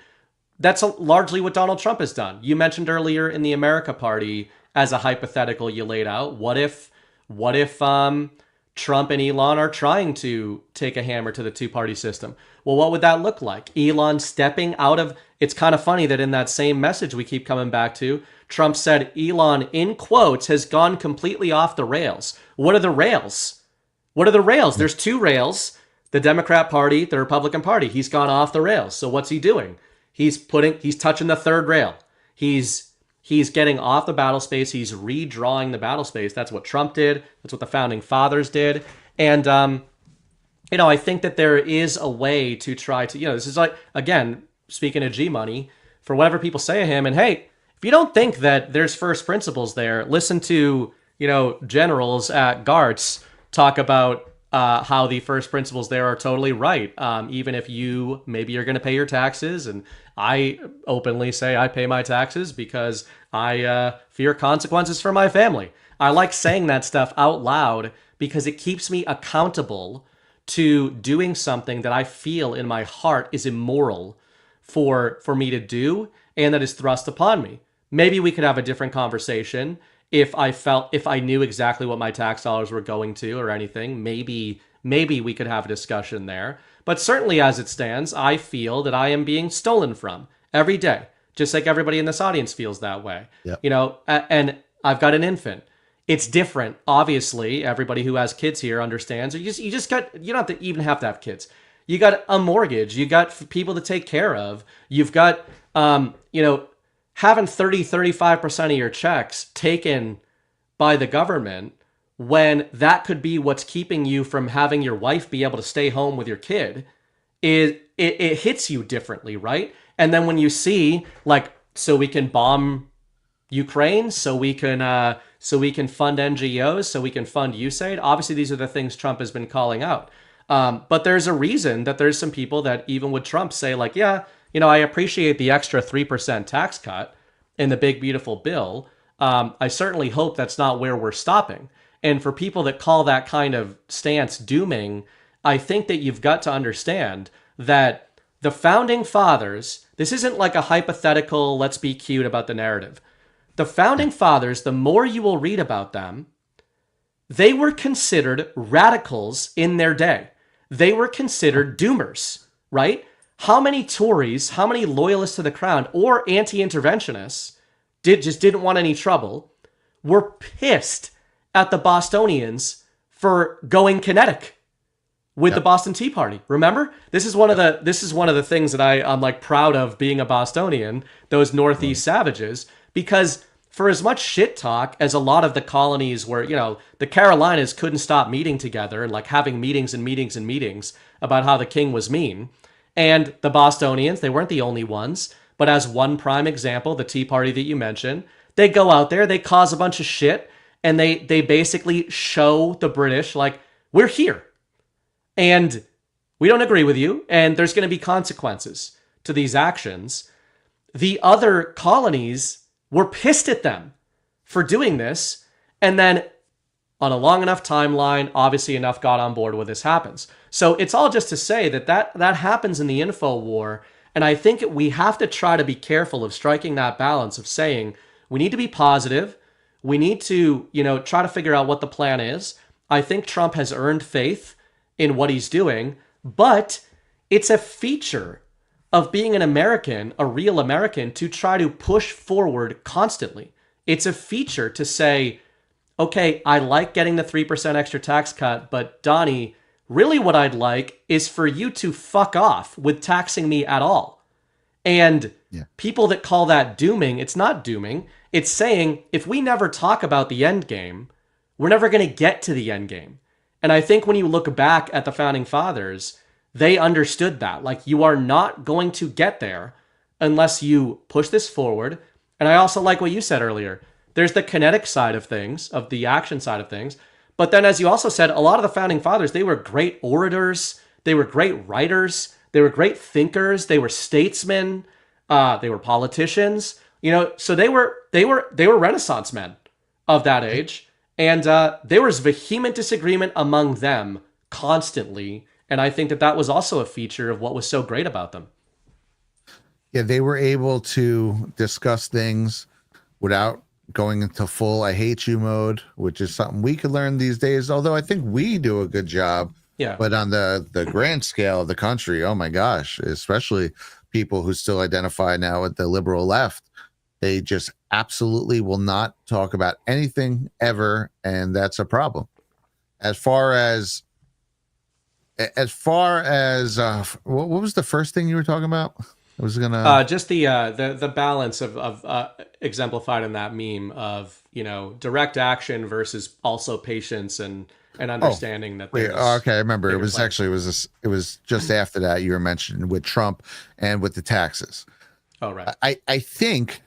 That's largely what Donald Trump has done. You mentioned earlier in the America Party, as a hypothetical you laid out, what if Trump and Elon are trying to take a hammer to the two-party system? Well, what would that look like? Elon stepping out of... It's kind of funny that in that same message we keep coming back to, Trump said Elon, in quotes, has gone completely off the rails. What are the rails? There's two rails. The Democrat Party, the Republican Party. He's gone off the rails. So what's he doing? He's touching the third rail. He's getting off the battle space. He's redrawing the battle space. That's what Trump did. That's what the founding fathers did. And, I think that there is a way to try to, this is like, again, speaking of G Money, for whatever people say of him. And hey, if you don't think that there's first principles there, listen to, generals at Gartz talk about how the first principles there are totally right. Even if maybe you're going to pay your taxes, and I openly say I pay my taxes because I fear consequences for my family. I like saying that stuff out loud because it keeps me accountable to doing something that I feel in my heart is immoral for me to do and that is thrust upon me. Maybe we could have a different conversation if I knew exactly what my tax dollars were going to or anything. Maybe we could have a discussion there. But certainly as it stands, I feel that I am being stolen from every day, just like everybody in this audience feels that way. Yep. And I've got an infant. It's different. Obviously, everybody who has kids here understands. You don't have to have kids. You got a mortgage. You got people to take care of. You've got, having 35% of your checks taken by the government when that could be what's keeping you from having your wife be able to stay home with your kid, it hits you differently, right? And then when you see, so we can bomb Ukraine, so we can fund NGOs, so we can fund USAID. Obviously, these are the things Trump has been calling out. But there's a reason that there's some people that even with Trump say I appreciate the extra 3% tax cut in the big, beautiful bill. I certainly hope that's not where we're stopping. And for people that call that kind of stance dooming, I think that you've got to understand that the founding fathers, this isn't like a hypothetical, let's be cute about the narrative. The founding fathers, the more you will read about them, they were considered radicals in their day. They were considered doomers, right? How many Tories, how many loyalists to the crown or anti-interventionists didn't want any trouble, were pissed at the Bostonians for going kinetic with the Boston Tea Party. Remember? This is one of the things that I'm proud of being a Bostonian, those Northeast savages, because for as much shit talk as a lot of the colonies where, the Carolinas couldn't stop meeting together and having meetings and meetings and meetings about how the king was mean. And the Bostonians, they weren't the only ones, but as one prime example, the Tea Party that you mentioned, they go out there, they cause a bunch of shit, and they basically show the British, we're here. And we don't agree with you, and there's going to be consequences to these actions. The other colonies were pissed at them for doing this, and then on a long enough timeline, obviously enough got on board with this happens. So it's all just to say that happens in the info war, and I think we have to try to be careful of striking that balance of saying we need to be positive, we need to, try to figure out what the plan is. I think Trump has earned faith in what he's doing, but it's a feature of being an American, a real American, to try to push forward constantly. It's a feature to say, okay, I like getting the 3% extra tax cut, but Donnie, really what I'd like is for you to fuck off with taxing me at all. And people that call that dooming, it's not dooming. It's saying, if we never talk about the end game, we're never going to get to the end game. And I think when you look back at the founding fathers, they understood that. Like, you are not going to get there unless you push this forward. And I also like what you said earlier. There's the kinetic side of things, of the action side of things. But then, as you also said, a lot of the founding fathers, they were great orators. They were great writers. They were great thinkers. They were statesmen. They were politicians. So they were Renaissance men of that age. And there was vehement disagreement among them constantly. And I think that was also a feature of what was so great about them. Yeah, they were able to discuss things without going into full I hate you mode, which is something we could learn these days, although I think we do a good job. Yeah. But on the grand scale of the country, oh my gosh, especially people who still identify now with the liberal left, they just absolutely will not talk about anything ever, and that's a problem. As far as what was the first thing you were talking about? I was gonna just the balance of exemplified in that meme of direct action versus also patience and understanding that. Okay, I remember it was just after that you were mentioning with Trump and with the taxes. Oh right. I think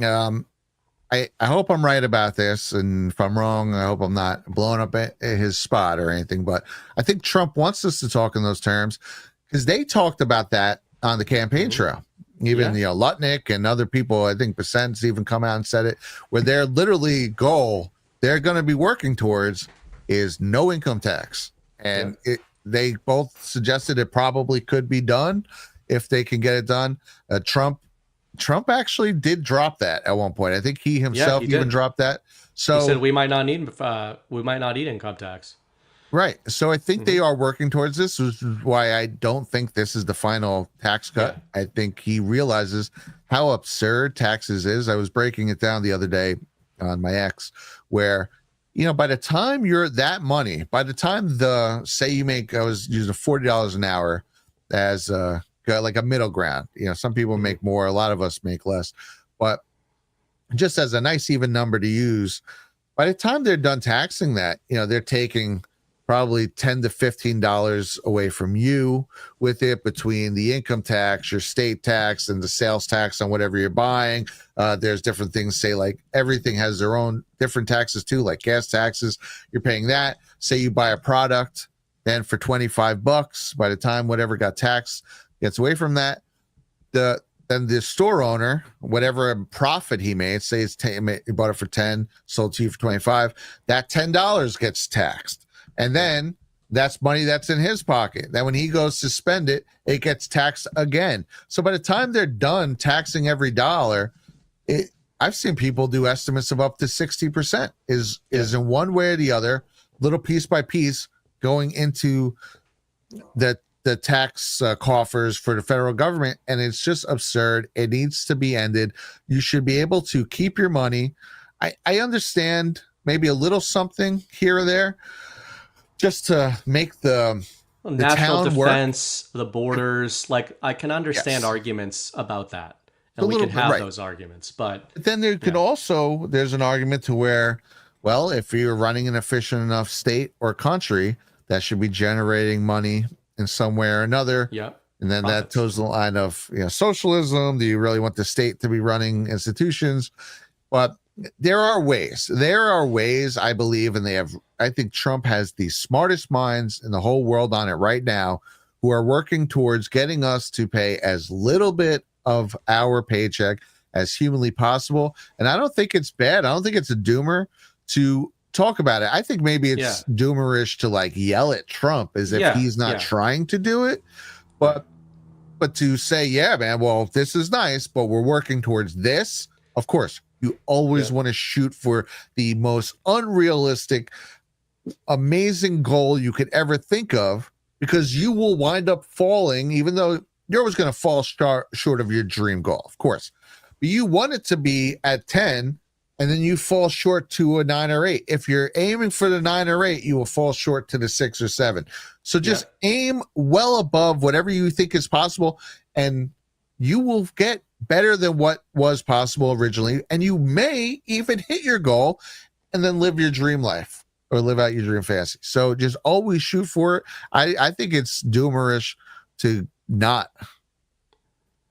I hope I'm right about this, and if I'm wrong, I hope I'm not blowing up his spot or anything. But I think Trump wants us to talk in those terms because they talked about that on the campaign trail. Even Lutnick and other people, I think Dissent even come out and said it, where their literally goal they're going to be working towards is no income tax, and they both suggested it probably could be done if they can get it done. Trump actually did drop that at one point. I think he himself even dropped that. So he said we might not need income tax. Right. So I think they are working towards this, which is why I don't think this is the final tax cut. Yeah. I think he realizes how absurd taxes is. I was breaking it down the other day on my ex, where, by the time you're that money, by the time say you make, I was using $40 an hour as like a middle ground. Some people make more, a lot of us make less, but just as a nice even number to use, by the time they're done taxing that, they're taking probably $10 to $15 away from you with it, between the income tax, your state tax, and the sales tax on whatever you're buying. There's different things, say like everything has their own different taxes too, like gas taxes, you're paying that. Say you buy a product, then for $25, by the time whatever got taxed gets away from that, then the store owner, whatever profit he made, say he bought it for 10, sold to you for 25, that $10 gets taxed. And then that's money that's in his pocket. Then when he goes to spend it, it gets taxed again. So by the time they're done taxing every dollar, I've seen people do estimates of up to 60% is in one way or the other, little piece by piece, going into the tax coffers for the federal government. And it's just absurd. It needs to be ended. You should be able to keep your money. I understand maybe a little something here or there, just to make the national town defense, work. The borders. Like, I can understand arguments about that, and we can have those arguments. But then there could also, there's an argument to where, well, if you're running an efficient enough state or country, that should be generating money in some way or another. Yeah. And then that toes the line of socialism. Do you really want the state to be running institutions? But there are ways, I believe, and I think Trump has the smartest minds in the whole world on it right now, who are working towards getting us to pay as little bit of our paycheck as humanly possible. And I don't think it's bad. I don't think it's a doomer to talk about it. I think maybe it's doomerish to like yell at Trump as if he's not trying to do it. But to say, yeah, man, well, this is nice, but we're working towards this. Of course, you always want to shoot for the most unrealistic, amazing goal you could ever think of, because you will wind up falling, even though you're always going to fall short of your dream goal, of course. But you want it to be at 10, and then you fall short to a 9 or 8. If you're aiming for the 9 or 8, you will fall short to the 6 or 7. So just aim well above whatever you think is possible, and you will get better than what was possible originally. And you may even hit your goal and then live your dream life or live out your dream fantasy. So just always shoot for it. I think it's doomerish to not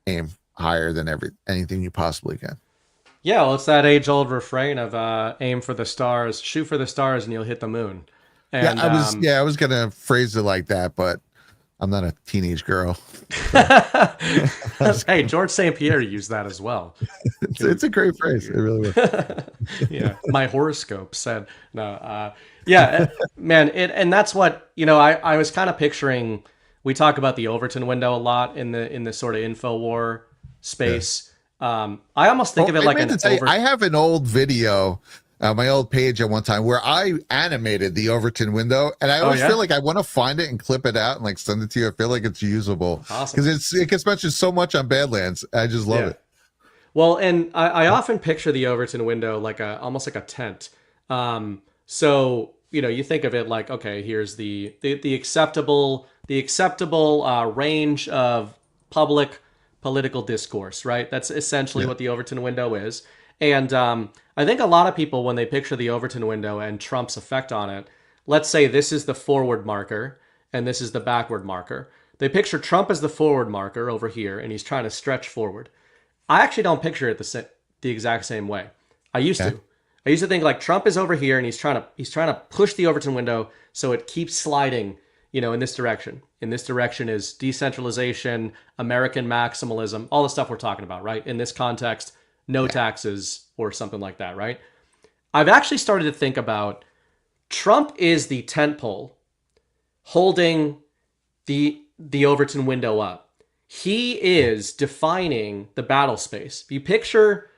aim higher than anything you possibly can. Yeah, well, it's that age-old refrain of aim for the stars, shoot for the stars, and you'll hit the moon. And, I was gonna phrase it like that, but I'm not a teenage girl. Hey, George St. Pierre used that as well. It's a great phrase. It really was. Yeah, my horoscope said no. Yeah, man, and that's what I was kind of picturing. We talk about the Overton window a lot in the sort of InfoWar space. Yeah. I almost think of it like I have an old video. My old page at one time where I animated the Overton window, and I always feel like I want to find it and clip it out and like send it to you. I feel like it's usable because it gets mentioned so much on Badlands. I just love it. Well, and I often picture the Overton window like almost like a tent. So you think of it like, okay, here's the acceptable range of public political discourse, right? That's essentially what the Overton window is. And I think a lot of people, when they picture the Overton window and Trump's effect on it, let's say this is the forward marker and this is the backward marker. They picture Trump as the forward marker over here, and he's trying to stretch forward. I actually don't picture it the exact same way. I used to. I used to think like Trump is over here and he's trying to push the Overton window so it keeps sliding, in this direction. In this direction is decentralization, American maximalism, all the stuff we're talking about, right? In this context, no taxes or something like that, right? I've actually started to think about Trump is the tent pole holding the Overton window up. He is defining the battle space. If you picture,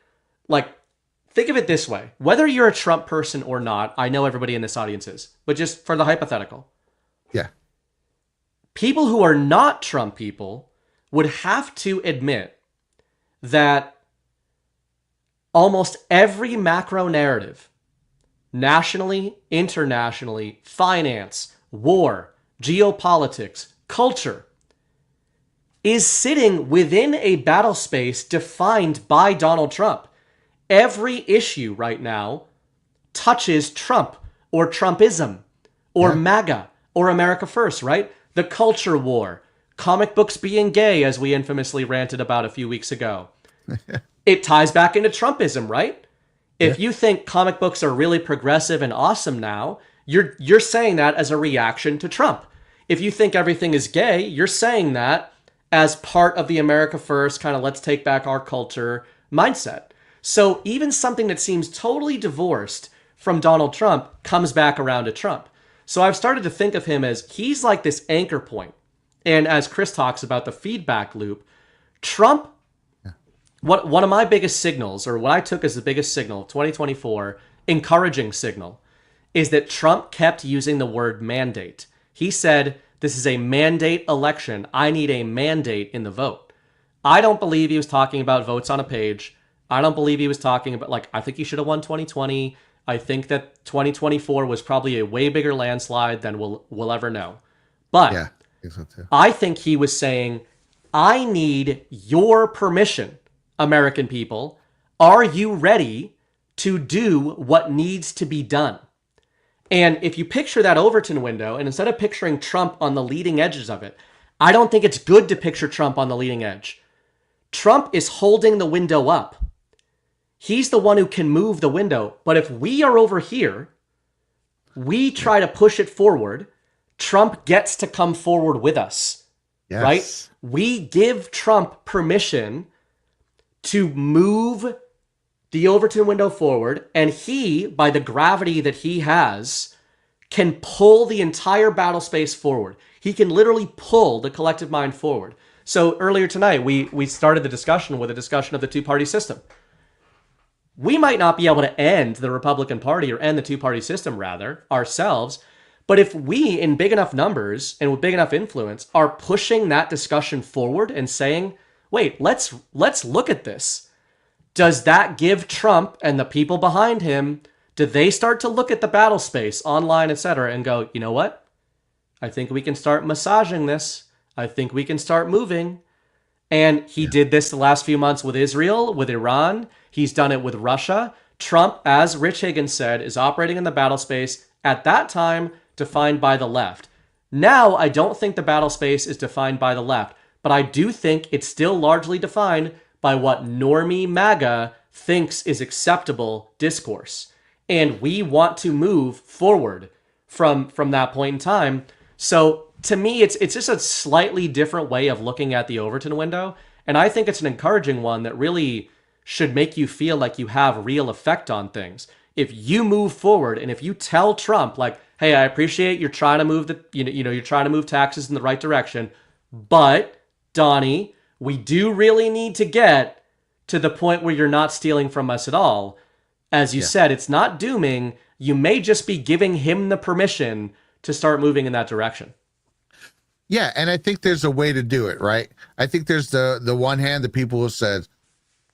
think of it this way. Whether you're a Trump person or not, I know everybody in this audience is, but just for the hypothetical. Yeah. People who are not Trump people would have to admit that almost every macro narrative, nationally, internationally, finance, war, geopolitics, culture, is sitting within a battle space defined by Donald Trump. Every issue right now touches Trump or Trumpism or MAGA or America First, right? The culture war, comic books being gay, as we infamously ranted about a few weeks ago. It ties back into Trumpism, right? If you think comic books are really progressive and awesome now, you're saying that as a reaction to Trump. If you think everything is gay, you're saying that as part of the America First, kind of let's take back our culture mindset. So even something that seems totally divorced from Donald Trump comes back around to Trump. So I've started to think of him as he's like this anchor point. And as Chris talks about the feedback loop, Trump, one of my biggest signals, or what I took as the biggest signal of 2024, encouraging signal, is that Trump kept using the word mandate. He said, this is a mandate election. I need a mandate in the vote. I don't believe he was talking about votes on a page. I don't believe he was talking about, I think he should have won 2020. I think that 2024 was probably a way bigger landslide than we'll ever know. But I think so too. I think he was saying, I need your permission, American people. Are you ready to do what needs to be done? And if you picture that Overton window, and instead of picturing Trump on the leading edges of it, I don't think it's good to picture Trump on the leading edge. Trump is holding the window up. He's the one who can move the window. But if we are over here, we try to push it forward, Trump gets to come forward with us, right? We give Trump permission to move the Overton window forward, and he, by the gravity that he has, can pull the entire battle space forward. He can literally pull the collective mind forward. So earlier tonight, we started the discussion with a discussion of the two-party system. We might not be able to end the Republican Party, or end the two-party system, rather, ourselves, but if we, in big enough numbers and with big enough influence, are pushing that discussion forward and saying, wait, let's look at this. Does that give Trump and the people behind him, do they start to look at the battle space, online, etc., and go, you know what? I think we can start massaging this. I think we can start moving. And he did this the last few months with Israel, with Iran. He's done it with Russia. Trump, as Rich Higgins said, is operating in the battle space at that time defined by the left. Now, I don't think the battle space is defined by the left, but I do think it's still largely defined by what normie MAGA thinks is acceptable discourse. And we want to move forward from that point in time. So to me, it's just a slightly different way of looking at the Overton window. And I think it's an encouraging one that really should make you feel like you have real effect on things. If you move forward and if you tell Trump, like, hey, I appreciate you're trying to move you're trying to move taxes in the right direction, but Donnie, we do really need to get to the point where you're not stealing from us at all. As you said, it's not dooming. You may just be giving him the permission to start moving in that direction. Yeah, and I think there's a way to do it, right? I think there's the one hand, the people who said,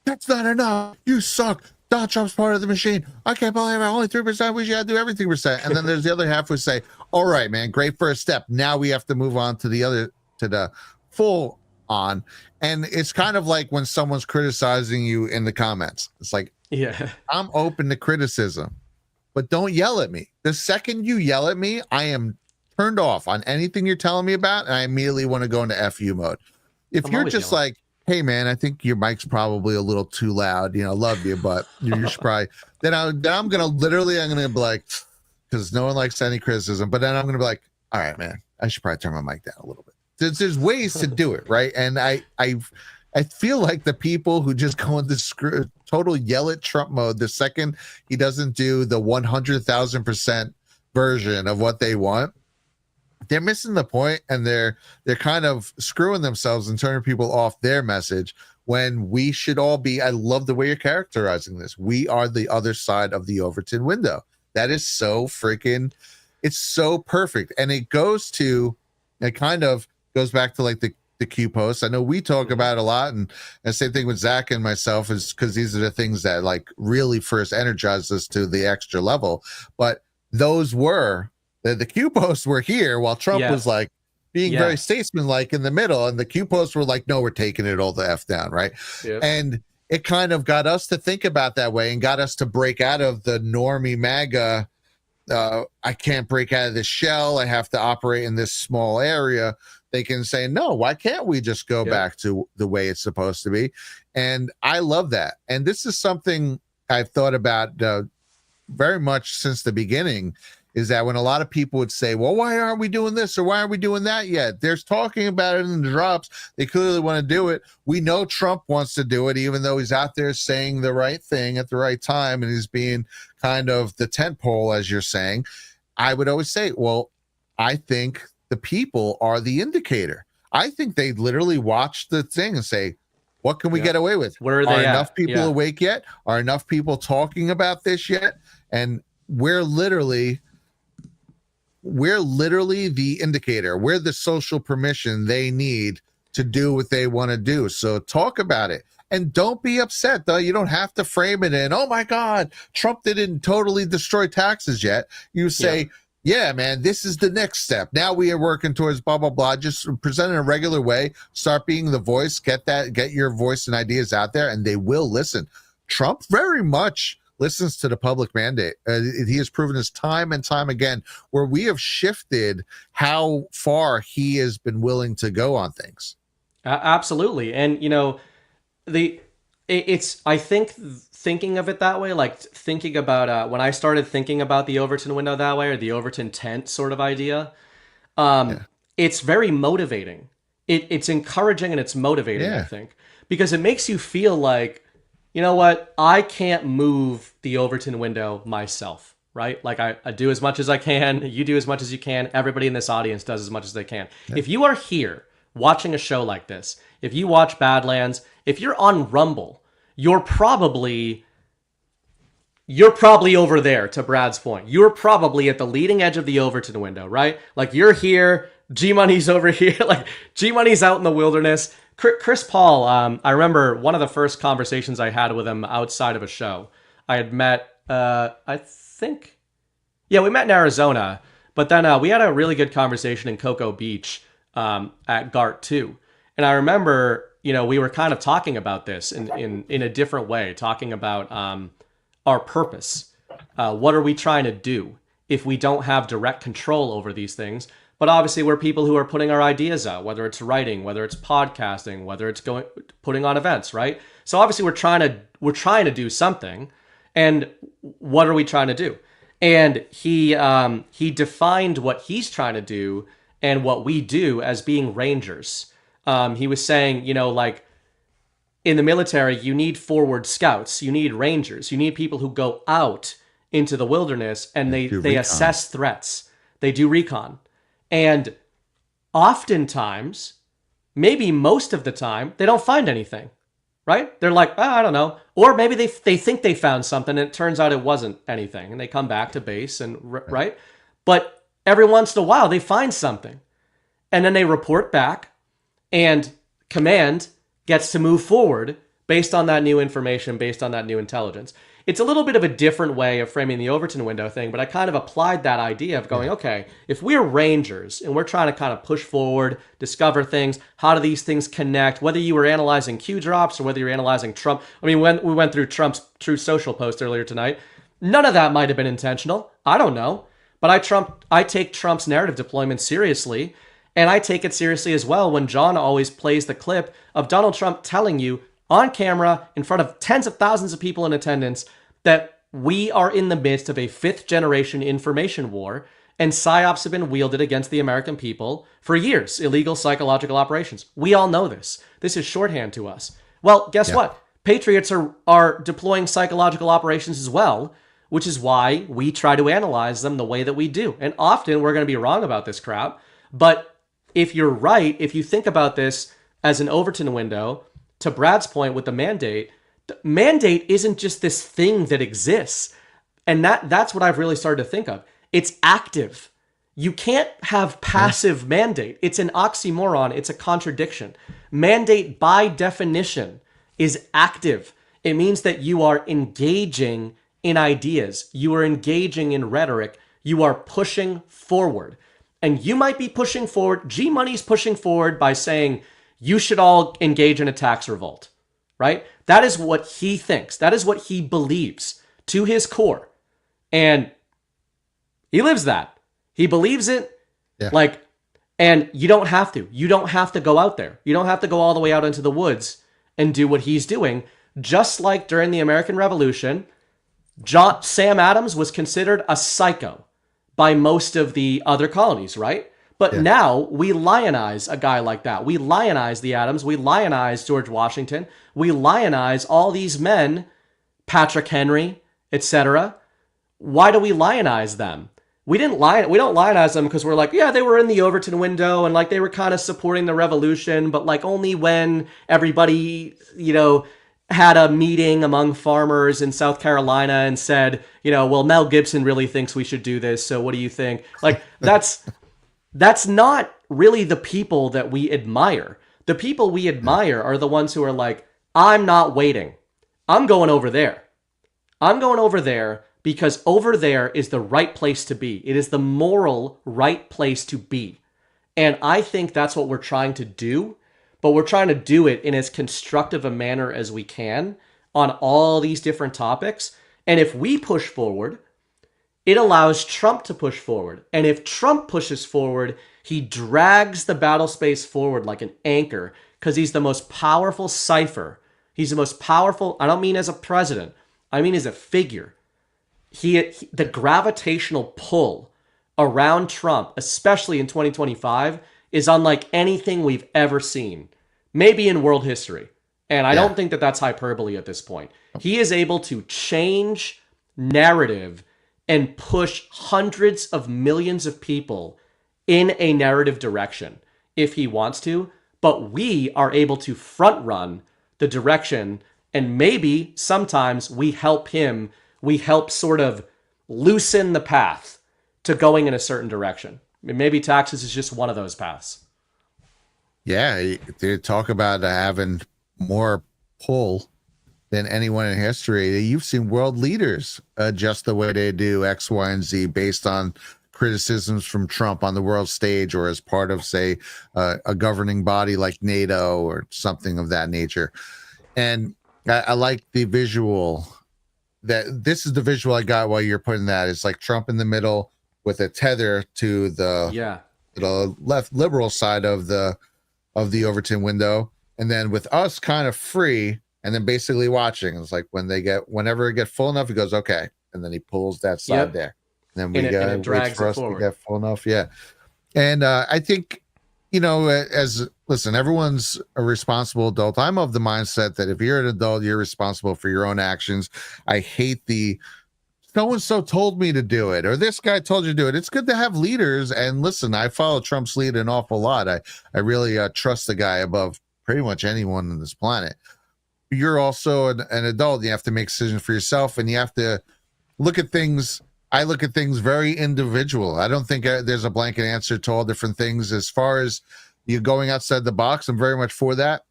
that's not enough. You suck. Donald Trump's part of the machine. I can't believe it. Only 3%. We should do everything percent. And then there's the other half who say, all right, man, great first step. Now we have to move on to the full on. And it's kind of like when someone's criticizing you in the comments. It's like, yeah, I'm open to criticism, but don't yell at me. The second you yell at me, I am turned off on anything you're telling me about, and I immediately want to go into FU mode. If you're just yelling, like, hey man, I think your mic's probably a little too loud. Love you, but you should probably. Then I'm gonna be like, because no one likes any criticism. But then I'm gonna be like, all right, man, I should probably turn my mic down a little bit. There's ways to do it, right? And I feel like the people who just go into total yell at Trump mode the second he doesn't do the 100,000% version of what they want, they're missing the point, and they're kind of screwing themselves and turning people off their message when we should all be. I love the way you're characterizing this. We are the other side of the Overton window. That is so freaking, it's so perfect. And it kind of goes back to like the Q posts. I know we talk about it a lot, and the same thing with Zach and myself is because these are the things that like really first energized us to the extra level. But those were the Q posts were here while Trump was like being very statesman-like in the middle, and the Q posts were like, no, we're taking it all the F down, right? Yep. And it kind of got us to think about that way and got us to break out of the normie MAGA, I can't break out of this shell, I have to operate in this small area. They can say, no, why can't we just go back to the way it's supposed to be? And I love that. And this is something I've thought about very much since the beginning, is that when a lot of people would say, well, why aren't we doing this or why aren't we doing that yet? There's talking about it in the drops. They clearly want to do it. We know Trump wants to do it, even though he's out there saying the right thing at the right time and he's being kind of the tent pole, as you're saying. I would always say, well, I think the people are the indicator. I think they literally watch the thing and say, what can we get away with? Where are they enough people awake yet? Are enough people talking about this yet? And we're literally the indicator. We're the social permission they need to do what they want to do. So talk about it. And don't be upset, though. You don't have to frame it in, oh my God, Trump didn't totally destroy taxes yet. You say, yeah, man, this is the next step. Now we are working towards blah, blah, blah. Just present in a regular way. Start being the voice. Get your voice and ideas out there, and they will listen. Trump very much listens to the public mandate. He has proven this time and time again, where we have shifted how far he has been willing to go on things. Absolutely. And, I think thinking of it that way, like thinking about when I started thinking about the Overton window that way, or the Overton tent sort of idea, it's very motivating. It's encouraging and it's motivating, I think, because it makes you feel like, you know what, I can't move the Overton window myself, right? Like I do as much as I can, you do as much as you can, everybody in this audience does as much as they can. Yeah. If you are here watching a show like this, if you watch Badlands, if you're on Rumble, you're probably over there, to Brad's point. You're probably at the leading edge of the Overton window, right? Like you're here, G-Money's over here, like G-Money's out in the wilderness. Chris Paul, I remember one of the first conversations I had with him outside of a show. I had met, we met in Arizona, but then we had a really good conversation in Cocoa Beach at GART too. And I remember, we were kind of talking about this in a different way, talking about our purpose. What are we trying to do if we don't have direct control over these things? but obviously we're people who are putting our ideas out, whether it's writing, whether it's podcasting, whether it's putting on events, right? So obviously we're trying to do something. And what are we trying to do? And he defined what he's trying to do and what we do as being rangers. He was saying, like in the military, you need forward scouts, you need rangers, you need people who go out into the wilderness and they assess threats. They do recon. And oftentimes, maybe most of the time, they don't find anything, right? They're like, I don't know. Or maybe they think they found something and it turns out it wasn't anything. And they come back to base and, right? But every once in a while, they find something. And then they report back and command gets to move forward based on that new information, based on that new intelligence. It's a little bit of a different way of framing the Overton window thing, but I kind of applied that idea of going, okay, if we're rangers and we're trying to kind of push forward, discover things, how do these things connect, whether you were analyzing Q drops or whether you're analyzing Trump. I mean, when we went through Trump's Truth Social post earlier tonight, none of that might have been intentional. I don't know. But I take Trump's narrative deployment seriously. And I take it seriously as well when John always plays the clip of Donald Trump telling you on camera in front of tens of thousands of people in attendance that we are in the midst of a fifth generation information war and psyops have been wielded against the American people for years. Illegal psychological operations. We all know this. This is shorthand to us. Well, guess what? Patriots are deploying psychological operations as well, which is why we try to analyze them the way that we do. And often we're going to be wrong about this crap, but if you're right, if you think about this as an Overton window, to Brad's point with the mandate isn't just this thing that exists. And that's what I've really started to think of. It's active. You can't have passive mandate. It's an oxymoron. It's a contradiction. Mandate by definition is active. It means that you are engaging in ideas. You are engaging in rhetoric. You are pushing forward. And you might be pushing forward. G Money's pushing forward by saying you should all engage in a tax revolt, right? That is what he thinks. That is what he believes to his core. And he lives that. He believes it. Yeah. And you don't have to. You don't have to go out there. You don't have to go all the way out into the woods and do what he's doing. Just like during the American Revolution, Sam Adams was considered a psycho by most of the other colonies, right? But now we lionize a guy like that. We lionize the Adams. We lionize George Washington. We lionize all these men, Patrick Henry, etc. Why do we lionize them? We don't lionize them because we're like, yeah, they were in the Overton window and like they were kind of supporting the revolution, but like only when everybody, had a meeting among farmers in South Carolina and said, well, Mel Gibson really thinks we should do this. So what do you think? Like that's not really the people that we admire. The people we admire are the ones who are like, I'm not waiting. I'm going over there. I'm going over there because over there is the right place to be. It is the moral right place to be. And I think that's what we're trying to do. But we're trying to do it in as constructive a manner as we can on all these different topics. And if we push forward, it allows Trump to push forward. And if Trump pushes forward, he drags the battle space forward like an anchor because he's the most powerful cipher. He's the most powerful, I don't mean as a president, I mean as a figure. The gravitational pull around Trump, especially in 2025, is unlike anything we've ever seen, maybe in world history. And I don't think that that's hyperbole at this point. He is able to change narrative and push hundreds of millions of people in a narrative direction if he wants to. But we are able to front run the direction, and maybe sometimes we help him. We help sort of loosen the path to going in a certain direction. Maybe taxes is just one of those paths. Yeah, they talk about having more pull than anyone in history. You've seen world leaders adjust the way they do X, Y, and Z based on criticisms from Trump on the world stage or as part of, say, a governing body like NATO or something of that nature. And I like the visual. This is the visual I got while you're putting that. It's like Trump in the middle with a tether to the the left liberal side of the Overton window, and then with us kind of free, and then basically watching. It's like whenever it gets full enough, he goes okay, and then he pulls that side there, and then it drags for it us forward. to get full enough. Yeah, and I think listen, everyone's a responsible adult. I'm of the mindset that if you're an adult, you're responsible for your own actions. I hate the so-and-so told me to do it, or this guy told you to do it. It's good to have leaders. And listen, I follow Trump's lead an awful lot. I really trust the guy above pretty much anyone on this planet. You're also an adult. You have to make decisions for yourself, and you have to look at things. I look at things very individual. I don't think there's a blanket answer to all different things. As far as you going outside the box, I'm very much for that.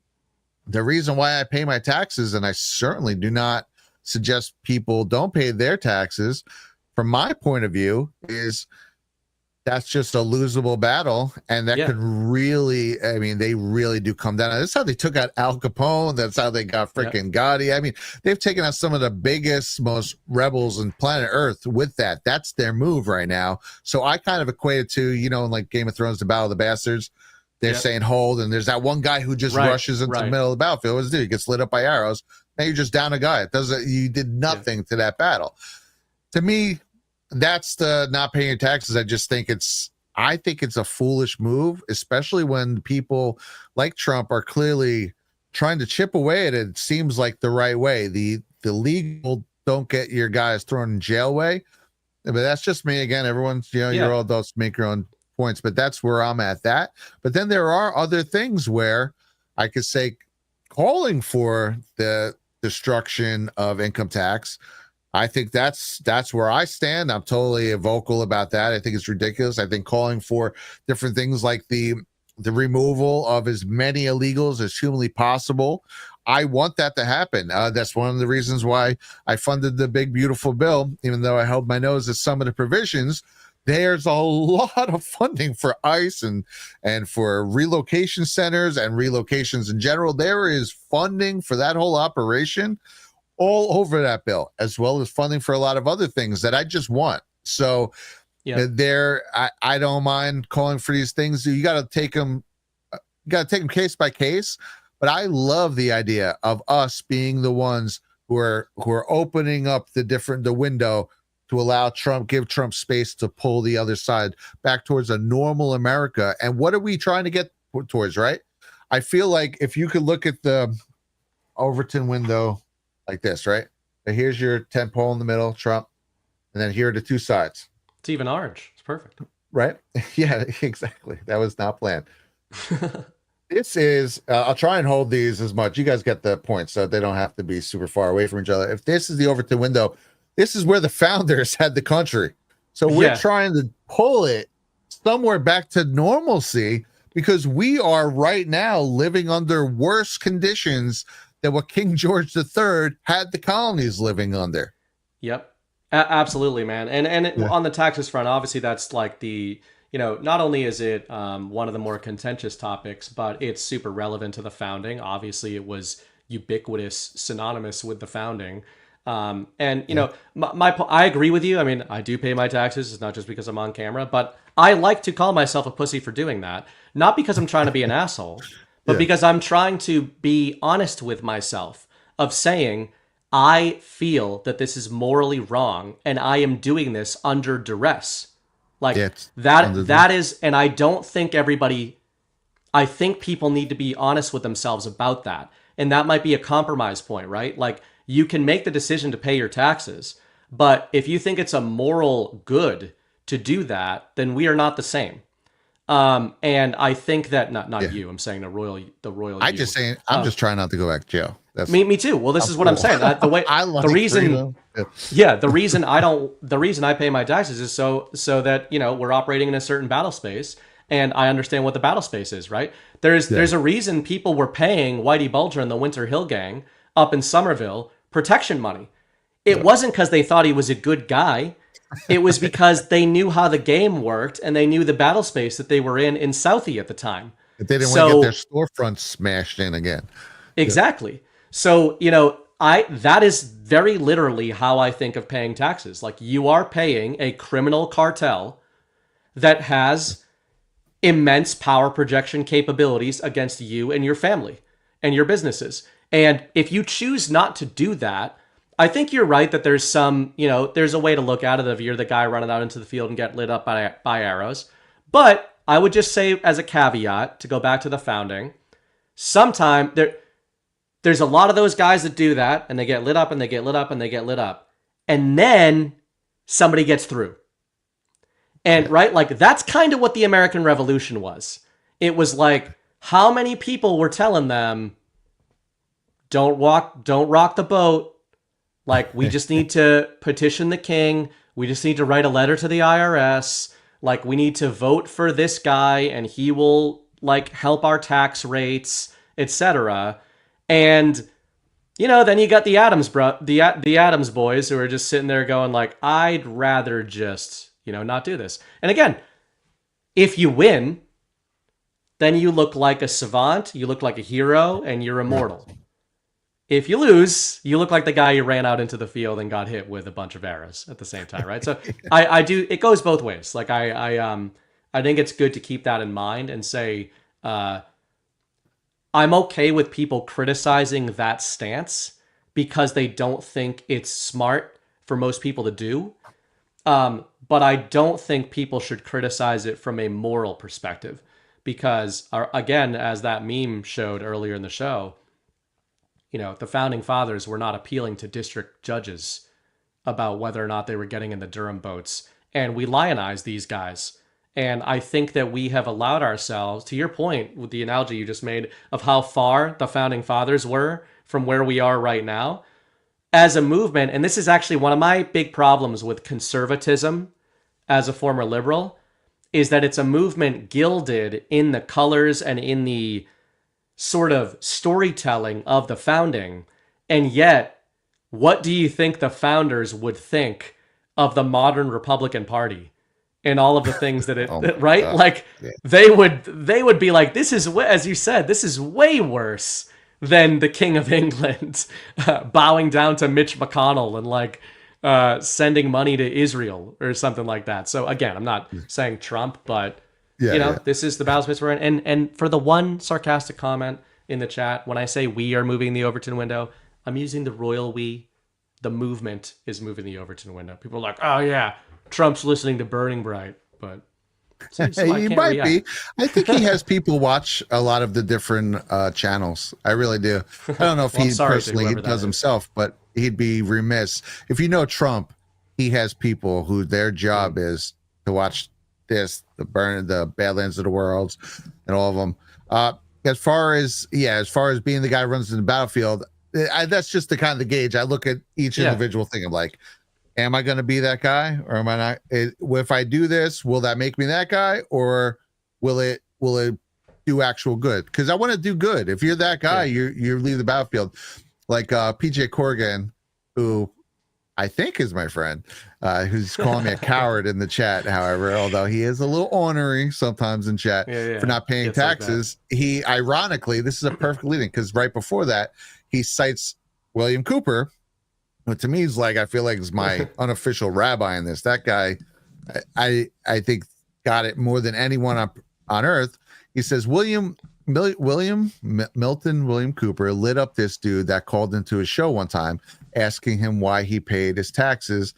The reason why I pay my taxes, and I certainly do not suggest people don't pay their taxes, from my point of view, is that's just a losable battle, and that could really, I mean, they really do come down. That's how they took out Al Capone. That's how they got freaking Gotti. I mean, they've taken out some of the biggest, most rebels on planet Earth with that. That's their move right now. So I kind of equate it to, like Game of Thrones, the Battle of the Bastards. They're saying hold, and there's that one guy who just rushes into the middle of the battlefield. What does he do? He gets lit up by arrows. Now you're just down a guy. You did nothing to that battle. To me, that's the not paying your taxes. I think it's a foolish move, especially when people like Trump are clearly trying to chip away at it. It seems like the right way. The legal don't get your guys thrown in jail way. But that's just me. Again, everyone's, you're all adults, make your own points, but that's where I'm at that. But then there are other things where I could say calling for the destruction of income tax. I think that's where I stand. I'm totally vocal about that. I think it's ridiculous. I think calling for different things like the removal of as many illegals as humanly possible, I want that to happen. That's one of the reasons why I funded the big, beautiful bill, even though I held my nose at some of the provisions. There's a lot of funding for ICE and for relocation centers and relocations in general. There is funding for that whole operation all over that bill, as well as funding for a lot of other things that I just want. So I don't mind calling for these things. You got to take them case by case. But I love the idea of us being the ones who are opening up the window to allow give Trump space to pull the other side back towards a normal America. And what are we trying to get towards, right? I feel like if you could look at the Overton window like this, right? So here's your tent pole in the middle, Trump, and then here are the two sides. It's even orange. It's perfect. Right? Yeah, exactly. That was not planned. This is, I'll try and hold these as much. You guys get the point, so they don't have to be super far away from each other. If this is the Overton window, this is where the founders had the country. So we're trying to pull it somewhere back to normalcy, because we are right now living under worse conditions than what King George III had the colonies living under. Yep. Absolutely, man. And on the taxes front, obviously that's like not only is it one of the more contentious topics, but it's super relevant to the founding. Obviously it was ubiquitous, synonymous with the founding. I agree with you. I mean, I do pay my taxes. It's not just because I'm on camera, but I like to call myself a pussy for doing that. Not because I'm trying to be an asshole, but because I'm trying to be honest with myself of saying, I feel that this is morally wrong and I am doing this under duress. Like that is, and I don't think I think people need to be honest with themselves about that. And that might be a compromise point, right? Like, you can make the decision to pay your taxes, but if you think it's a moral good to do that, then we are not the same. And I think that not you. I'm saying the royal. I'm just trying not to go back to jail. That's me too. Well, this is what I'm saying. The reason I pay my taxes is so that we're operating in a certain battle space, and I understand what the battle space is. Right? There's a reason people were paying Whitey Bulger and the Winter Hill Gang up in Somerville protection money. It wasn't because they thought he was a good guy. It was because they knew how the game worked and they knew the battle space that they were in Southie at the time. If they didn't want to get their storefronts smashed in again. Exactly. Yeah. So, that is very literally how I think of paying taxes. Like, you are paying a criminal cartel that has immense power projection capabilities against you and your family and your businesses. And if you choose not to do that, I think you're right that there's some, there's a way to look at it if you're the guy running out into the field and get lit up by arrows. But I would just say as a caveat, to go back to the founding, sometime there's a lot of those guys that do that and they get lit up and they get lit up and they get lit up. And then somebody gets through. And right, like that's kind of what the American Revolution was. It was like how many people were telling them, don't rock the boat. Like we just need to petition the king. We just need to write a letter to the IRS. Like we need to vote for this guy and he will like help our tax rates, etc. And then you got the Adams the Adams boys who are just sitting there going like, I'd rather just not do this. And again, if you win, then you look like a savant, you look like a hero, and you're immortal. If you lose, you look like the guy who ran out into the field and got hit with a bunch of arrows at the same time, right? So I do, it goes both ways. Like I think it's good to keep that in mind and say, I'm okay with people criticizing that stance because they don't think it's smart for most people to do. But I don't think people should criticize it from a moral perspective because, again, as that meme showed earlier in the show, the founding fathers were not appealing to district judges about whether or not they were getting in the Durham boats. And we lionize these guys. And I think that we have allowed ourselves, to your point with the analogy you just made of how far the founding fathers were from where we are right now, as a movement, and this is actually one of my big problems with conservatism as a former liberal, is that it's a movement gilded in the colors and in the sort of storytelling of the founding. And yet, what do you think the founders would think of the modern Republican Party and all of the things that right? God. Like yeah. they would be like, this is, as you said, this is way worse than the King of England bowing down to Mitch McConnell and like sending money to Israel or something like that. So again, I'm not saying Trump, but this is the battlespace we're in. And for the one sarcastic comment in the chat, when I say we are moving the Overton window, I'm using the royal we. The movement is moving the Overton window. People are like, oh yeah, Trump's listening to Burning Bright, but he might be. I think he has people watch a lot of the different channels. I really do. I don't know if he personally does himself, but he'd be remiss. If you know Trump, he has people who their job is to watch this, the Badlands of the World, and all of them. As far as being the guy who runs in the battlefield, that's just the kind of the gauge. I look at each individual thing. I'm like, am I going to be that guy, or am I not? If I do this, will that make me that guy, or will it do actual good? Because I want to do good. If you're that guy, you leave the battlefield. Like PJ Corrigan, who I think is my friend, who's calling me a coward in the chat. However, although he is a little ornery sometimes in chat for not paying taxes, he ironically, this is a perfect leading because right before that, he cites William Cooper. But to me, he's like, I feel like it's my unofficial rabbi in this. That guy, I think, got it more than anyone on earth. He says William Cooper lit up this dude that called into his show one time, asking him why he paid his taxes.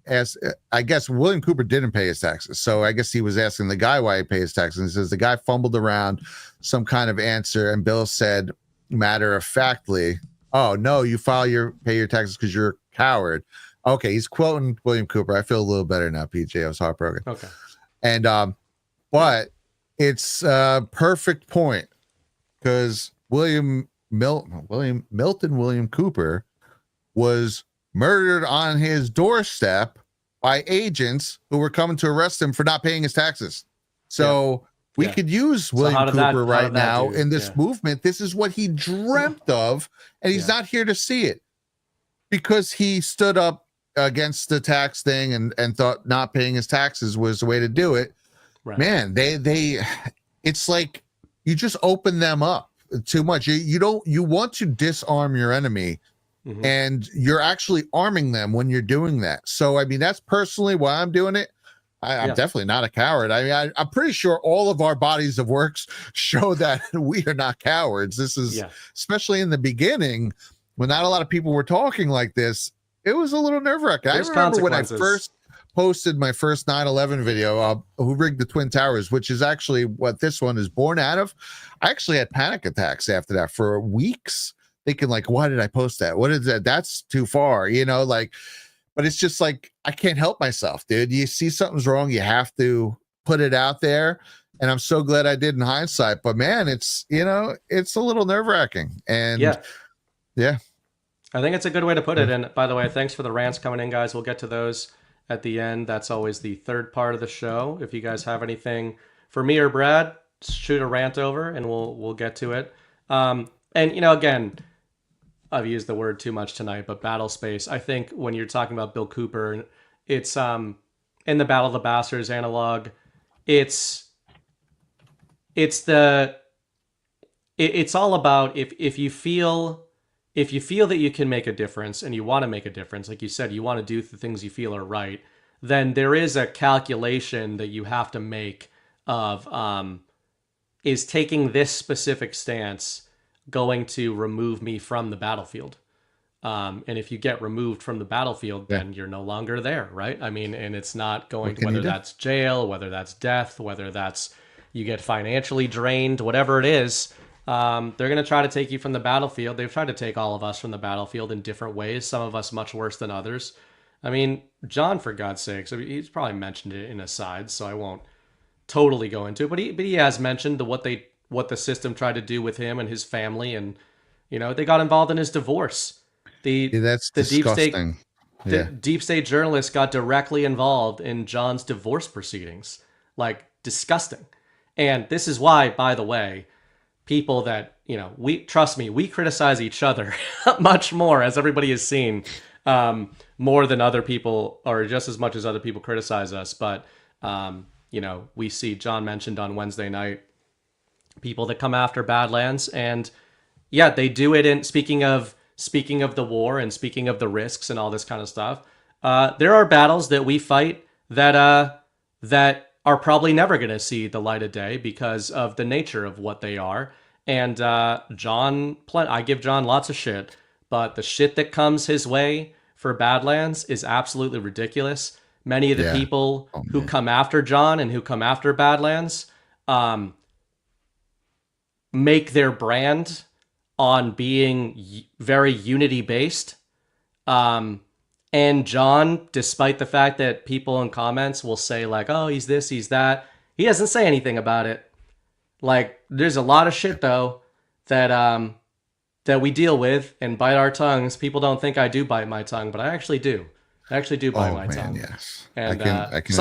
As I guess William Cooper didn't pay his taxes, so I guess he was asking the guy why he paid his taxes. And he says the guy fumbled around some kind of answer, and Bill said, matter of factly, oh no, you pay your taxes because you're a coward. Okay, he's quoting William Cooper. I feel a little better now, PJ. I was heartbroken. Okay. And but it's a perfect point because William Cooper was murdered on his doorstep by agents who were coming to arrest him for not paying his taxes. So we could use William Cooper right now in this movement. This is what he dreamt of, and he's not here to see it because he stood up against the tax thing and thought not paying his taxes was the way to do it. Right. Man, they it's like you just open them up too much. You want to disarm your enemy, and you're actually arming them when you're doing that. So I mean, that's personally why I'm doing it. I'm definitely not a coward. I mean, I'm pretty sure all of our bodies of works show that we are not cowards. This is, especially in the beginning, when not a lot of people were talking like this, it was a little nerve-wracking. I remember when I first posted my first 9/11 video, Who Rigged the Twin Towers, which is actually what this one is born out of. I actually had panic attacks after that for weeks, thinking like, why did I post that? What is that? That's too far, like, but it's just like, I can't help myself, dude. You see something's wrong, you have to put it out there. And I'm so glad I did in hindsight, but man, it's a little nerve-wracking. And yeah. I think it's a good way to put it. And by the way, thanks for the rants coming in, guys. We'll get to those at the end. That's always the third part of the show. If you guys have anything for me or Brad, shoot a rant over and we'll get to it. And again, I've used the word too much tonight, but battle space. I think when you're talking about Bill Cooper, it's in the Battle of the Bastards analog. It's all about if you feel that you can make a difference and you want to make a difference, like you said, you want to do the things you feel are right, then there is a calculation that you have to make of is taking this specific stance going to remove me from the battlefield? And if you get removed from the battlefield, then you're no longer there, right? I mean, and it's not going to, whether that's jail, whether that's death, whether that's you get financially drained, whatever it is, they're going to try to take you from the battlefield. They've tried to take all of us from the battlefield in different ways, some of us much worse than others. I mean, John, for God's sakes, I mean, he's probably mentioned it in asides, so I won't totally go into it, but he has mentioned what the system tried to do with him and his family, and they got involved in his divorce. That's disgusting. The deep state journalists got directly involved in John's divorce proceedings. Like, disgusting. And this is why, by the way, people that, we criticize each other much more, as everybody has seen, more than other people, or just as much as other people criticize us. But, we see John mentioned on Wednesday night, people that come after Badlands, and they do it in speaking of the war and speaking of the risks and all this kind of stuff. There are battles that we fight that are probably never going to see the light of day because of the nature of what they are. And I give John lots of shit, but the shit that comes his way for Badlands is absolutely ridiculous. Many of the people who come after John and who come after Badlands make their brand on being very unity based. And John, despite the fact that people in comments will say like, oh, he's this, he's that, he doesn't say anything about it. Like, there's a lot of shit though that we deal with and bite our tongues. People don't think I do bite my tongue, but I actually do. I actually do bite my tongue. Yes. And I can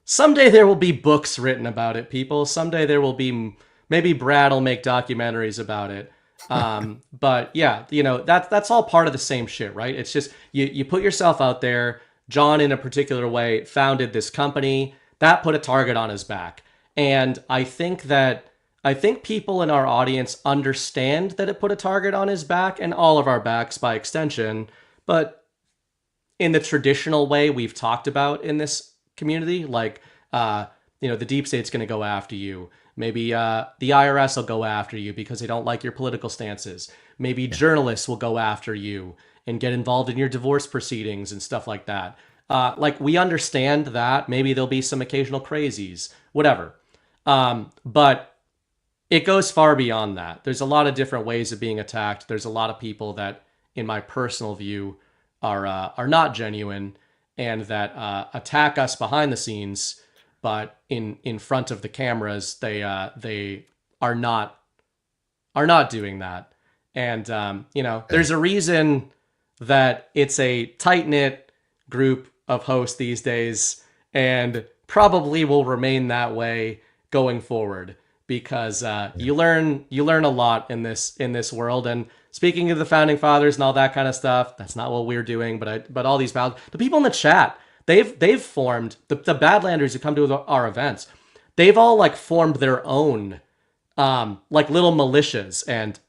someday there will be books written about it, people. Someday there will be, maybe Brad will make documentaries about it. But yeah, that's all part of the same shit, right? It's just, you put yourself out there. John, in a particular way, founded this company that put a target on his back. And I think people in our audience understand that it put a target on his back and all of our backs by extension. But in the traditional way we've talked about in this community, like, the deep state's going to go after you. Maybe the IRS will go after you because they don't like your political stances. Maybe journalists will go after you and get involved in your divorce proceedings and stuff like that. We understand that. Maybe there'll be some occasional crazies, whatever. But it goes far beyond that. There's a lot of different ways of being attacked. There's a lot of people that, in my personal view, are not genuine and that attack us behind the scenes. But in front of the cameras, they are not doing that. And there's a reason that it's a tight-knit group of hosts these days, and probably will remain that way going forward, because you learn a lot in this world. And speaking of the founding fathers and all that kind of stuff, that's not what we're doing. But all these the people in the chat. They've formed the Badlanders who come to our events. They've all formed their own little militias. And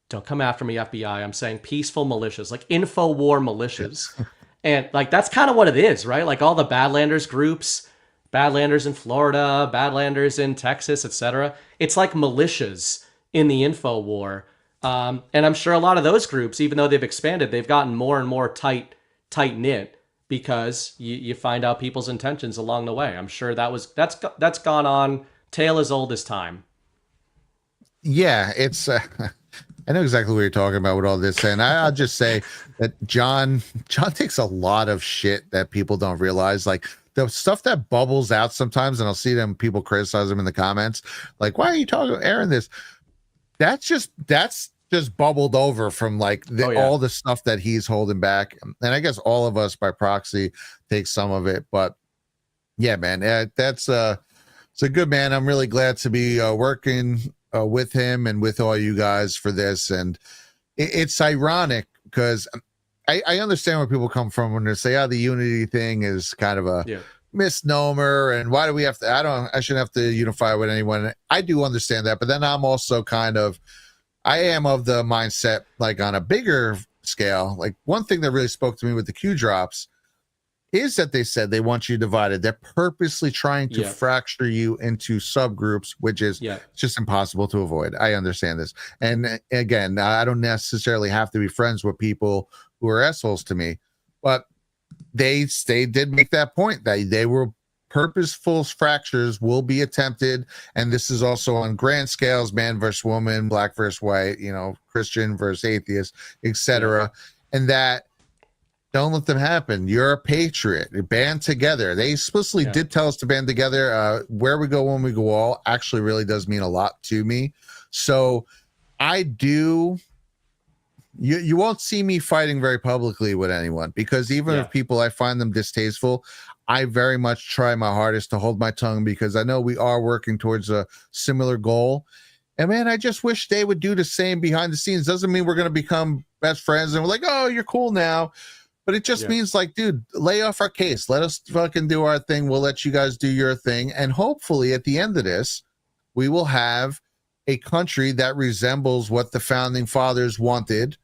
don't come after me, FBI. I'm saying peaceful militias, like InfoWar militias. And that's kind of what it is, right? Like all the Badlanders groups, Badlanders in Florida, Badlanders in Texas, etc. It's like militias in the info war. And I'm sure a lot of those groups, even though they've expanded, they've gotten more and more tight knit because you find out people's intentions along the way. I'm sure that's gone on tale as old as time. Yeah, it's. I know exactly what you're talking about with all this, and I'll just say that John takes a lot of shit that people don't realize, like the stuff that bubbles out sometimes, and I'll see people criticize him in the comments, like, "Why are you airing this?" That's just bubbled over from like all the stuff that he's holding back, and I guess all of us by proxy take some of it. But yeah, man, that's it's a good man. I'm really glad to be working with him and with all you guys for this. And it's ironic because I understand where people come from when they say, "Oh, the unity thing is kind of a misnomer, and why do we have to? I shouldn't have to unify with anyone." I do understand that, but then I'm also I am of the mindset, like on a bigger scale. Like one thing that really spoke to me with the Q drops is that they said they want you divided. They're purposely trying to fracture you into subgroups, which is just impossible to avoid. I understand this. And again, I don't necessarily have to be friends with people who are assholes to me, but they did make that point that they were purposeful fractures will be attempted. And this is also on grand scales, man versus woman, black versus white, Christian versus atheist, etc. And that, don't let them happen. You're a patriot. Band together. They explicitly did tell us to band together. Where we go when we go all actually really does mean a lot to me. So I do. You won't see me fighting very publicly with anyone, because even if people, I find them distasteful, I very much try my hardest to hold my tongue, because I know we are working towards a similar goal. And man, I just wish they would do the same behind the scenes. Doesn't mean we're going to become best friends and we're like, "Oh, you're cool now." But it just means like, dude, lay off our case. Let us fucking do our thing. We'll let you guys do your thing. And hopefully at the end of this, we will have a country that resembles what the founding fathers wanted.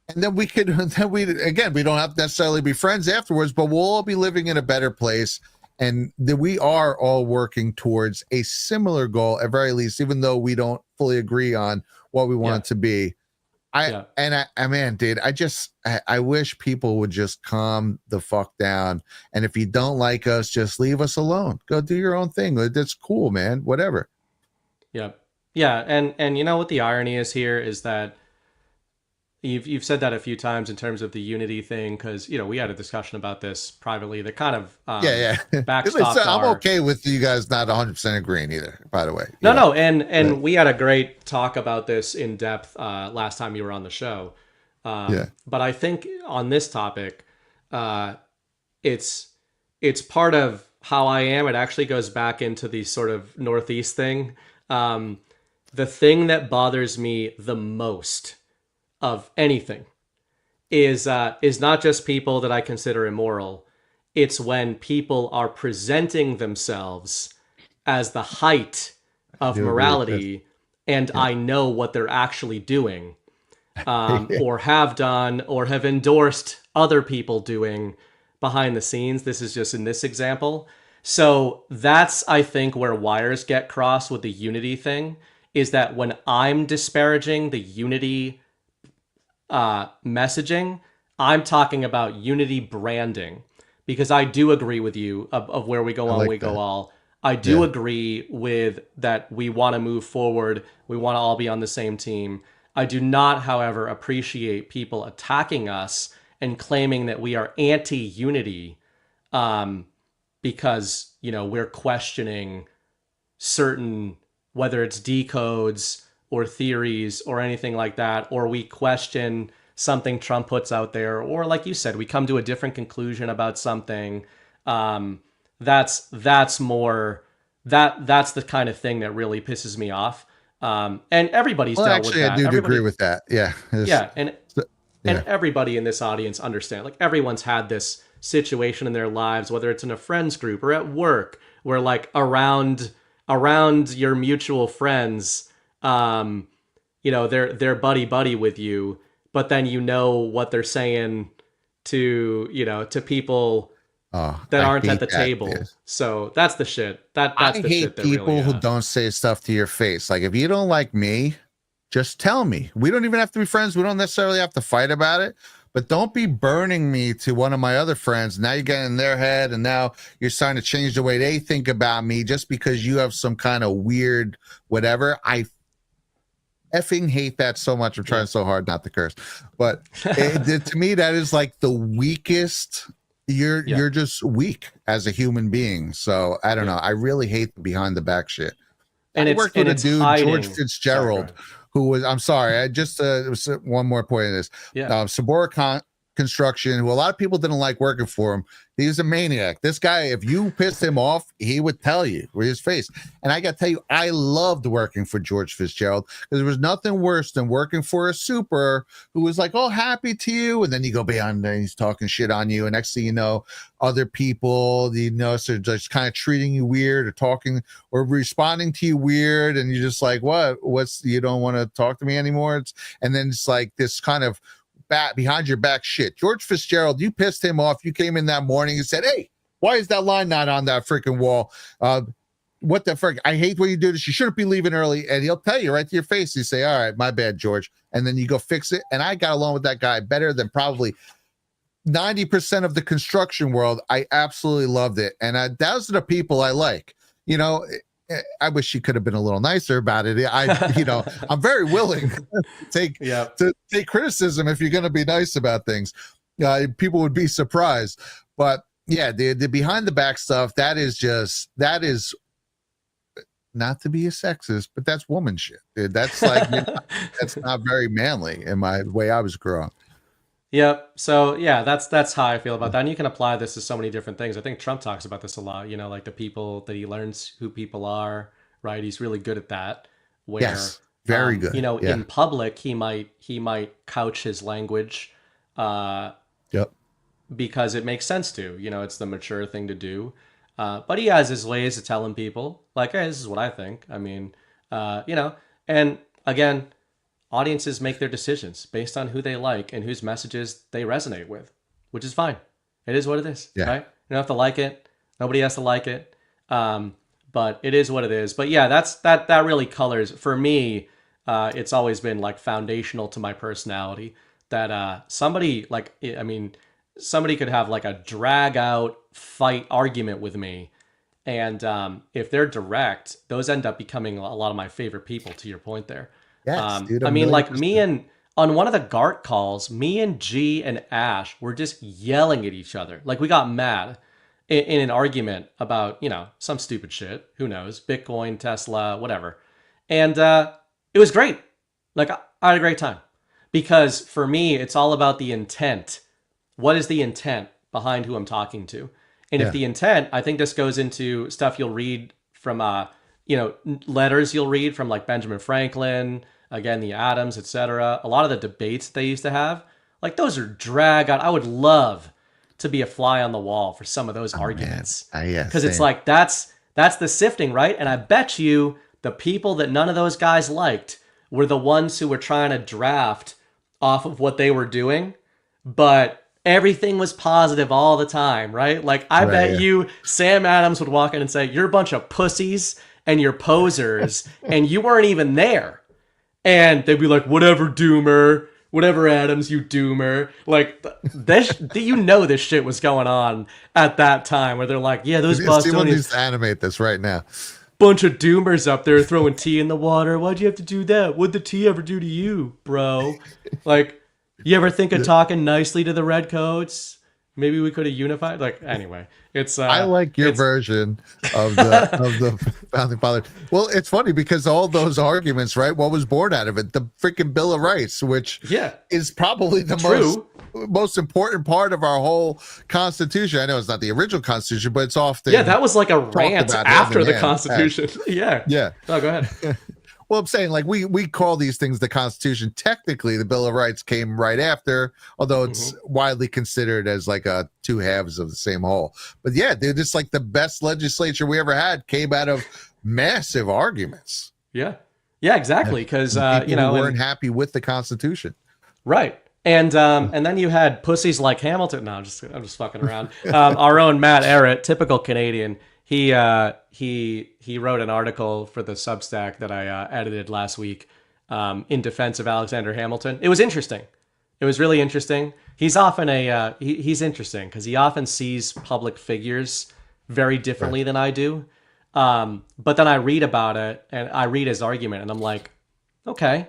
And then we don't have to necessarily be friends afterwards, but we'll all be living in a better place. And that we are all working towards a similar goal, at very least, even though we don't fully agree on what we want it to be. Man, dude, I wish people would just calm the fuck down. And if you don't like us, just leave us alone. Go do your own thing. That's cool, man. Whatever. Yeah. Yeah. And you know what the irony is here is that you've said that a few times in terms of the unity thing, because we had a discussion about this privately that kind of backstopped I'm okay with you guys not 100% agreeing either, by the way. No, and we had a great talk about this in depth last time you were on the show. But I think on this topic, it's part of how I am. It actually goes back into the sort of Northeast thing. The thing that bothers me the most of anything is not just people that I consider immoral. It's when people are presenting themselves as the height of morality, and I know what they're actually doing, or have done, or have endorsed other people doing behind the scenes. This is just in this example. So that's, I think, where wires get crossed with the unity thing, is that when I'm disparaging the unity messaging, I'm talking about unity branding, because I do agree with you of where we go on, we go all. I do agree with that. We want to move forward. We want to all be on the same team. I do not, however, appreciate people attacking us and claiming that we are anti-unity because, we're questioning certain, whether it's decodes or theories or anything like that, or we question something Trump puts out there, or like you said, we come to a different conclusion about something. That's the kind of thing that really pisses me off. And everybody's dealt with that. I do agree with that. Yeah. And everybody in this audience understand, like, everyone's had this situation in their lives, whether it's in a friends group or at work, where like around your mutual friends, they're buddy with you, but then what they're saying to people that I aren't at hate the that, table. dude. So that's the shit. That's I the hate shit that people really, who don't say stuff to your face. Like, if you don't like me, just tell me. We don't even have to be friends. We don't necessarily have to fight about it. But don't be burning me to one of my other friends. Now you're getting in their head, and now you're starting to change the way they think about me just because you have some kind of weird whatever. I effing hate that so much. I'm trying so hard not to curse. But to me, that is like the weakest. You're just weak as a human being. So I don't know. I really hate the behind the back shit. And I it's worked with a dude, hiding. George Fitzgerald, who was, I'm sorry, I just, it was one more point in this. Sabora Construction, who a lot of people didn't like working for him. He was a maniac. This guy, if you pissed him off, he would tell you with his face. And I got to tell you, I loved working for George Fitzgerald because there was nothing worse than working for a super who was like, oh, happy to you. And then you go beyond and he's talking shit on you. And next thing you know, other people, so just kind of treating you weird or talking or responding to you weird. And you're just like, you don't want to talk to me anymore? And then it's like this kind of behind your back shit. George Fitzgerald, you pissed him off. You came in that morning and said, hey, why is that line not on that freaking wall? What the frick? I hate when you do this. You shouldn't be leaving early. And he'll tell you right to your face. You say, all right, my bad, George. And then you go fix it. And I got along with that guy better than probably 90% of the construction world. I absolutely loved it. And those are the people I like. I wish she could have been a little nicer about it. I'm very willing to take criticism if you're going to be nice about things. People would be surprised. But yeah, the behind the back stuff, that is not to be a sexist, but that's woman shit. Dude. That's like, that's not very manly in my way I was growing. Yep. So yeah, that's how I feel about that. And you can apply this to so many different things. I think Trump talks about this a lot, like the people that he learns who people are, right? He's really good at that. Where, yes, very good. In public, he might couch his language, because it makes sense to, it's the mature thing to do. But he has his ways of telling people like, hey, this is what I think. I mean, and again, audiences make their decisions based on who they like and whose messages they resonate with, which is fine. It is what it is, right? You don't have to like it. Nobody has to like it. But it is what it is. But yeah, that really colors, for me, it's always been like foundational to my personality that somebody could have like a drag out fight argument with me. And if they're direct, those end up becoming a lot of my favorite people, to your point there. Yes, dude, like on one of the GART calls, me and G and Ash were just yelling at each other. Like we got mad in an argument about, some stupid shit. Who knows? Bitcoin, Tesla, whatever. And it was great. Like I had a great time. Because for me, it's all about the intent. What is the intent behind who I'm talking to? And if the intent, I think this goes into stuff you'll read from, letters you'll read from like Benjamin Franklin, again, the Adams, etc. A lot of the debates they used to have, like those are drag out. I would love to be a fly on the wall for some of those arguments. Because it's like, that's the sifting, right? And I bet you the people that none of those guys liked were the ones who were trying to draft off of what they were doing, but everything was positive all the time, right? Like I bet you Sam Adams would walk in and say, you're a bunch of pussies and you're posers and you weren't even there. And they'd be like, whatever, Doomer, whatever, Adams, you Doomer. Like this, this shit was going on at that time where they're like, yeah, those Bostonians. Someone needs to animate this right now. Bunch of Doomers up there throwing tea in the water. Why'd you have to do that? What'd the tea ever do to you, bro? Like, you ever think of talking nicely to the Redcoats? Maybe we could have unified. Like, anyway, it's. I like your version of the founding fathers. Well, it's funny because all those arguments, right? What was born out of it? The freaking Bill of Rights, which is probably the most important part of our whole Constitution. I know it's not the original Constitution, but it's often that was like a rant after the Constitution. Yeah. Oh, go ahead. Well, I'm saying like we call these things the Constitution. Technically, the Bill of Rights came right after, although it's widely considered as like two halves of the same whole. But yeah, they're just like the best legislature we ever had came out of massive arguments. Yeah, exactly. Because weren't happy with the Constitution. Right. And then you had pussies like Hamilton. No, I'm just fucking around. Our own Matt Ehret, typical Canadian. He wrote an article for the Substack that I edited last week in defense of Alexander Hamilton. It was interesting. It was really interesting. He's often he's interesting because he often sees public figures very differently than I do. But then I read about it and I read his argument and I'm like, okay,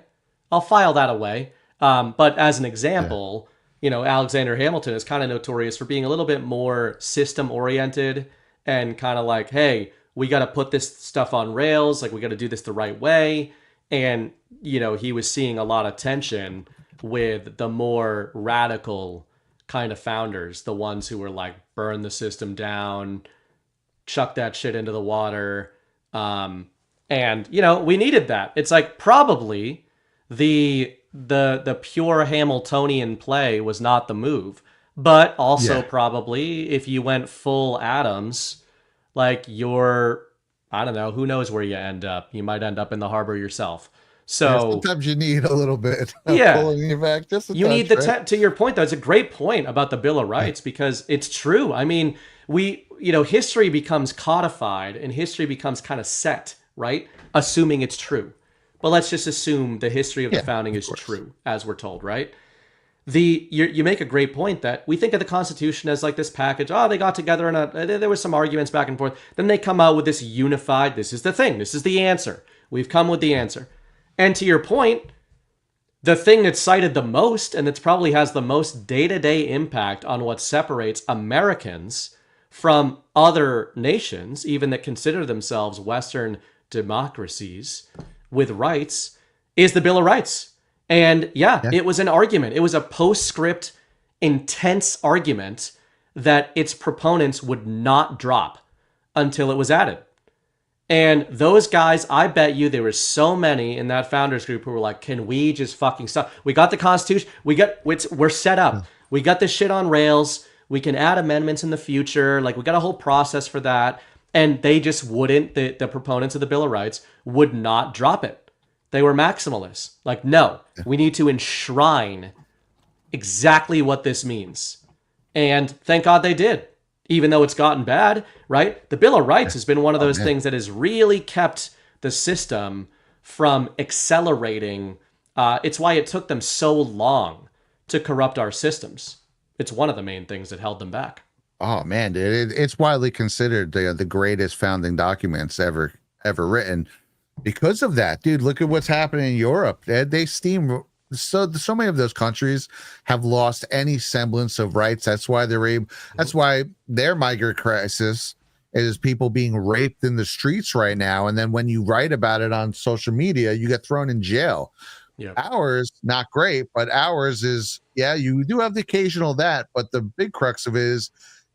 I'll file that away. But as an example, Alexander Hamilton is kind of notorious for being a little bit more system oriented and kind of like, hey, we got to put this stuff on rails. Like we got to do this the right way. And, he was seeing a lot of tension with the more radical kind of founders, the ones who were like, burn the system down, chuck that shit into the water. And, we needed that. It's like probably the pure Hamiltonian play was not the move, but also probably if you went full Adams, like I don't know, who knows where you end up. You might end up in the harbor yourself. So sometimes you need a little bit of pulling you back. Just you need to your point though. It's a great point about the Bill of Rights because it's true. I mean, history becomes codified and history becomes kind of set, right? Assuming it's true. But let's just assume the history of the founding is true, as we're told, right? You make a great point that we think of the Constitution as like this package. Oh, they got together and there was some arguments back and forth. Then they come out with this unified, this is the thing, this is the answer. We've come with the answer. And to your point, the thing that's cited the most and that probably has the most day-to-day impact on what separates Americans from other nations, even that consider themselves Western democracies with rights, is the Bill of Rights. And it was an argument. It was a postscript, intense argument that its proponents would not drop until it was added. And those guys, I bet you there were so many in that founders group who were like, can we just fucking stop? We got the Constitution. We're set up. We got this shit on rails. We can add amendments in the future. Like we got a whole process for that. And they just wouldn't, the proponents of the Bill of Rights would not drop it. They were maximalists. Like, no, we need to enshrine exactly what this means. And thank God they did, even though it's gotten bad, right? The Bill of Rights has been one of those things that has really kept the system from accelerating. It's why it took them so long to corrupt our systems. It's one of the main things that held them back. Oh man, dude, it's widely considered the greatest founding documents ever written because of that, dude. Look at what's happening in Europe. They steam so many of those countries have lost any semblance of rights. That's why that's why their migrant crisis is people being raped in the streets right now. And then when you write about it on social media, you get thrown in jail. Yep. Ours, not great, but ours is, you do have the occasional that, but the big crux of it is,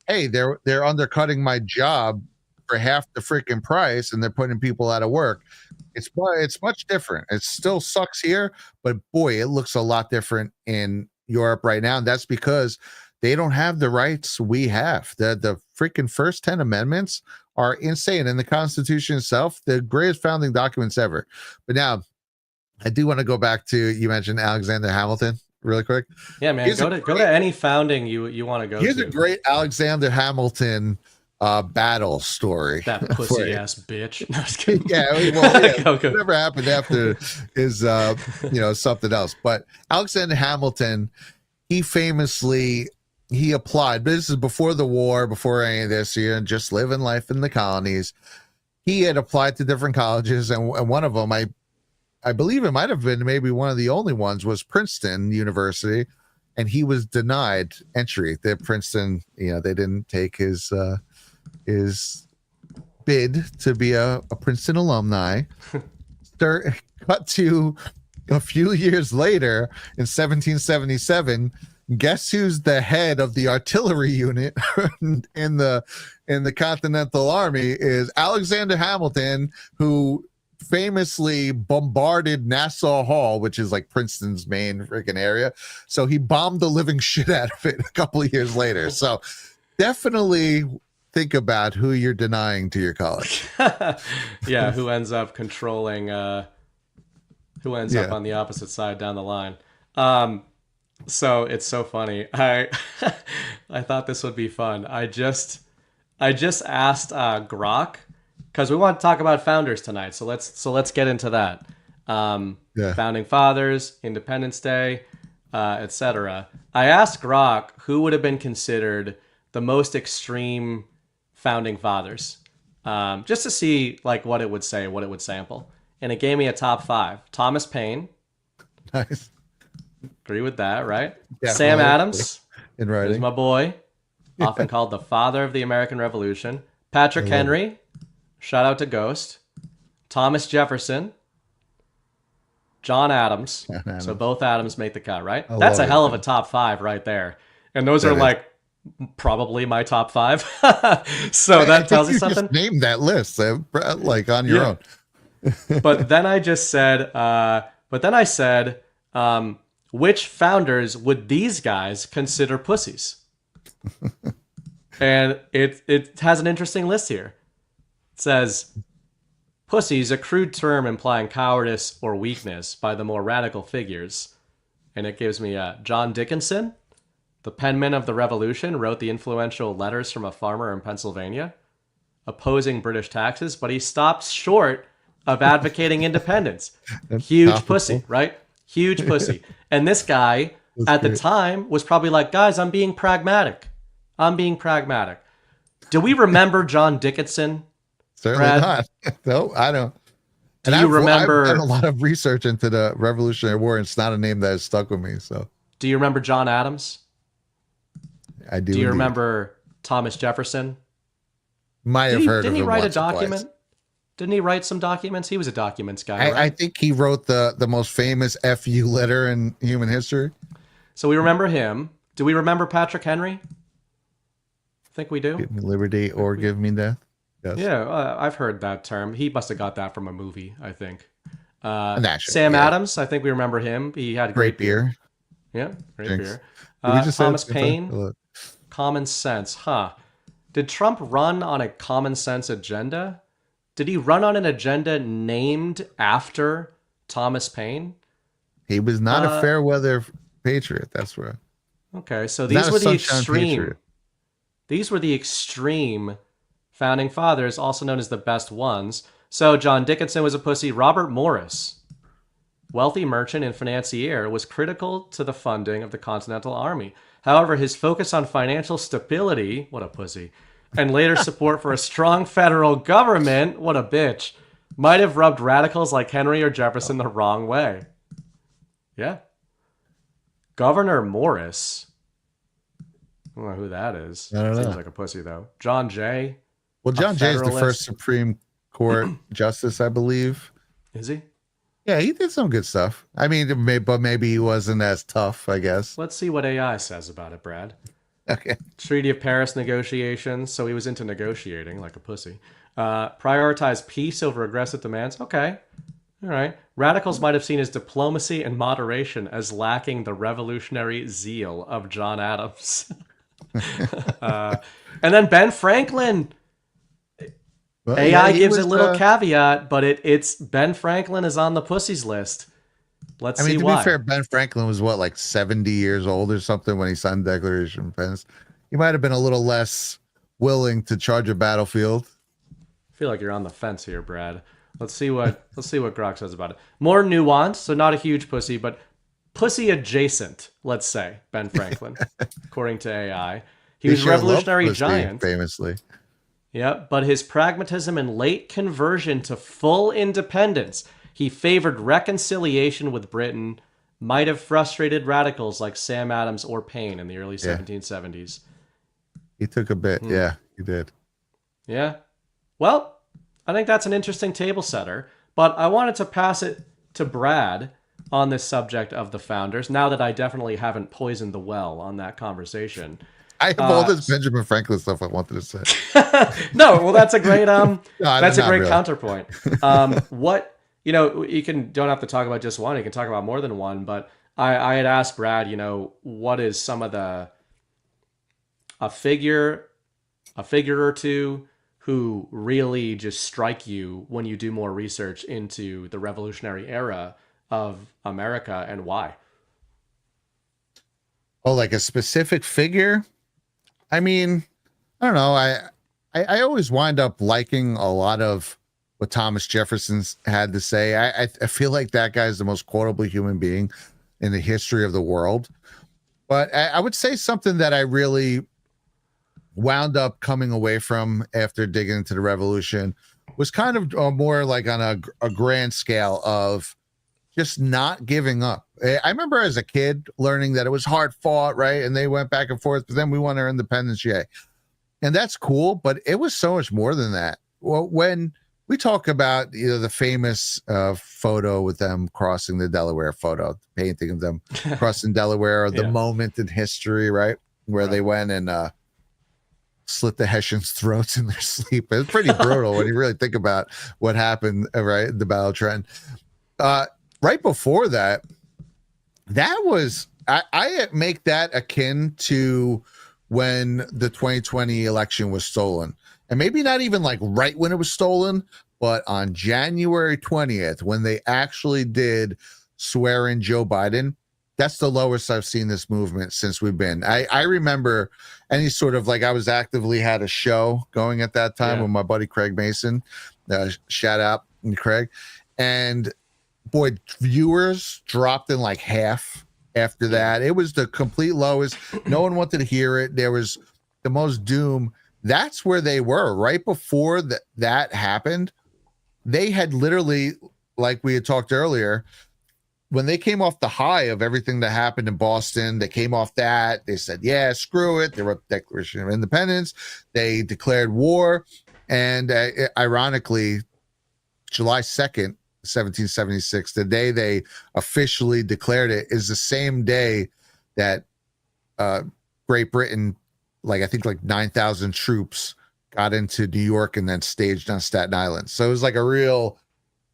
hey, they're undercutting my job for half the freaking price and they're putting people out of work. It's much different. It still sucks here, but boy, it looks a lot different in Europe right now. And that's because they don't have the rights we have. The freaking first 10 amendments are insane. And the Constitution itself, the greatest founding documents ever. But now I do want to go back to, you mentioned Alexander Hamilton really quick. Yeah, man, go to any founding you want to go to. Here's a great Alexander Hamilton battle story. That pussy ass bitch. No, just kidding. Whatever happened after is something else. But Alexander Hamilton, he famously applied, but this is before the war, before any of this, just living life in the colonies. He had applied to different colleges, and one of them, I believe it might have been maybe one of the only ones, was Princeton University, and he was denied entry. The Princeton, they didn't take his bid to be a Princeton alumni. Cut to a few years later in 1777. Guess who's the head of the artillery unit in the Continental Army is Alexander Hamilton, who famously bombarded Nassau Hall, which is like Princeton's main freaking area. So he bombed the living shit out of it a couple of years later. So definitely think about who you're denying to your college. Yeah, who ends up controlling, who ends up on the opposite side down the line. So it's so funny. I I thought this would be fun. I just asked Grok because we want to talk about founders tonight. So let's get into that. Yeah. Founding fathers, Independence Day, etc. I asked Grok who would have been considered the most extreme founding fathers, just to see like what it would say, what it would sample, and it gave me a top 5. Thomas Paine. Nice. Agree with that, right? Yeah, Sam right. Adams. In There's writing. my boy, often called the father of the American Revolution. Patrick Henry. Shout out to Ghost. Thomas Jefferson. John Adams. So both Adams make the cut, right? That's a hell of a top 5 right there. And those are like probably my top 5. So that tells you something. Just name that list, like on your own. But then I just said, which founders would these guys consider pussies? And it has an interesting list here. It says, pussies, a crude term implying cowardice or weakness by the more radical figures. And it gives me John Dickinson, the penman of the Revolution, wrote the influential Letters from a Farmer in Pennsylvania, opposing British taxes, but he stopped short of advocating independence. Huge topical. Pussy, right? Huge pussy. And this guy at the time was probably like, guys, I'm being pragmatic. Do we remember John Dickinson? Certainly Brad? not. No, I don't. Do you remember? I've done a lot of research into the Revolutionary War, and it's not a name that has stuck with me. So, Do you remember John Adams? I do. Do you indeed. remember Thomas Jefferson? Might have heard Didn't of he him write a once or twice. document? Didn't he write some documents? He was a documents guy, right? I think he wrote the most famous FU letter in human history. So we remember him. Do we remember Patrick Henry? I think we do. Give me liberty or give me death. Yes. Yeah, I've heard that term. He must have got that from a movie, I think. Naturally, Sam yeah. Adams, I think we remember him. He had Great beer. Yeah, great Thanks. beer. Did we just say Thomas it? Paine, Look. common sense. Did Trump run on a common sense agenda? Did he run on an agenda named after Thomas Paine? He was not a fair weather patriot. That's where. Okay, so Not these a were the sunshine extreme. patriot. These were the extreme founding fathers, also known as the best ones. So John Dickinson was a pussy. Robert Morris, wealthy merchant and financier, was critical to the funding of the Continental Army. However, his focus on financial stability, what a pussy, and later support for a strong federal government, what a bitch, might have rubbed radicals like Henry or Jefferson the wrong way. Yeah. Governor Morris. I don't know who that is. I don't know. Seems like a pussy, though. John Jay. Well, John Jay is the Federalist. first Supreme Court justice, I believe. Is he? Yeah, he did some good stuff. I mean, but maybe he wasn't as tough, I guess. Let's see what AI says about it, Brad. Okay. Treaty of Paris negotiations. So he was into negotiating like a pussy. Prioritize peace over aggressive demands. Okay. All right. Radicals might have seen his diplomacy and moderation as lacking the revolutionary zeal of John Adams. And then Ben Franklin. Well, AI he gives was, a little caveat, but it's Ben Franklin is on the pussies list. Let's I mean, see to why. be fair, Ben Franklin was what, like 70 years old or something when he signed the Declaration of Independence. He might have been a little less willing to charge a battlefield. I feel like you're on the fence here, Brad. Let's see what Grok says about it. More nuance, so not a huge pussy, but pussy adjacent. Let's say Ben Franklin, according to AI, he was a sure loved revolutionary pussy, giant. famously. Yeah, but his pragmatism and late conversion to full independence, he favored reconciliation with Britain, might have frustrated radicals like Sam Adams or Paine in the early 1770s. He took a bit. Yeah, he did. Yeah. Well, I think that's an interesting table setter, but I wanted to pass it to Brad on this subject of the founders, now that I definitely haven't poisoned the well on that conversation. I have all this Benjamin Franklin stuff I wanted to say. No, well, that's a great that's a great really. counterpoint. What, don't have to talk about just one. You can talk about more than one. But I had asked Brad, what is some of a figure or two who really just strike you when you do more research into the revolutionary era of America, and why? Oh, like a specific figure? I mean, I don't know. I always wind up liking a lot of what Thomas Jefferson's had to say. I feel like that guy's the most quotable human being in the history of the world. But I would say something that I really wound up coming away from after digging into the revolution was kind of more like on a grand scale of just not giving up. I remember as a kid learning that it was hard fought, right? And they went back and forth, but then we won our independence, yay. And that's cool, but it was so much more than that. Well, when we talk about the famous photo with them crossing the Delaware photo, painting of them crossing Delaware, the moment in history, right? Where they went and slit the Hessians' throats in their sleep. It's pretty brutal when you really think about what happened, right? The Battle of Trenton. Right before that, that was, I make that akin to when the 2020 election was stolen. And maybe not even like right when it was stolen, but on January 20th, when they actually did swear in Joe Biden. That's the lowest I've seen this movement since we've been. I remember any sort of like I was actively had a show going at that time with my buddy Craig Mason. Shout out Craig. And boy, viewers dropped in like half after that. It was the complete lowest. No one wanted to hear it. There was the most doom. That's where they were right before that happened. They had literally, like we had talked earlier, when they came off the high of everything that happened in Boston, they came off that. They said, yeah, screw it. They wrote the Declaration of Independence. They declared war. And ironically, July 2nd, 1776, the day they officially declared it, is the same day that Great Britain, I think 9,000 troops got into New York and then staged on Staten Island. So it was like a real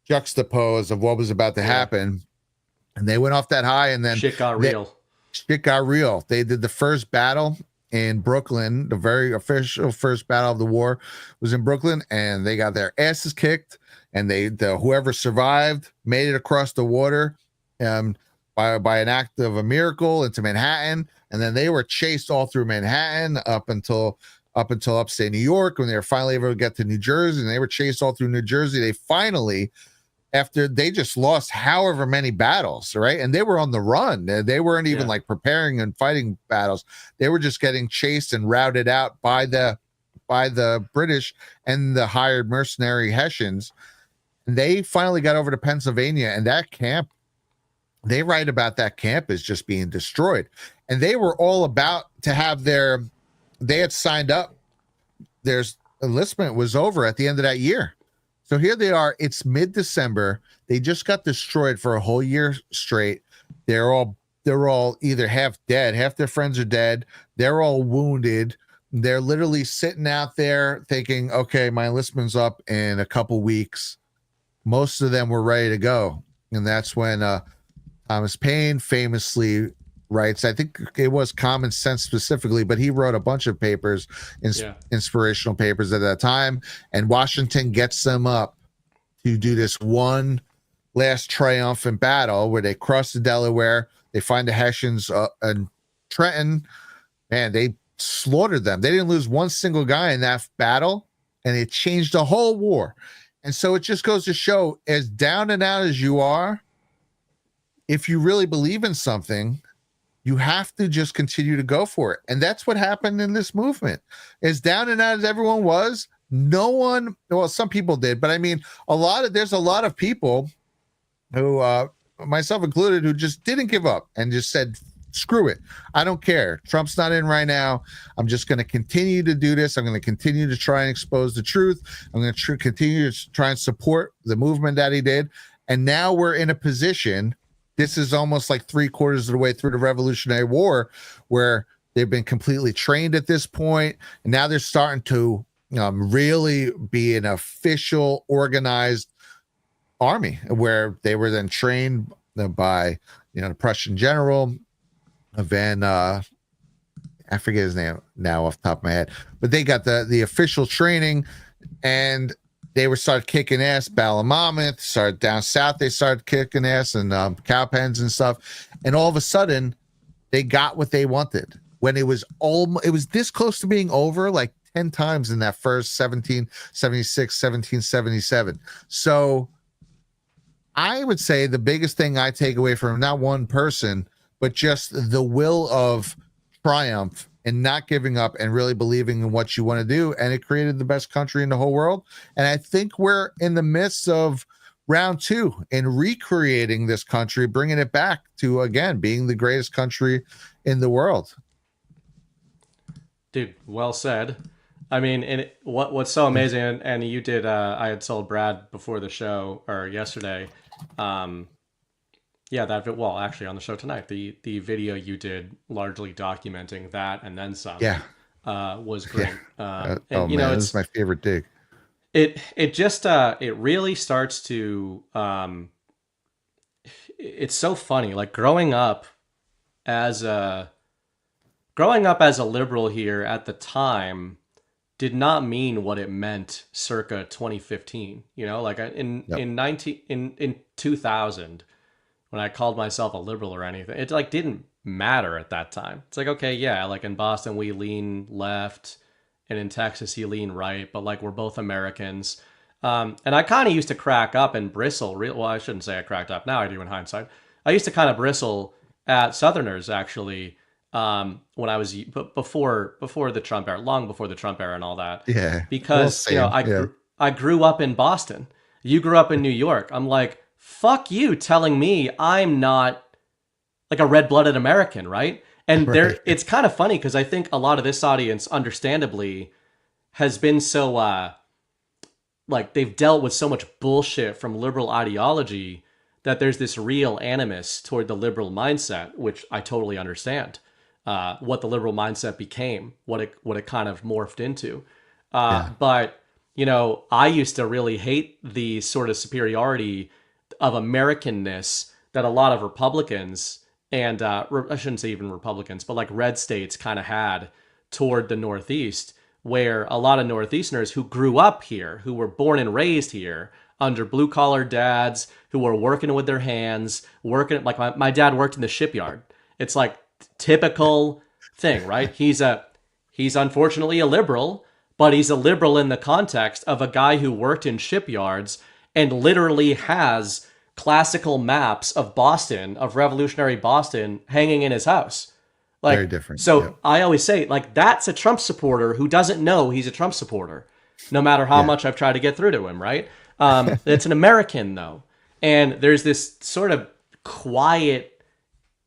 juxtapose of what was about to happen. And they went off that high, and then shit got real. Shit got real. They did the first battle in Brooklyn. The very official first battle of the war was in Brooklyn, and they got their asses kicked. And whoever survived made it across the water by an act of a miracle into Manhattan. And then they were chased all through Manhattan up until upstate New York, when they were finally able to get to New Jersey. And they were chased all through New Jersey. They finally, after they just lost however many battles, right? And they were on the run. They weren't even preparing and fighting battles. They were just getting chased and routed out by the British and the hired mercenary Hessians. And they finally got over to Pennsylvania, and that camp, they write about that camp as just being destroyed. And they were all about to have they had signed up. Their enlistment was over at the end of that year. So here they are. It's mid-December. They just got destroyed for a whole year straight. They're all either half dead, half their friends are dead. They're all wounded. They're literally sitting out there thinking, okay, my enlistment's up in a couple weeks. Most of them were ready to go. And that's when Thomas Paine famously writes, I think it was Common Sense specifically, but he wrote a bunch of papers, inspirational papers at that time. And Washington gets them up to do this one last triumphant battle where they cross the Delaware. They find the Hessians in Trenton. Man, they slaughtered them. They didn't lose one single guy in that battle, and it changed the whole war. And so it just goes to show, as down and out as you are, if you really believe in something, you have to just continue to go for it. And that's what happened in this movement. As down and out as everyone was, no one, well, some people did, but I mean, there's a lot of people who, myself included, who just didn't give up and just said, screw it. I don't care. Trump's not in right now. I'm just going to continue to do this. I'm going to continue to try and expose the truth. I'm going to continue to try and support the movement that he did. And now we're in a position, this is almost like 3/4 of the way through the Revolutionary War, where they've been completely trained at this point. And now they're starting to really be an official organized army, where they were then trained by, the Prussian general, I forget his name now off the top of my head, but they got the official training, and they started kicking ass. Battle of Monmouth started down south. They started kicking ass and cow pens and stuff. And all of a sudden, They got what they wanted when it was this close to being over, like 10 times in that first 1776, 1777. So I would say the biggest thing I take away from not one person, but just the will of triumph and not giving up and really believing in what you want to do. And it created the best country in the whole world. And I think we're in the midst of round 2 and recreating this country, bringing it back to, again, being the greatest country in the world. Dude, well said. I mean, and what's so amazing, and you did, I had told Brad before the show, or yesterday, actually on the show tonight, the video you did largely documenting that and then some, was great. And, man, this is my favorite dig. It just, it really starts to, it's so funny, like growing up as a liberal here at the time did not mean what it meant circa 2015. You know, like in 2000, when I called myself a liberal or anything, it like didn't matter at that time. It's like, okay, yeah, like in Boston we lean left, and in Texas you lean right, but like we're both Americans. And I kind of used to crack up and bristle. Well, I shouldn't say I cracked up. Now I do in hindsight. I used to kind of bristle at Southerners actually. When I was before the Trump era, long before the Trump era and all that. Yeah. Because, I grew up in Boston. You grew up in New York. I'm like, fuck you telling me I'm not like a red-blooded American, right? And it's kind of funny because I think a lot of this audience, understandably, has been so, like they've dealt with so much bullshit from liberal ideology that there's this real animus toward the liberal mindset, which I totally understand. What the liberal mindset became, what it kind of morphed into. But, you know, I used to really hate the sort of superiority of Americanness that a lot of Republicans and I shouldn't say even Republicans, but like red states kind of had toward the Northeast, where a lot of Northeasterners who grew up here, who were born and raised here under blue collar dads who were working with their hands, working like my dad worked in the shipyard. It's like typical thing, right? He's unfortunately a liberal, but he's a liberal in the context of a guy who worked in shipyards and literally has classical maps of Boston, of revolutionary Boston, hanging in his house. Like, very different. So I always say, like, that's a Trump supporter who doesn't know he's a Trump supporter, no matter how much I've tried to get through to him, right? It's an American, though. And there's this sort of quiet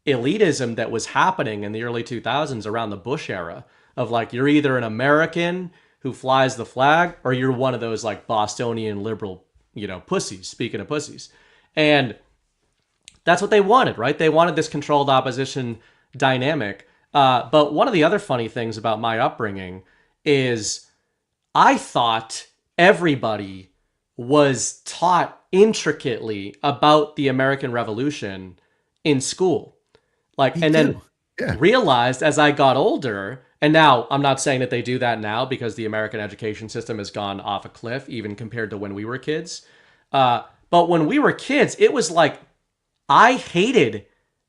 elitism that was happening in the early 2000s around the Bush era of like, you're either an American who flies the flag or you're one of those like Bostonian liberal, you know, pussies, speaking of pussies. And that's what they wanted, right? They wanted this controlled opposition dynamic. But one of the other funny things about my upbringing is I thought everybody was taught intricately about the American Revolution in school. Like, and then realized as I got older, and now I'm not saying that they do that now because the American education system has gone off a cliff, even compared to when we were kids. But when we were kids, it was like, I hated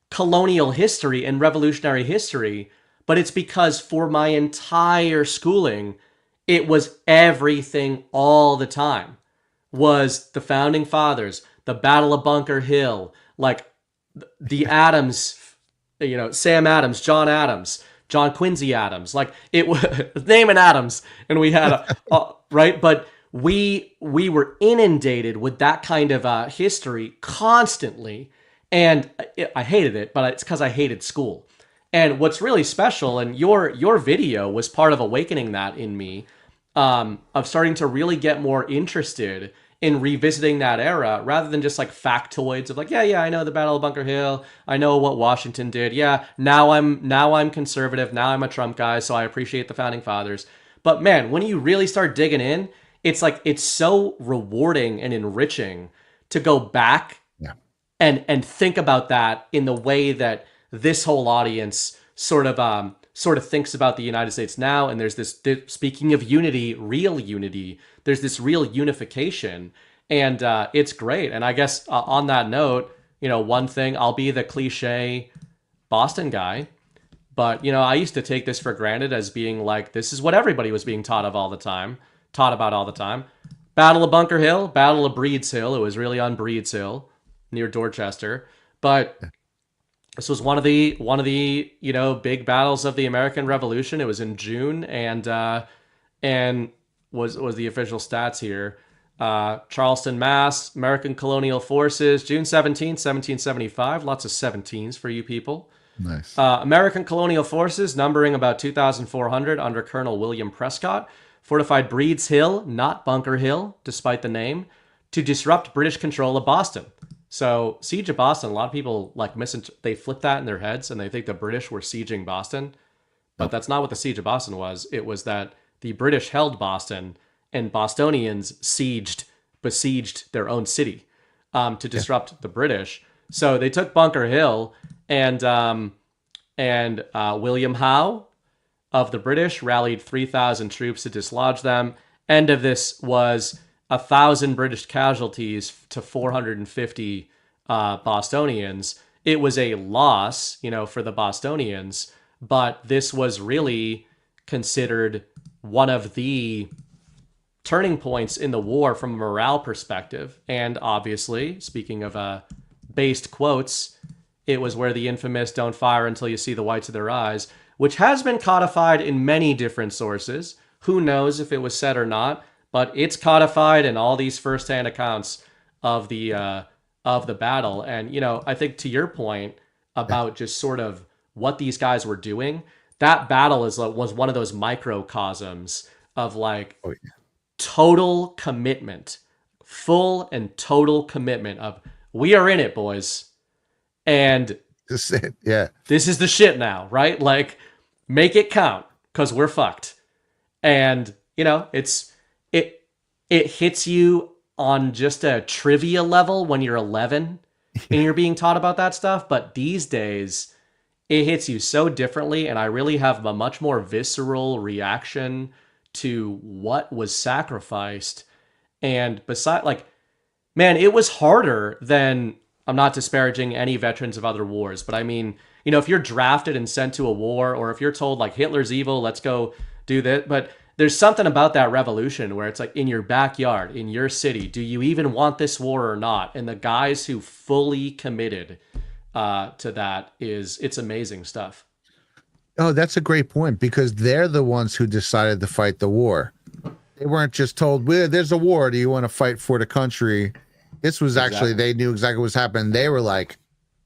colonial history and revolutionary history, but it's because for my entire schooling, it was everything all the time. Was the Founding Fathers, the Battle of Bunker Hill, like the Adams, you know, Sam Adams, John Quincy Adams, like it was name an Adams, and we had right, but we were inundated with that kind of history constantly, and I hated it, but it's because I hated school. And what's really special, and your video was part of awakening that in me, of starting to really get more interested in revisiting that era rather than just like factoids of like, yeah, I know the Battle of Bunker Hill. I know what Washington did. Yeah, now I'm conservative. Now I'm a Trump guy, so I appreciate the Founding Fathers. But man, when you really start digging in, it's like, it's so rewarding and enriching to go back and think about that in the way that this whole audience sort of thinks about the United States now. And there's this, speaking of unity, real unity, there's this real unification, and it's great. And I guess on that note, you know, one thing, I'll be the cliche Boston guy. But, you know, I used to take this for granted as being like, this is what everybody was being taught about all the time. Battle of Bunker Hill, Battle of Breed's Hill. It was really on Breed's Hill near Dorchester. But this was one of the you know, big battles of the American Revolution. It was in June, and was the official stats here. Charleston, Mass, American colonial forces, June 17th, 1775. Lots of 17s for you people. Nice. American colonial forces, numbering about 2,400 under Colonel William Prescott, fortified Breed's Hill, not Bunker Hill, despite the name, to disrupt British control of Boston. So, siege of Boston, a lot of people they flip that in their heads and they think the British were sieging Boston. But that's not what the siege of Boston was. It was that the British held Boston and Bostonians besieged their own city to disrupt the British. So they took Bunker Hill, and William Howe of the British rallied 3,000 troops to dislodge them. End of this was 1,000 British casualties to 450 Bostonians. It was a loss, you know, for the Bostonians, but this was really considered one of the turning points in the war from a morale perspective. And obviously, speaking of based quotes, it was where the infamous "don't fire until you see the whites of their eyes," which has been codified in many different sources. Who knows if it was said or not, but it's codified in all these firsthand accounts of the battle. And, you know, I think to your point about just sort of what these guys were doing, that battle was one of those microcosms of like total commitment, full and total commitment of, we are in it, boys. And this is it. Yeah. This is the shit now, right? Like, make it count, because we're fucked. And, you know, it hits you on just a trivia level when you're 11 and you're being taught about that stuff. But these days, it hits you so differently. And I really have a much more visceral reaction to what was sacrificed. And beside, like, man, it was harder than, I'm not disparaging any veterans of other wars, but I mean, you know, if you're drafted and sent to a war, or if you're told like Hitler's evil, let's go do that. But there's something about that revolution where it's like in your backyard, in your city, do you even want this war or not? And the guys who fully committed to that, it's amazing stuff. Oh, that's a great point, because they're the ones who decided to fight the war. They weren't just told, well, there's a war, do you want to fight for the country? This was actually, they knew exactly what was happening. They were like,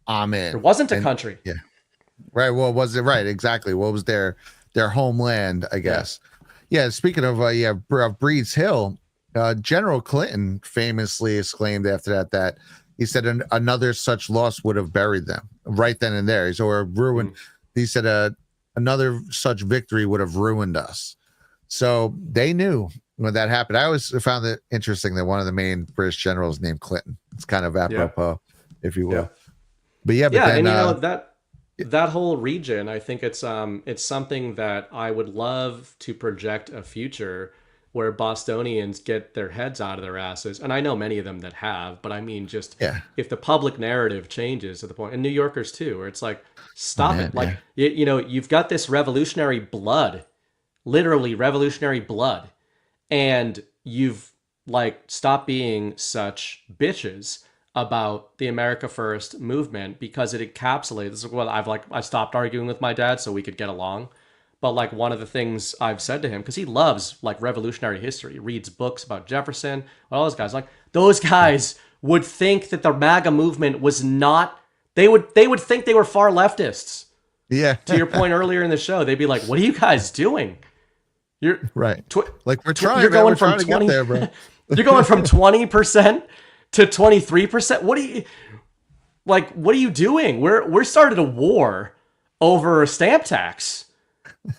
I'm in. It wasn't a country. Yeah. Right. Well, was it right? Exactly. What was their homeland, I guess. Yeah. Speaking of, Breed's Hill, General Clinton famously exclaimed after that he said another such loss would have buried them right then and there. Or ruined. He said another such victory would have ruined us. So they knew when that happened. I always found it interesting that one of the main British generals named Clinton. It's kind of apropos, if you will. Yeah. But then, and you know, that whole region, I think it's something that I would love to project a future where Bostonians get their heads out of their asses. And I know many of them that have, but I mean, just if the public narrative changes to the point, and New Yorkers too, where it's like, stop it. Like, you know, you've got this revolutionary blood, literally revolutionary blood, and you've like stopped being such bitches about the America First movement, because it encapsulates, this is what I stopped arguing with my dad so we could get along. But like one of the things I've said to him, because he loves like revolutionary history, he reads books about Jefferson, all those guys, like those guys would think that the MAGA movement was not, they would think they were far leftists. Yeah. To your point earlier in the show, they'd be like, what are you guys doing? You're right. Like we're trying, you're going from from 20 there, bro. You're going from 20% to 23%. What are you doing? We're started a war over a stamp tax.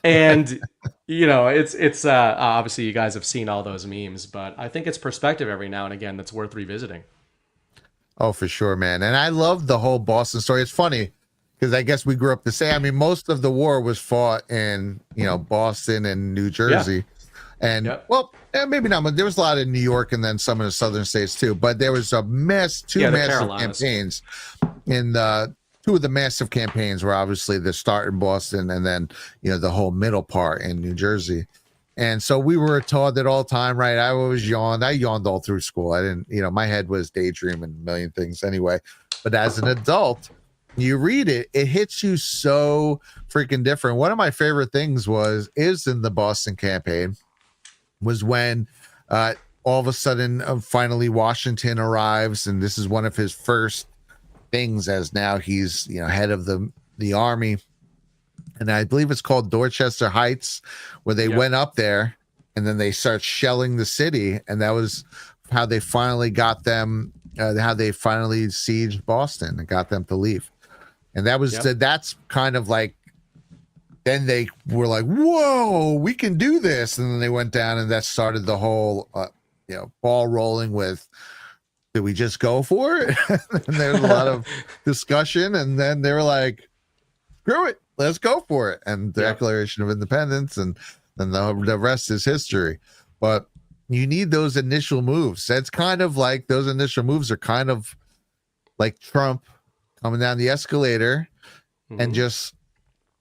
And you know, it's obviously you guys have seen all those memes, but I think it's perspective every now and again that's worth revisiting. Oh, for sure, man. And I love the whole Boston story. It's funny because I guess we grew up the same. I mean, most of the war was fought in, you know, Boston and New Jersey. And well, maybe not, but there was a lot in New York and then some in the southern states too. But there was two massive campaigns in the two of the massive campaigns were obviously the start in Boston and then, the whole middle part in New Jersey. And so we were taught that all the time, right? I always yawned. I yawned all through school. I didn't, my head was daydreaming a million things anyway. But as an adult, you read it, it hits you so freaking different. One of my favorite things is in the Boston campaign was when all of a sudden, finally Washington arrives, and this is one of his first things as now he's head of the army, and I believe it's called Dorchester Heights, where they went up there and then they start shelling the city, and that was how they finally got them, how they finally sieged Boston and got them to leave, and that was that's kind of like. Then they were like, "Whoa, we can do this!" And then they went down, and that started the whole, ball rolling with, "Did we just go for it?" And there was a lot of discussion, and then they were like, "Screw it, let's go for it!" And the Declaration of Independence, and then the rest is history. But you need those initial moves. That's kind of like those initial moves are kind of like Trump coming down the escalator and just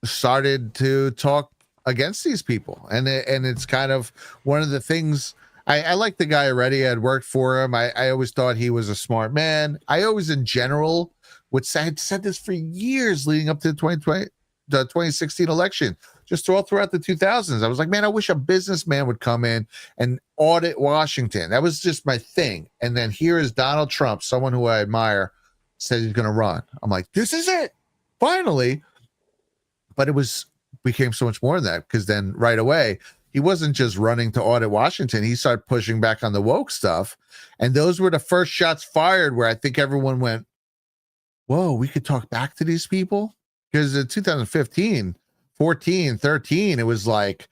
started to talk against these people, and it's kind of one of the things. I like the guy already. I had worked for him. I always thought he was a smart man. I always, in general, I had said this for years leading up to the 2016 election, just all throughout the 2000s. I was like, man, I wish a businessman would come in and audit Washington. That was just my thing. And then here is Donald Trump, someone who I admire, said he's going to run. I'm like, this is it, finally. But it became so much more than that, because then right away, he wasn't just running to audit Washington. He started pushing back on the woke stuff. And those were the first shots fired where I think everyone went, whoa, we could talk back to these people? Because in 2015, 14, 13, it was like,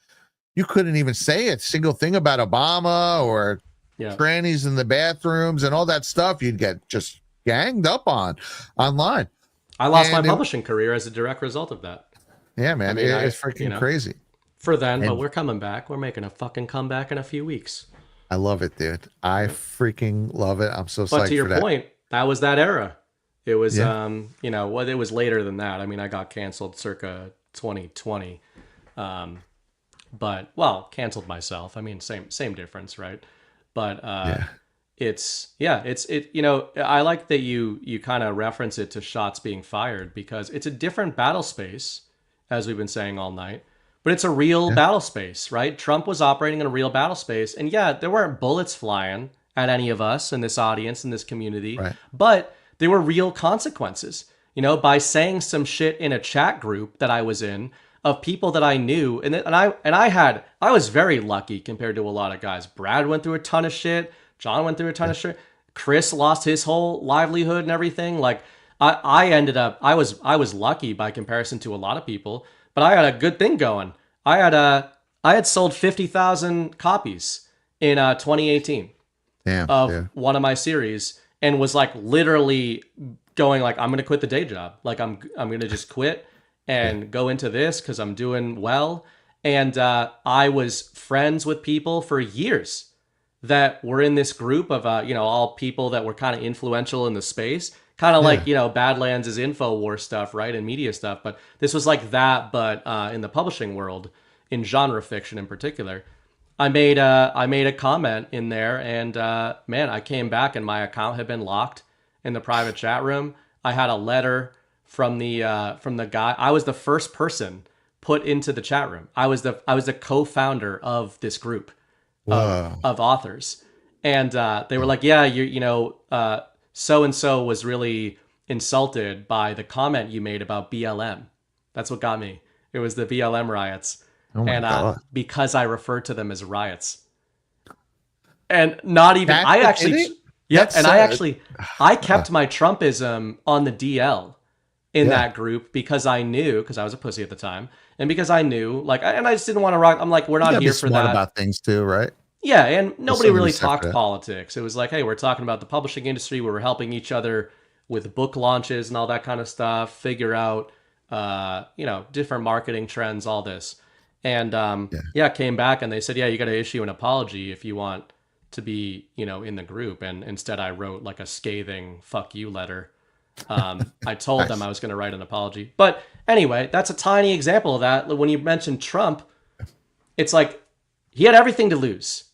you couldn't even say a single thing about Obama or trannies in the bathrooms and all that stuff. You'd get just ganged up on online. I lost my publishing career as a direct result of that. Yeah, man, it's freaking crazy. For then, but we're coming back. We're making a fucking comeback in a few weeks. I love it, dude. I freaking love it. I'm so psyched for that. But to your point, that was that era. It was, it was later than that. I mean, I got canceled circa 2020. But, canceled myself. I mean, same difference, right? But I like that you kind of reference it to shots being fired, because it's a different battle space, as we've been saying all night, but it's a real battle space, right? Trump was operating in a real battle space, and there weren't bullets flying at any of us in this audience, in this community, but there were real consequences, by saying some shit in a chat group that I was in of people that I knew, and I was very lucky compared to a lot of guys. Brad went through a ton of shit. John went through a ton of shit. Chris lost his whole livelihood and everything. Like, I ended up, I was lucky by comparison to a lot of people, but I had a good thing going. I had sold 50,000 copies in 2018 of one of my series, and was like literally going like, I'm going to quit the day job. Like I'm going to just quit and go into this because I'm doing well. And I was friends with people for years that were in this group of, all people that were kind of influential in the space. Kind of like, Badlands' InfoWars stuff, right? And media stuff. But this was like that, but in the publishing world, in genre fiction in particular. I made a comment in there, and man, I came back and my account had been locked in the private chat room. I had a letter from the guy. I was the first person put into the chat room. I was the co-founder of this group of authors. And they were like, yeah, so and so was really insulted by the comment you made about BLM. That's what got me. It was the BLM riots. Oh my God. Because I referred to them as riots. And not even, I kept my Trumpism on the DL in that group because I knew, because I was a pussy at the time, and because I knew, like, and I just didn't want to rock. I'm like, we're not here for that. About things too, right? Yeah, and nobody really talked politics. It was like, hey, we're talking about the publishing industry. We were helping each other with book launches and all that kind of stuff, figure out, different marketing trends, all this. And came back and they said, yeah, you got to issue an apology if you want to be, in the group. And instead I wrote like a scathing fuck you letter I told them I was going to write an apology. But anyway, that's a tiny example of that. When you mentioned Trump, it's like he had everything to lose.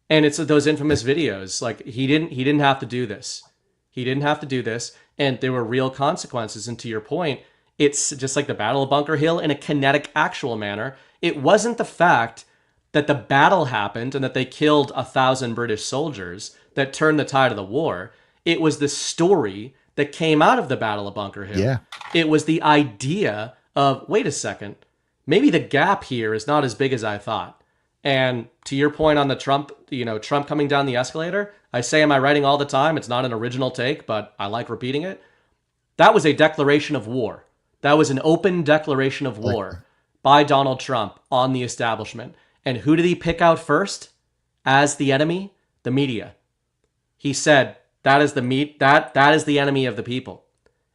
And it's those infamous videos. Like he didn't have to do this. He didn't have to do this. And there were real consequences. And to your point, it's just like the Battle of Bunker Hill in a kinetic, actual manner. It wasn't the fact that the battle happened and that they killed 1,000 British soldiers that turned the tide of the war. It was the story that came out of the Battle of Bunker Hill. Yeah. It was the idea of, wait a second, maybe the gap here is not as big as I thought. And to your point on the Trump coming down the escalator, I say in my writing all the time, it's not an original take, but I like repeating it. That was a declaration of war. That was an open declaration of war by Donald Trump on the establishment. And who did he pick out first as the enemy? The media. He said, that is the enemy of the people.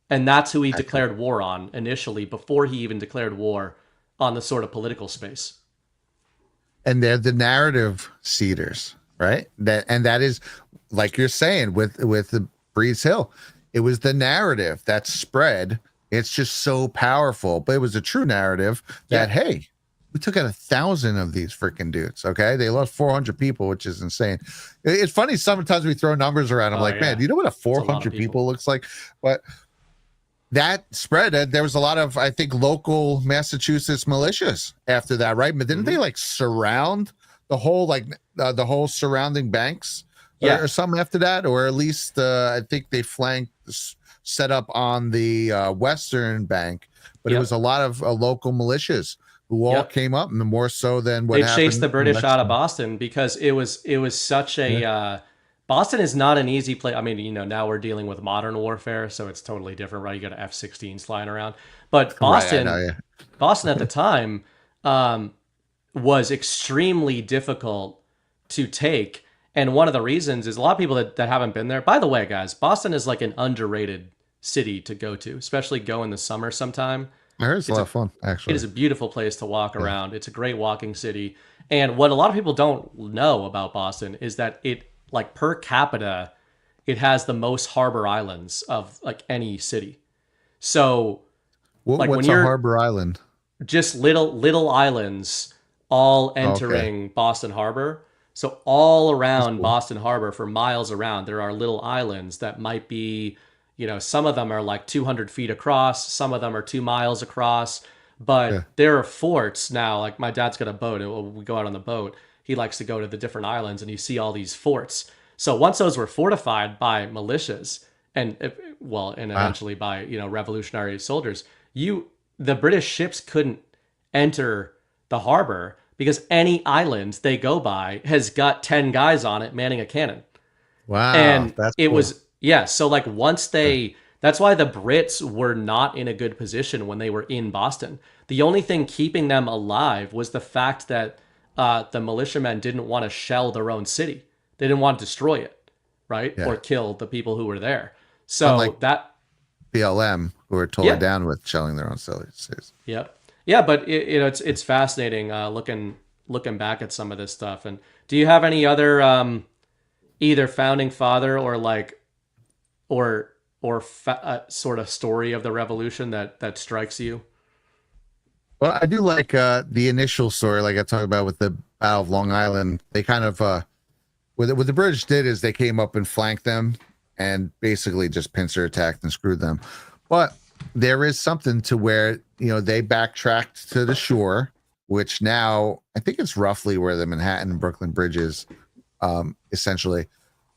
And that's who he declared war on initially, before he even declared war on the sort of political space. And they're the narrative seeders, right? That is, like you're saying, with the Breeze Hill, it was the narrative that spread. It's just so powerful, but it was a true narrative that, hey, we took out 1,000 of these freaking dudes. Okay, they lost 400 people, which is insane. It's funny sometimes we throw numbers around. I'm man, do you know what a 400 people looks like? But that spread. There was a lot of, I think, local Massachusetts militias after that, right? But didn't they like surround the whole the whole surrounding banks, or something after that, or at least I think they flanked, set up on the western bank. But it was a lot of local militias who all came up, and more so than what happened. They chased the British out of Boston because it was such a Boston is not an easy place. I mean, now we're dealing with modern warfare, so it's totally different, right? You got F-16s flying around, but Boston, Boston at the time was extremely difficult to take, and one of the reasons is a lot of people that haven't been there. By the way, guys, Boston is like an underrated city to go to, especially go in the summer sometime. I heard it's a lot of fun, actually. It is a beautiful place to walk around. It's a great walking city. And what a lot of people don't know about Boston is that it, like per capita, it has the most harbor islands of like any city. So what's a harbor island? Just little islands all entering Boston Harbor. So all around Boston Harbor, for miles around, there are little islands that might be, some of them are like 200 feet across, some of them are 2 miles across, but there are forts now. Like my dad's got a boat, we go out on the boat. He likes to go to the different islands and you see all these forts. So once those were fortified by militias and eventually by, revolutionary soldiers, the British ships couldn't enter the harbor because any island they go by has got 10 guys on it manning a cannon. Wow. And that's it cool. was, so like once that's why the Brits were not in a good position when they were in Boston. The only thing keeping them alive was the fact that the militiamen didn't want to shell their own city. They didn't want to destroy it, right? Or kill the people who were there. So unlike that BLM, who are totally down with shelling their own cities. Yep. Yeah, but it's fascinating looking back at some of this stuff. And do you have any other either founding father or sort of story of the revolution that strikes you? Well, I do like the initial story, like I talked about with the Battle of Long Island. They kind of what the British did is they came up and flanked them and basically just pincer attacked and screwed them. But there is something to where they backtracked to the shore, which now I think it's roughly where the Manhattan and Brooklyn Bridge is, essentially.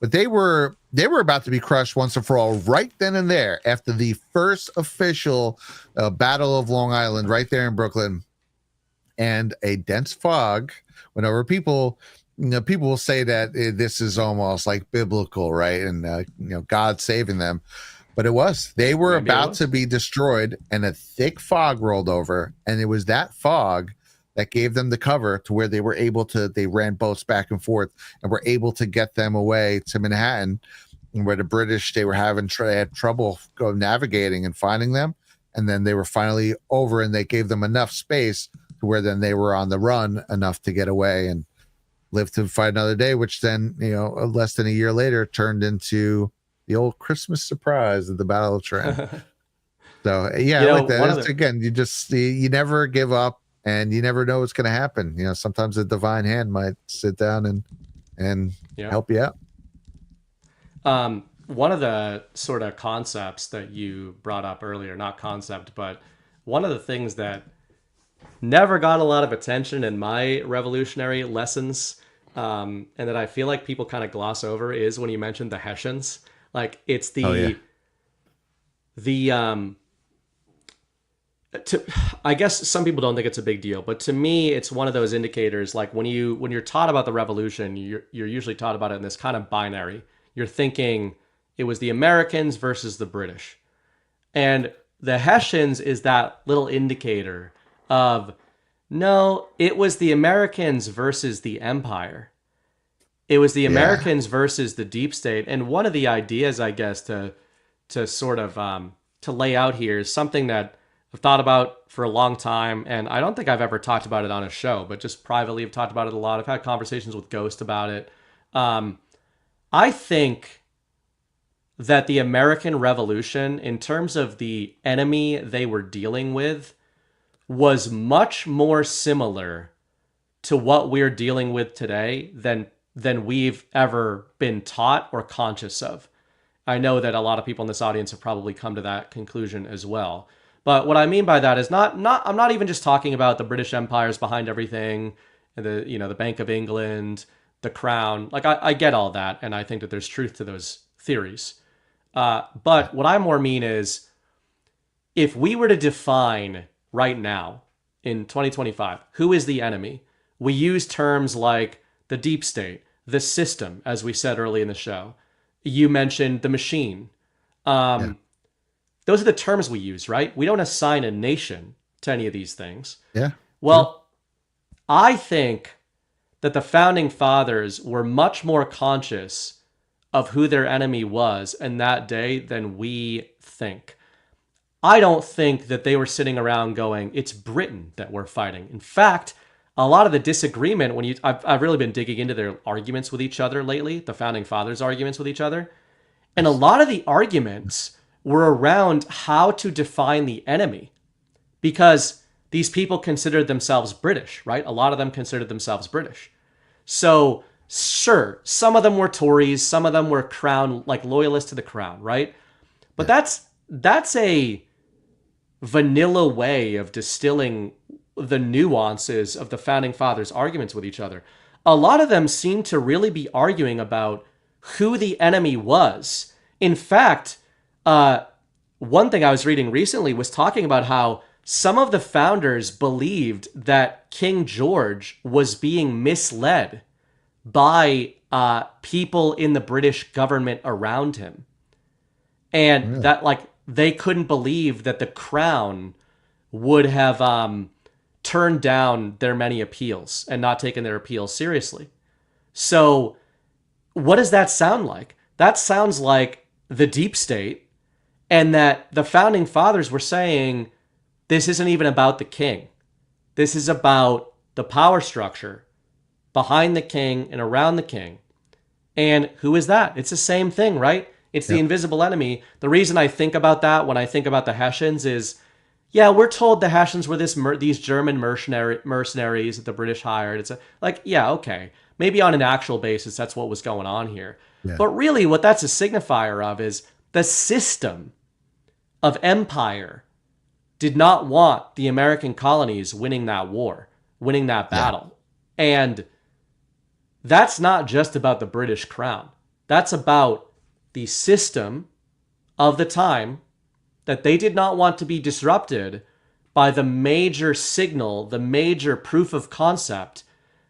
But they were about to be crushed once and for all right then and there after the first official Battle of Long Island right there in Brooklyn. And a dense fog went over. People will say that this is almost like biblical, right? And God saving them. But they were about to be destroyed, and a thick fog rolled over, and it was that fog that gave them the cover to where they ran boats back and forth and were able to get them away to Manhattan, where the British, they had trouble navigating and finding them. And then they were finally over, and they gave them enough space to where then they were on the run enough to get away and live to fight another day, which then, less than a year later turned into the old Christmas surprise at the Battle of Trenton. So yeah, You I know, like that. one of It's, the- again, you never give up, and you never know what's going to happen. You know, sometimes the divine hand might sit down and Yeah. help you out. One of the sort of concepts that you brought up earlier, not concept, but one of the things that never got a lot of attention in my revolutionary lessons, and that I feel like people kind of gloss over, is when you mentioned the Hessians. Like, it's I guess some people don't think it's a big deal, but to me, it's one of those indicators. Like, when you're taught about the revolution, you're usually taught about it in this kind of binary. You're thinking it was the Americans versus the British, and the Hessians is that little indicator of, no, it was the Americans versus the empire. It was the Americans versus the deep state. And one of the ideas, I guess, to sort of to lay out here is something that I've thought about for a long time, and I don't think I've ever talked about it on a show, but just privately I've talked about it a lot. I've had conversations with Ghost about it. I think that the American Revolution, in terms of the enemy they were dealing with, was much more similar to what we're dealing with today than we've ever been taught or conscious of. I know that a lot of people in this audience have probably come to that conclusion as well. But what I mean by that is I'm not even just talking about the British Empire's behind everything, the Bank of England, the Crown. Like, I get all that, and I think that there's truth to those theories. But what I more mean is, if we were to define right now in 2025 who is the enemy, we use terms like the deep state, the system, as we said early in the show. You mentioned the machine. Those are the terms we use, right? We don't assign a nation to any of these things. Yeah. Well, I think that the founding fathers were much more conscious of who their enemy was in that day than we think. I don't think that they were sitting around going, it's Britain that we're fighting. In fact, a lot of the disagreement, I've really been digging into their arguments with each other lately, the founding fathers' arguments with each other. And a lot of the arguments were around how to define the enemy, because these people considered themselves British, right? A lot of them considered themselves British. So sure, some of them were Tories, some of them were Crown, like loyalists to the Crown, right? But that's a vanilla way of distilling the nuances of the founding fathers' arguments with each other. A lot of them seem to really be arguing about who the enemy was. In fact, one thing I was reading recently was talking about how some of the founders believed that King George was being misled by people in the British government around him. And that, like, they couldn't believe that the Crown would have turned down their many appeals and not taken their appeals seriously. So what does that sound like? That sounds like the deep state, and that the founding fathers were saying, this isn't even about the king. This is about the power structure behind the king and around the king. And who is that? It's the same thing, right? It's the invisible enemy. The reason I think about that when I think about the Hessians is, yeah, we're told the Hessians were these German mercenaries that the British hired. It's okay. Maybe on an actual basis, that's what was going on here. Yeah. But really what that's a signifier of is the system of empire did not want the American colonies winning that war, winning that battle. Yeah. And that's not just about the British Crown. That's about the system of the time, that they did not want to be disrupted by the major signal, the major proof of concept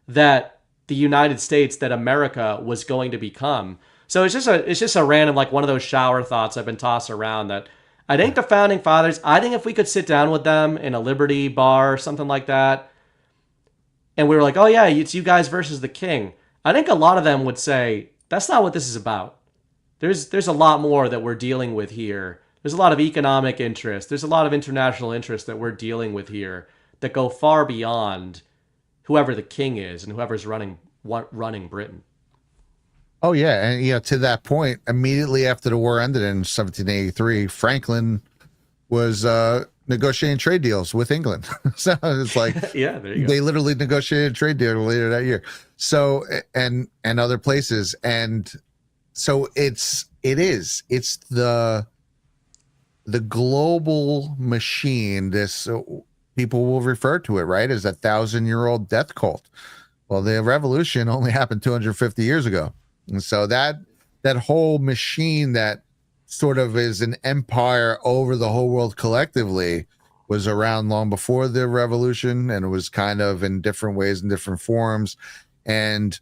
that the United States, that America was going to become. So it's just a random, like, one of those shower thoughts I've been tossed around, that I think the founding fathers, I think if we could sit down with them in a Liberty bar or something like that, and we were like, oh yeah, it's you guys versus the king, I think a lot of them would say, that's not what this is about. There's a lot more that we're dealing with here. There's a lot of economic interest. There's a lot of international interest that we're dealing with here that go far beyond whoever the king is and whoever's running Britain. Oh yeah, and to that point, immediately after the war ended in 1783, Franklin was negotiating trade deals with England. So it's like, Yeah, there you go. they literally negotiated a trade deal later that year. So and other places, and so it's the global machine. This people will refer to it, right, as a 1,000-year-old death cult. Well, the revolution only happened 250 years ago, and so that whole machine that sort of is an empire over the whole world collectively was around long before the revolution, and it was kind of in different ways and different forms. And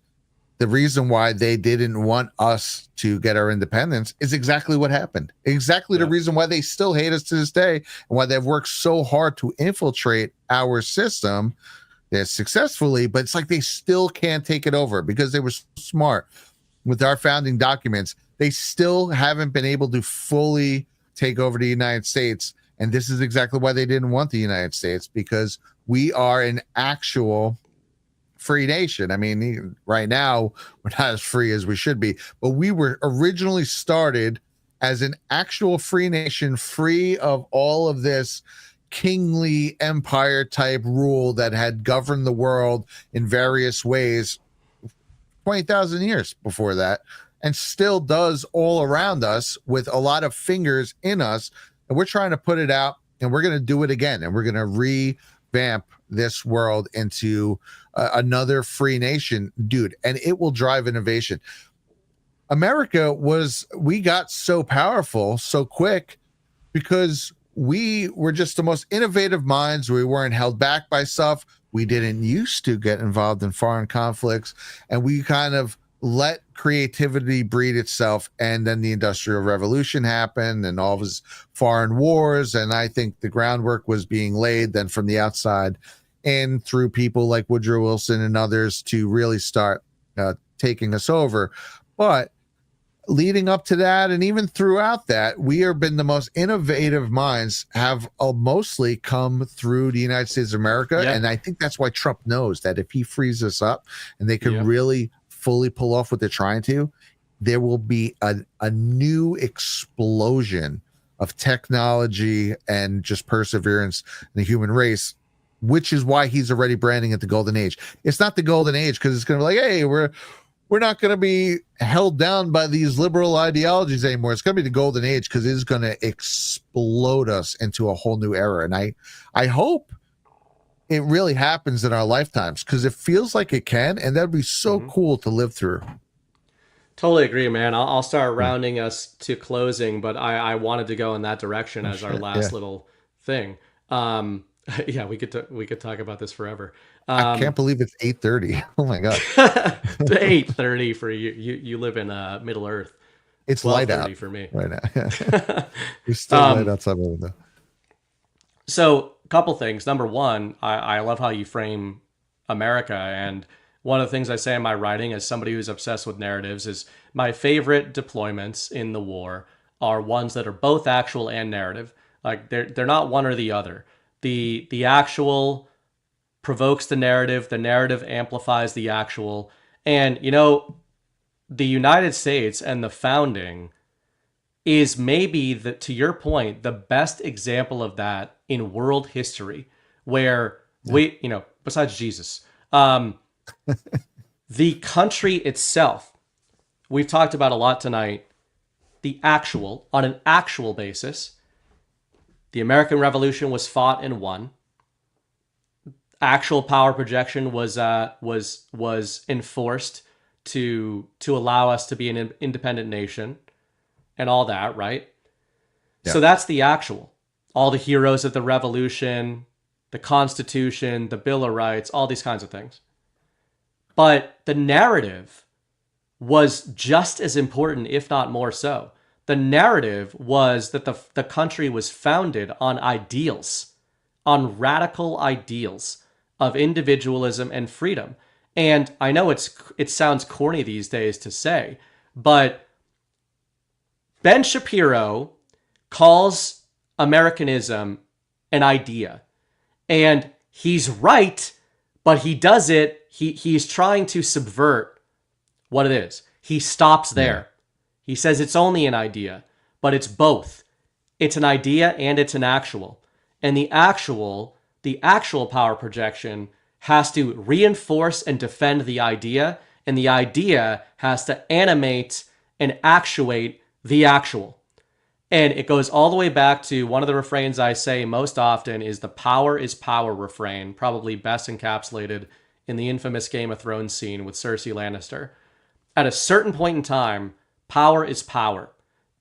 the reason why they didn't want us to get our independence is exactly what happened. Exactly the reason why they still hate us to this day, and why they've worked so hard to infiltrate our system successfully, but it's like they still can't take it over because they were so smart with our founding documents. They still haven't been able to fully take over the United States. And this is exactly why they didn't want the United States, because we are an actual free nation. I mean, right now, we're not as free as we should be, but we were originally started as an actual free nation, free of all of this kingly empire type rule that had governed the world in various ways 20,000 years before that, and still does all around us with a lot of fingers in us. And we're trying to put it out, and we're going to do it again. And we're going to revamp this world into another free nation, dude. And it will drive innovation. We got so powerful so quick because we were just the most innovative minds. We weren't held back by stuff. We didn't used to get involved in foreign conflicts, and we kind of let creativity breed itself. And then the Industrial Revolution happened and all of his foreign wars. And I think the groundwork was being laid then from the outside and through people like Woodrow Wilson and others to really start taking us over. But leading up to that, and even throughout that, we have been the most innovative minds have mostly come through the United States of America. Yep. And I think that's why Trump knows that if he frees us up and they can really fully pull off what they're trying to, there will be a new explosion of technology and just perseverance in the human race, which is why he's already branding it the golden age. It's not the golden age because it's going to be like, hey, we're not going to be held down by these liberal ideologies anymore. It's going to be the golden age because it is going to explode us into a whole new era. And I hope it really happens in our lifetimes because it feels like it can, and that'd be so cool to live through. Totally agree, man. I'll start rounding us to closing, but I wanted to go in that direction as our last little thing. Yeah, we could talk about this forever. I can't believe it's 8:30. Oh my god. 8:30 for you. You live in Middle Earth. It's light out for me right now. It's still light outside my window. So, a couple things. Number one, I love how you frame America, and one of the things I say in my writing as somebody who's obsessed with narratives is my favorite deployments in the war are ones that are both actual and narrative. Like they're not one or the other. The actual provokes the narrative amplifies the actual. And, the United States and the founding is maybe, to your point, the best example of that in world history, where besides Jesus, the country itself, we've talked about a lot tonight, on an actual basis, the American Revolution was fought and won. Actual power projection was enforced to allow us to be an independent nation and all that, right? Yeah. So that's the actual. All the heroes of the Revolution, the Constitution, the Bill of Rights, all these kinds of things. But the narrative was just as important, if not more so. The narrative was that the country was founded on ideals, on radical ideals of individualism and freedom. And I know it sounds corny these days to say, but Ben Shapiro calls Americanism an idea. And he's right, but he does it, he's trying to subvert what it is. He stops there. He says it's only an idea, but it's both. It's an idea and it's an actual. And the actual power projection has to reinforce and defend the idea, and the idea has to animate and actuate the actual. And it goes all the way back to one of the refrains I say most often is the power is power refrain, probably best encapsulated in the infamous Game of Thrones scene with Cersei Lannister. At a certain point in time, power is power.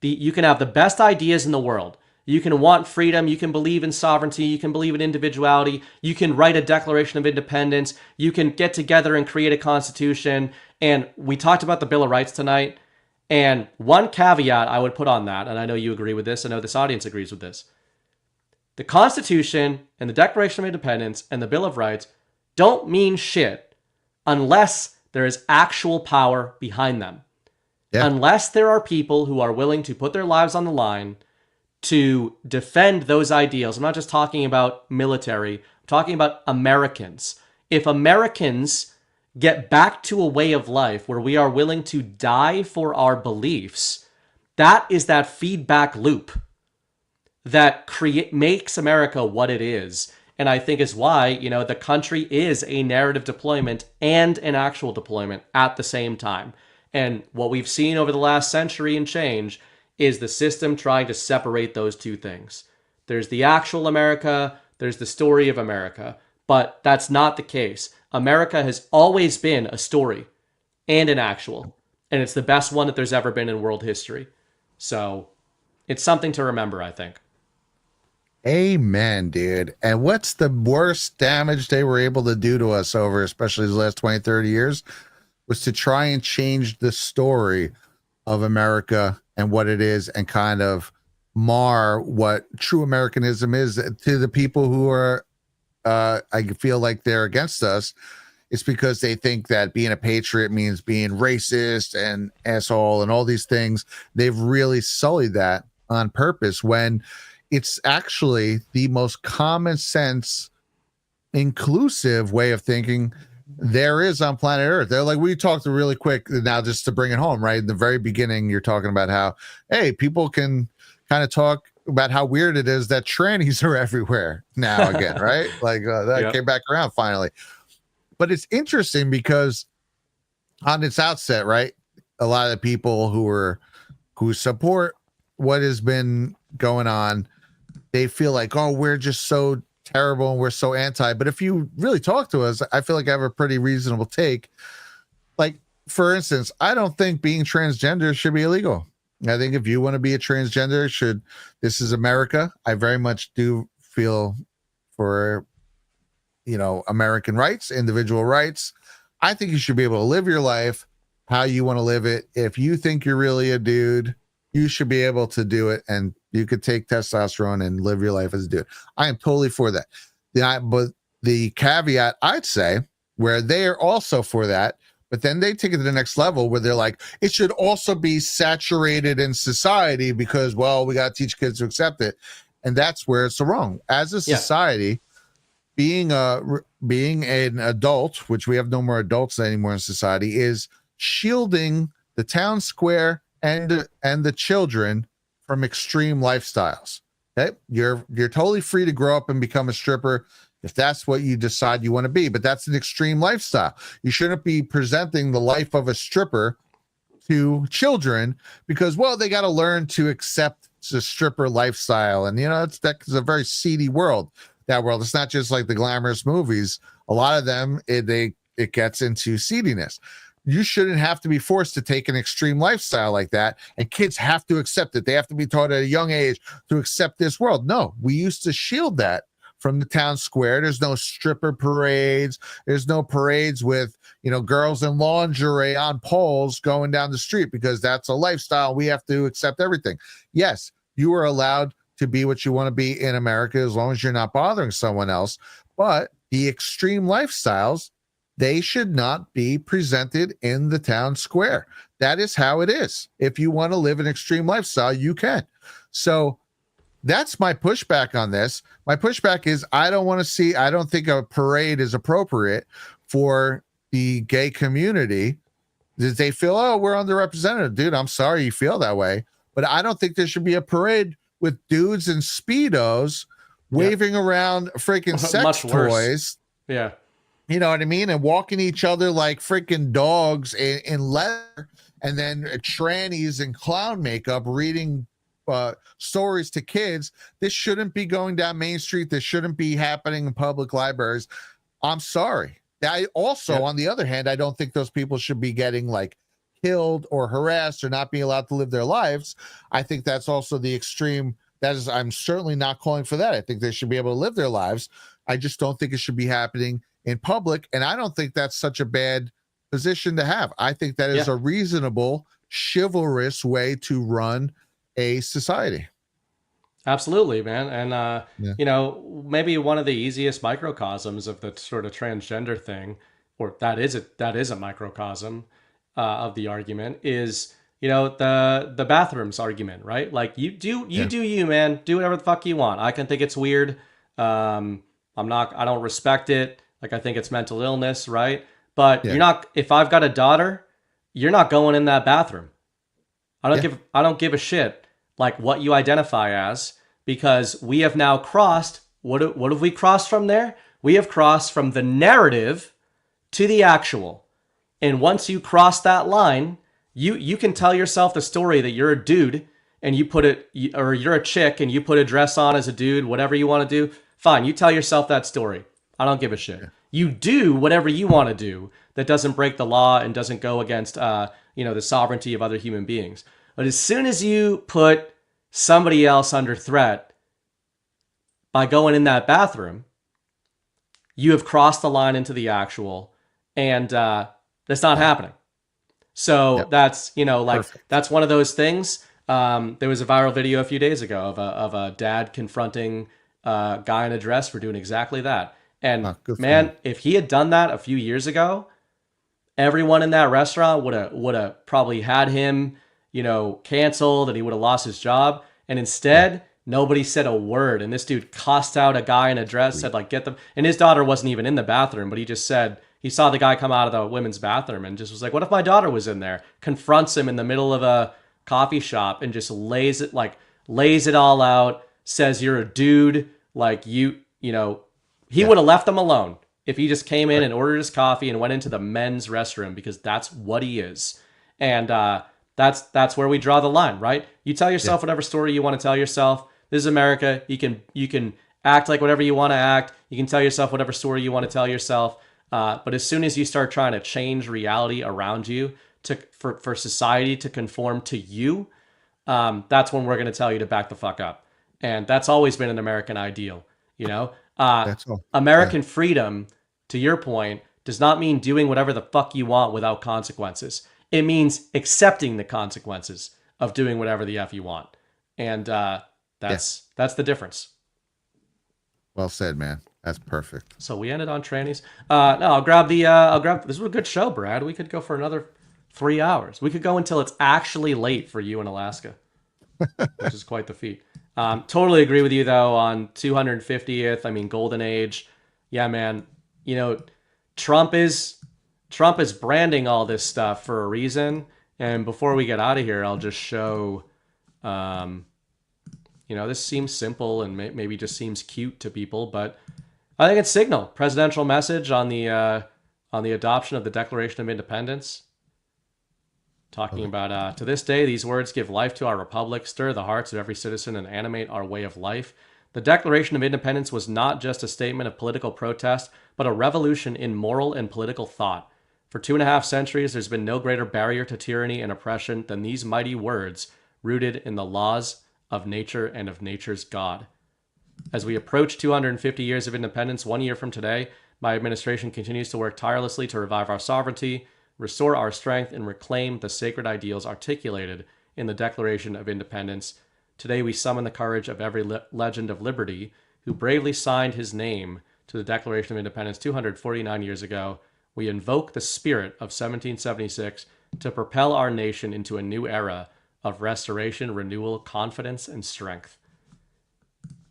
You can have the best ideas in the world. You can want freedom, you can believe in sovereignty, you can believe in individuality, you can write a Declaration of Independence, you can get together and create a constitution. And we talked about the Bill of Rights tonight. And one caveat I would put on that, and I know you agree with this, I know this audience agrees with this. The Constitution and the Declaration of Independence and the Bill of Rights don't mean shit unless there is actual power behind them. Yeah. Unless there are people who are willing to put their lives on the line to defend those ideals. I'm not just talking about military, I'm talking about Americans. If Americans get back to a way of life where we are willing to die for our beliefs, that is that feedback loop that makes America what it is. And I think is why, the country is a narrative deployment and an actual deployment at the same time. And what we've seen over the last century and change is the system trying to separate those two things. There's the actual America, there's the story of America, but that's not the case. America has always been a story and an actual, and it's the best one that there's ever been in world history. So it's something to remember, I think. Amen, dude. And what's the worst damage they were able to do to us over, especially the last 20, 30 years, was to try and change the story of America and what it is and kind of mar what true Americanism is to the people who are, I feel like they're against us. It's because they think that being a patriot means being racist and asshole and all these things. They've really sullied that on purpose when it's actually the most common sense, inclusive way of thinking there is on planet Earth. They're like, we talked really quick now just to bring it home, right? In the very beginning, you're talking about how, hey, people can kind of talk about how weird it is that trannies are everywhere now again, right? Like that came back around finally. But it's interesting because on its outset, right, a lot of the people who support what has been going on, they feel like, oh, we're just so terrible and we're so anti. But if you really talk to us, I feel like I have a pretty reasonable take. Like, for instance, I don't think being transgender should be illegal. I think if you want to be a transgender, this is America. I very much do feel for, American rights, individual rights. I think you should be able to live your life how you want to live it. If you think you're really a dude, you should be able to do it, and you could take testosterone and live your life as a dude. I am totally for that. But the caveat I'd say, where they are also for that, but then they take it to the next level where they're like, it should also be saturated in society because, well, we got to teach kids to accept it. And that's where it's wrong. As a society, being an adult, which we have no more adults anymore in society, is shielding the town square and the children from extreme lifestyles. Okay, you're totally free to grow up and become a stripper if that's what you decide you want to be, but that's an extreme lifestyle. You shouldn't be presenting the life of a stripper to children because, well, they got to learn to accept the stripper lifestyle, and that's a very seedy world. That world, it's not just like the glamorous movies. A lot of them, it gets into seediness. You shouldn't have to be forced to take an extreme lifestyle like that, and kids have to accept it. They have to be taught at a young age to accept this world. No, we used to shield that from the town square. There's no stripper parades. There's no parades with, girls in lingerie on poles going down the street because that's a lifestyle. We have to accept everything. Yes, you are allowed to be what you want to be in America as long as you're not bothering someone else. But the extreme lifestyles, they should not be presented in the town square. That is how it is. If you want to live an extreme lifestyle, you can. So that's my pushback on this. My pushback is I don't think a parade is appropriate for the gay community Did they feel, oh, we're underrepresented? Dude, I'm sorry you feel that way. But I don't think there should be a parade with dudes in Speedos waving around freaking sex toys. Yeah. You know what I mean? And walking each other like freaking dogs in leather, and then trannies in clown makeup reading stories to kids. This shouldn't be going down Main Street. This shouldn't be happening in public libraries. I'm sorry. I also, on the other hand, I don't think those people should be getting like killed or harassed or not being allowed to live their lives. I think that's also the extreme. I'm certainly not calling for that. I think they should be able to live their lives. I just don't think it should be happening in public. And I don't think that's such a bad position to have. I think that is a reasonable, chivalrous way to run a society. Absolutely, man. And, you know, maybe one of the easiest microcosms of the sort of transgender thing, or that is a microcosm of the argument, is, you know, the bathrooms argument, right? Like you do you, man. Do whatever the fuck you want. I can think it's weird. I don't respect it. Like, I think it's mental illness, right? But you're not, if I've got a daughter, you're not going in that bathroom. I don't give a shit like what you identify as, because we have now crossed, what have we crossed from there? We have crossed from the narrative to the actual. And once you cross that line, you can tell yourself the story that you're a dude and you put it, or you're a chick and you put a dress on as a dude, whatever you want to do. Fine, you tell yourself that story. I don't give a shit. You do whatever you want to do that doesn't break the law and doesn't go against, you know, the sovereignty of other human beings. But as soon as you put somebody else under threat by going in that bathroom, you have crossed the line into the actual, and that's not happening. So that's, you know, like, that's one of those things. There was a viral video a few days ago of a dad confronting a guy in a dress for doing exactly that. And man, if he had done that a few years ago, everyone in that restaurant would have probably had him, you know, canceled, and he would have lost his job. And instead, nobody said a word. And this dude cussed out a guy in a dress, said like, get them. And his daughter wasn't even in the bathroom, but he just said, he saw the guy come out of the women's bathroom and just was like, what if my daughter was in there? Confronts him in the middle of a coffee shop and just lays it all out, says you're a dude. Like, you know, he would have left them alone if he just came in and ordered his coffee and went into the men's restroom, because that's what he is. And that's where we draw the line, right? You tell yourself whatever story you want to tell yourself. This is America. You can act like whatever you want to act. You can tell yourself whatever story you want to tell yourself. But as soon as you start trying to change reality around you for society to conform to you, that's when we're going to tell you to back the fuck up. And that's always been an American ideal, you know? American freedom, to your point, does not mean doing whatever the fuck you want without consequences. It means accepting the consequences of doing whatever the F you want. And that's the difference. Well said, man. That's perfect. So we ended on trannies. No, I'll grab this was a good show, Brad. We could go for another 3 hours. We could go until it's actually late for you in Alaska, which is quite the feat. Totally agree with you though on 250th. I mean, golden age. Yeah, man. You know, Trump is branding all this stuff for a reason. And before we get out of here, I'll just show, you know, this seems simple and maybe just seems cute to people, but I think it's signal. Presidential message on the adoption of the Declaration of Independence. Talking about, to this day, these words give life to our republic, stir the hearts of every citizen, and animate our way of life. The Declaration of Independence was not just a statement of political protest, but a revolution in moral and political thought. For 2.5 centuries, there's been no greater barrier to tyranny and oppression than these mighty words, rooted in the laws of nature and of nature's God. As we approach 250 years of independence, 1 year from today, my administration continues to work tirelessly to revive our sovereignty, restore our strength, and reclaim the sacred ideals articulated in the Declaration of Independence. Today we summon the courage of every legend of liberty who bravely signed his name to the Declaration of Independence 249 years ago. We invoke the spirit of 1776 to propel our nation into a new era of restoration, renewal, confidence, and strength.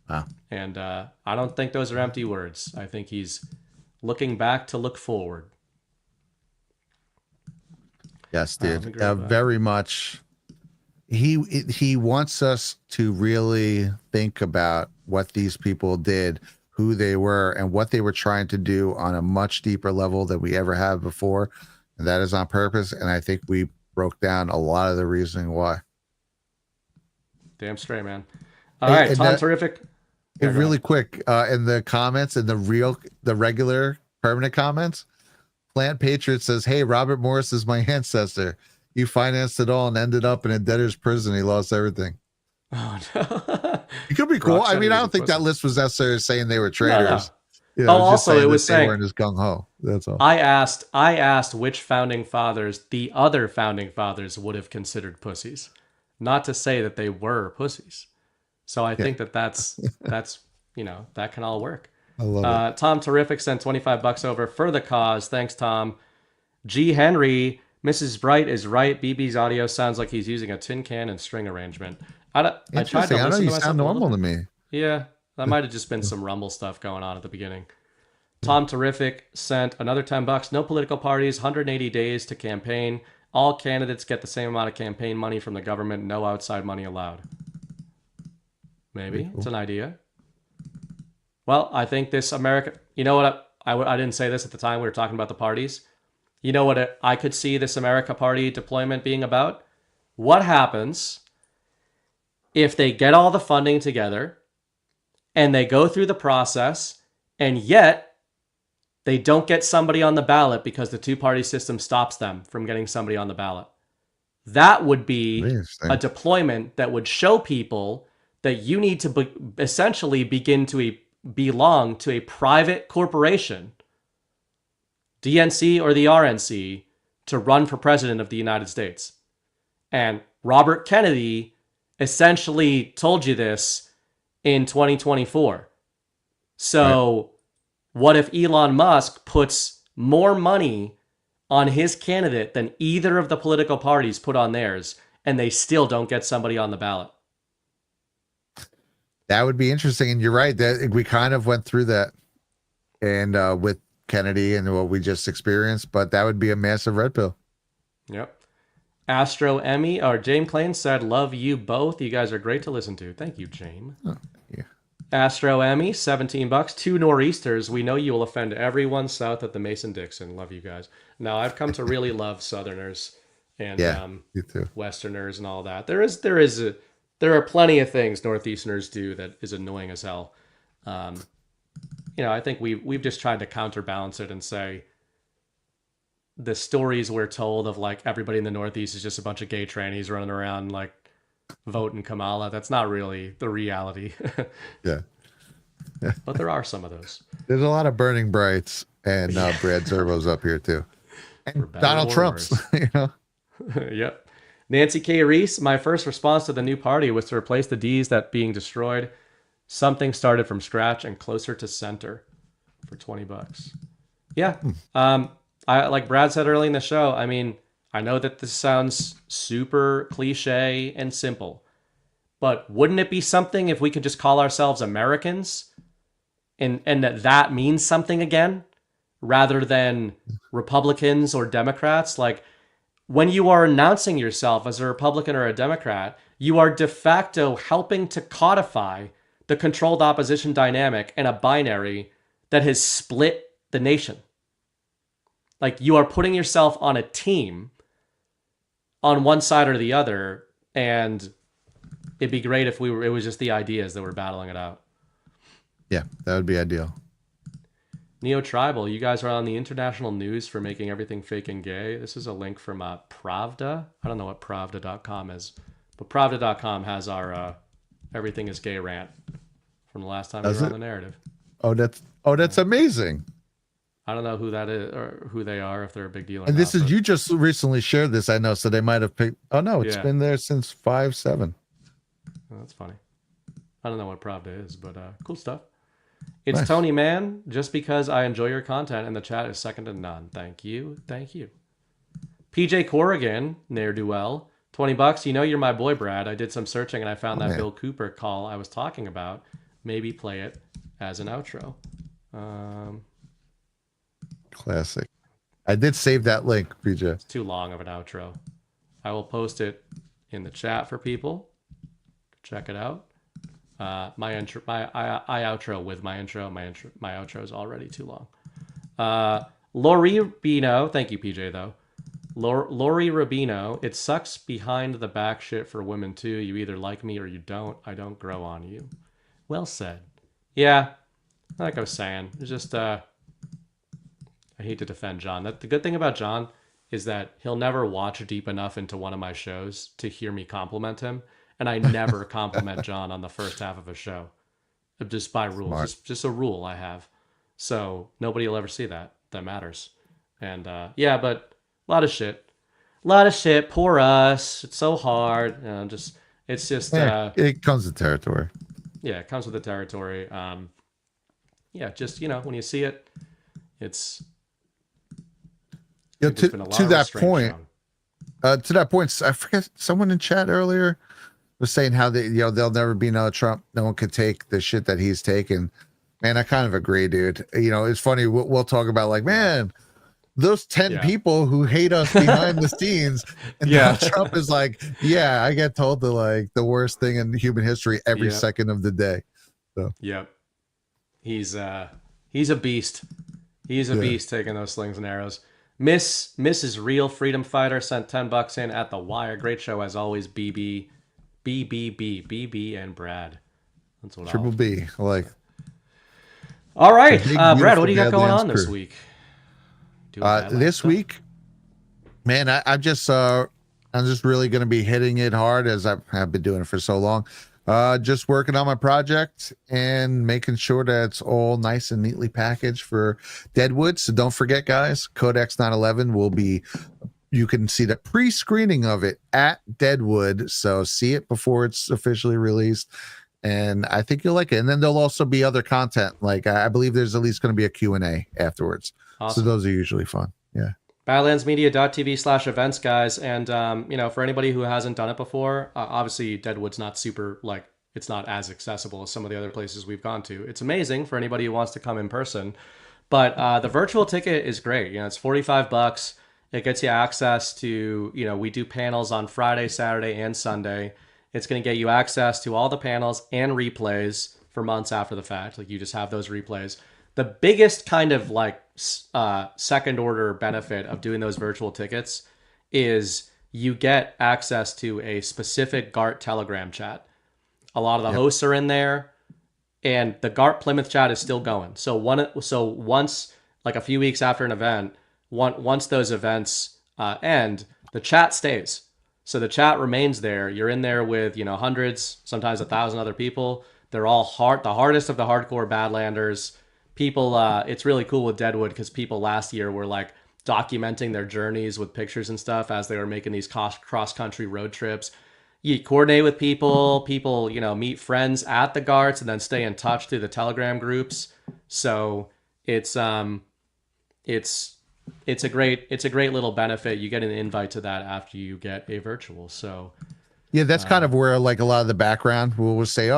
Wow. And I don't think those are empty words. I think he's looking back to look forward. Yes, I'm dude. agreeing with that. Very much. He wants us to really think about what these people did, who they were, and what they were trying to do on a much deeper level than we ever have before. And that is on purpose. And I think we broke down a lot of the reasoning why. Damn straight, man. All right, Tom, terrific. Yeah, really quick, in the comments, in the regular permanent comments, Plant Patriot says, "Hey, Robert Morris is my ancestor. He financed it all and ended up in a debtor's prison. He lost everything." Oh no. It could be cool. I mean, I don't think that list was necessarily saying they were traitors. No. You know, also, it was saying they weren't as gung ho. That's all. I asked which founding fathers the other founding fathers would have considered pussies, not to say that they were pussies. So I think that's that can all work. I love it. Tom Terrific sent $25 over for the cause. Thanks, Tom. G. Henry, Mrs. Bright is right. BB's audio sounds like he's using a tin can and string arrangement. I tried to listen know you to myself sound normal to me. Yeah, that might have just been some Rumble stuff going on at the beginning. Tom Terrific sent another $10. No political parties, 180 days to campaign. All candidates get the same amount of campaign money from the government. No outside money allowed. Maybe. Cool. It's an idea. Well, I think this America... You know what? I didn't say this at the time. We were talking about the parties. You know what I could see this America Party deployment being about? What happens if they get all the funding together and they go through the process and yet they don't get somebody on the ballot because the two-party system stops them from getting somebody on the ballot? That would be a deployment that would show people that you need to essentially begin to belong to a private corporation, DNC or the RNC, to run for president of the United States. And Robert Kennedy essentially told you this in 2024. So what if Elon Musk puts more money on his candidate than either of the political parties put on theirs, and they still don't get somebody on the ballot? That would be interesting. And you're right, that we kind of went through that and with Kennedy and what we just experienced, but that would be a massive red pill. Yep. Astro Emmy or James Klain said, "Love you both. You guys are great to listen to." Thank you, James. Oh, yeah. Astro Emmy, $17. 2 nor'easters. We know you will offend everyone south of the Mason-Dixon. Love you guys. Now, I've come to really love Southerners and you too. Westerners and all that. There are plenty of things Northeasterners do that is annoying as hell. I think we've just tried to counterbalance it and say the stories we're told of like everybody in the Northeast is just a bunch of gay trannies running around like voting Kamala. That's not really the reality. Yeah. But there are some of those. There's a lot of burning brights, and Brad Zerbo's up here too. And Donald Trump's, you know. Yep. Nancy K. Reese, my first response to the new party was to replace the D's that being destroyed. Something started from scratch and closer to center for $20. Yeah. I like Brad said early in the show, I mean, I know that this sounds super cliche and simple, but wouldn't it be something if we could just call ourselves Americans and that means something again rather than Republicans or Democrats? Like, when you are announcing yourself as a Republican or a Democrat, you are de facto helping to codify the controlled opposition dynamic in a binary that has split the nation. Like, you are putting yourself on a team on one side or the other, and it'd be great if it was just the ideas that were battling it out. Yeah, that would be ideal. Neo Tribal, you guys are on the international news for making everything fake and gay. This is a link from Pravda. I don't know what Pravda.com is, but Pravda.com has our everything is gay rant from the last time we were on the narrative. Oh, that's amazing. I don't know who that is or who they are, if they're a big deal or and not. This is, you just recently shared this, I know, so they might have picked. Oh no, it's been there since 5/7. Oh, that's funny. I don't know what Pravda is, but cool stuff. It's Nice. Tony Man. Just because I enjoy your content and the chat is second to none. Thank you. Thank you. PJ Corrigan, ne'er-do-well, $20. You know you're my boy, Brad. I did some searching and I found that man. Bill Cooper call I was talking about. Maybe play it as an outro. Classic. I did save that link, PJ. It's too long of an outro. I will post it in the chat for people. Check it out. My intro, I outro with my intro. My outro is already too long. Lori Rubino, thank you, PJ, though. Lori Rubino, it sucks behind the back shit for women too. You either like me or you don't. I don't grow on you. Well said. Yeah, like I was saying, it's just I hate to defend John. The good thing about John is that he'll never watch deep enough into one of my shows to hear me compliment him, and I never compliment John on the first half of a show, just by rules. Just a rule I have. So nobody will ever see that. That matters. And yeah, but a lot of shit. Poor us. It's so hard. It's just. It comes with territory. Yeah, it comes with the territory. Yeah, just when you see it, it's. To that point, I forget, someone in chat earlier was saying how there'll never be another Trump. No one could take the shit that he's taken. Man, I kind of agree, dude. It's funny. We'll talk about like, man, those 10 people who hate us behind the scenes, and Donald Trump is like, yeah, I get told the worst thing in human history every second of the day. So yep, he's a beast. He's a beast taking those slings and arrows. Mrs. Real Freedom Fighter sent $10 in at the wire. Great show as always. BB, and Brad. That's what Triple B. Like. All right, Brad, what do you got going on this week? This week, man, I'm just really going to be hitting it hard as I've been doing it for so long. Just working on my project and making sure that it's all nice and neatly packaged for Deadwood. So don't forget, guys, Codex 911 will be, you can see the pre-screening of it at Deadwood. So see it before it's officially released. And I think you'll like it. And then there'll also be other content. Like I believe there's at least going to be a Q&A afterwards. Awesome. So those are usually fun. Yeah. Badlandsmedia.tv/events, guys. And, for anybody who hasn't done it before, obviously Deadwood's not super, it's not as accessible as some of the other places we've gone to. It's amazing for anybody who wants to come in person. But the virtual ticket is great. It's $45. It gets you access to, we do panels on Friday, Saturday, and Sunday. It's going to get you access to all the panels and replays for months after the fact. Like you just have those replays. The biggest kind of second order benefit of doing those virtual tickets is you get access to a specific GART Telegram chat. A lot of the hosts are in there, and the GART Plymouth chat is still going. So once, like a few weeks after an event, once those events end, the chat stays. So the chat remains there. You're in there with, hundreds, sometimes 1,000 other people. They're all the hardest of the hardcore Badlanders. People, it's really cool with Deadwood because people last year were documenting their journeys with pictures and stuff as they were making these cross-country road trips. You coordinate with people, meet friends at the GARTs and then stay in touch through the Telegram groups. So it's a great little benefit. You get an invite to that after you get a virtual. So yeah, that's kind of where a lot of the background will say,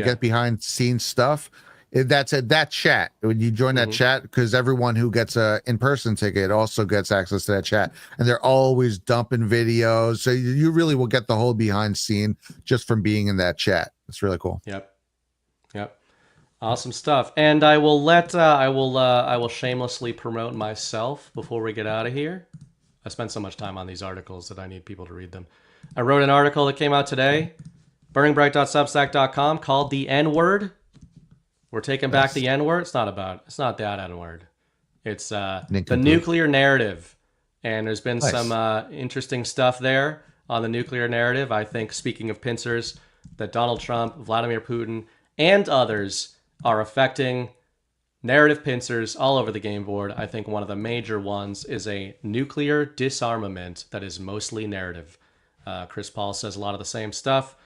get behind scenes stuff. That's that chat. When you join that chat, because everyone who gets a in-person ticket also gets access to that chat, and they're always dumping videos. So you really will get the whole behind scene just from being in that chat. It's really cool. Yep. Awesome stuff. And I will shamelessly promote myself before we get out of here. I spent so much time on these articles that I need people to read them. I wrote an article that came out today, burningbright.substack.com, called The N-Word. We're taking back the N-word. It's not that N-word. It's the nuclear narrative. And there's been some interesting stuff there on the nuclear narrative. I think, speaking of pincers, that Donald Trump, Vladimir Putin, and others are affecting narrative pincers all over the game board. I think one of the major ones is a nuclear disarmament that is mostly narrative. Chris Paul says a lot of the same stuff.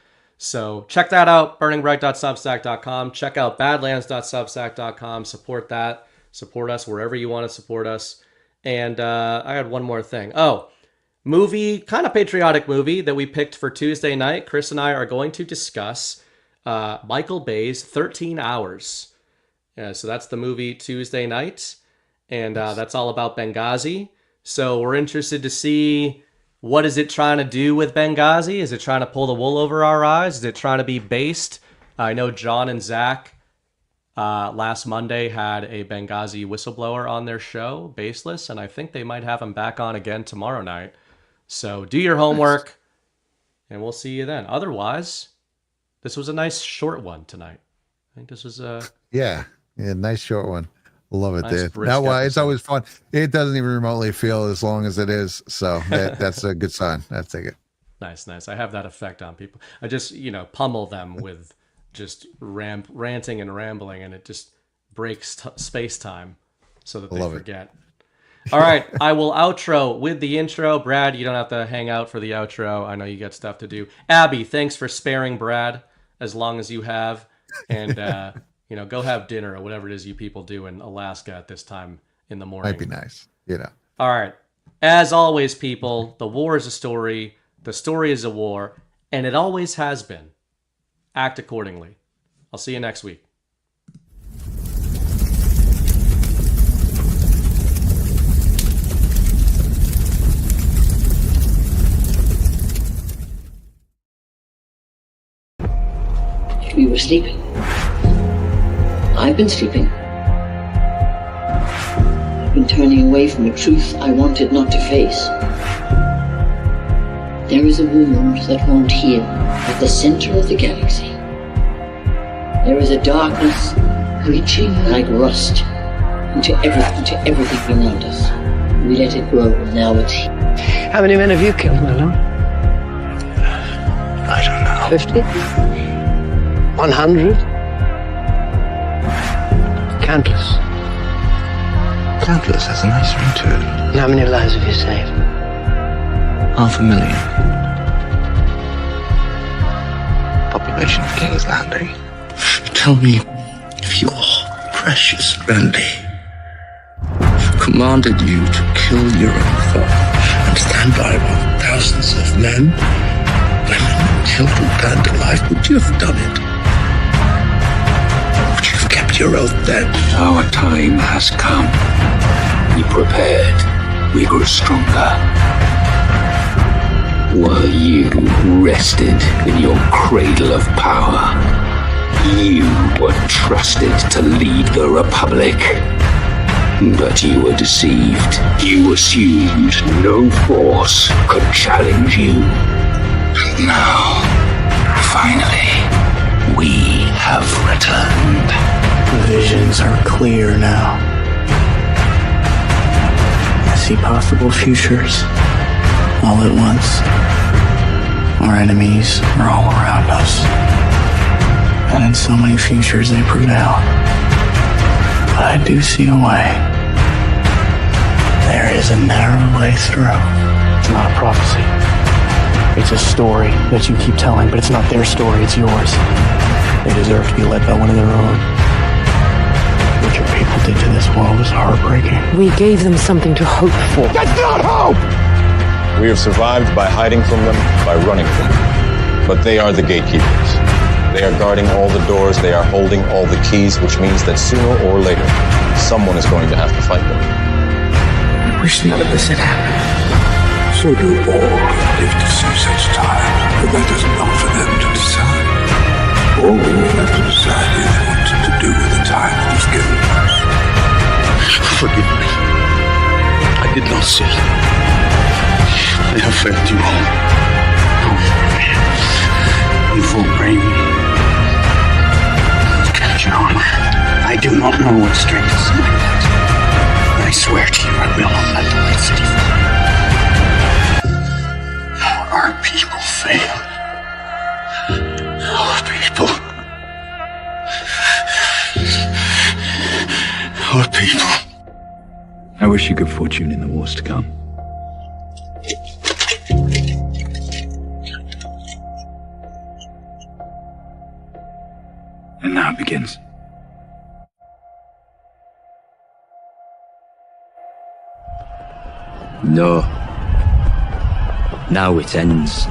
So check that out, burningbright.substack.com. Check out badlands.substack.com. Support that. Support us wherever you want to support us. And I had one more thing. Kind of patriotic movie that we picked for Tuesday night. Chris and I are going to discuss Michael Bay's 13 Hours. So that's the movie Tuesday night. And that's all about Benghazi. So we're interested to see, what is it trying to do with Benghazi? Is it trying to pull the wool over our eyes? Is it trying to be based? I know John and Zach last Monday had a Benghazi whistleblower on their show, Baseless, and I think they might have him back on again tomorrow night. So do your homework, and we'll see you then. Otherwise, this was a nice short one tonight. I think this was a... Yeah, nice short one. Love it, nice dude. No, well, it's always fun. It doesn't even remotely feel as long as it is, so that's a good sign. I take it. Nice. I have that effect on people. I just, pummel them with just ranting and rambling, and it just breaks space-time so that they forget. All right, I will outro with the intro. Brad, you don't have to hang out for the outro. I know you got stuff to do. Abby, thanks for sparing Brad as long as you have. And, go have dinner or whatever it is you people do in Alaska at this time in the morning. Might be nice, All right. As always, people, the war is a story. The story is a war. And it always has been. Act accordingly. I'll see you next week. We were sleeping. I've been sleeping. I've been turning away from a truth I wanted not to face. There is a wound that won't heal at the center of the galaxy. There is a darkness reaching like rust into everything around us. We let it grow, and now it's here. How many men have you killed, Elon? I don't know. 50? 100? Countless. Countless has a nice ring to it. And how many lives have you saved? 500,000. Population of King's Landing. Tell me if your precious Randy commanded you to kill your own father and stand by while thousands of men, women, children burned alive, would you have done it? Would you have kept your oath then? Our time has come. We prepared. We grew stronger. While you rested in your cradle of power, you were trusted to lead the Republic. But you were deceived. You assumed no force could challenge you. Now, finally, we have returned. The visions are clear now. I see possible futures all at once. Our enemies are all around us. And in so many futures they prevail. But I do see a way. There is a narrow way through. It's not a prophecy. It's a story that you keep telling, but it's not their story, it's yours. They deserve to be led by one of their own. What your people did to this world is heartbreaking. We gave them something to hope for. That's not hope! We have survived by hiding from them, by running from them. But they are the gatekeepers. They are guarding all the doors, they are holding all the keys, which means that sooner or later, someone is going to have to fight them. I wish none of this had happened. So do all who live to see such time, but that is not for them to decide. All we have to decide is what to do with the time that is given us. Forgive me. I did not see. I have failed you all. You fool brave me. Captain Armor, I do not know what strength is in my net. But I swear to you, I will not let the White City fall. Our people fail. Our people. Our people. I wish you good fortune in the wars to come. And now it begins. No. Now it ends.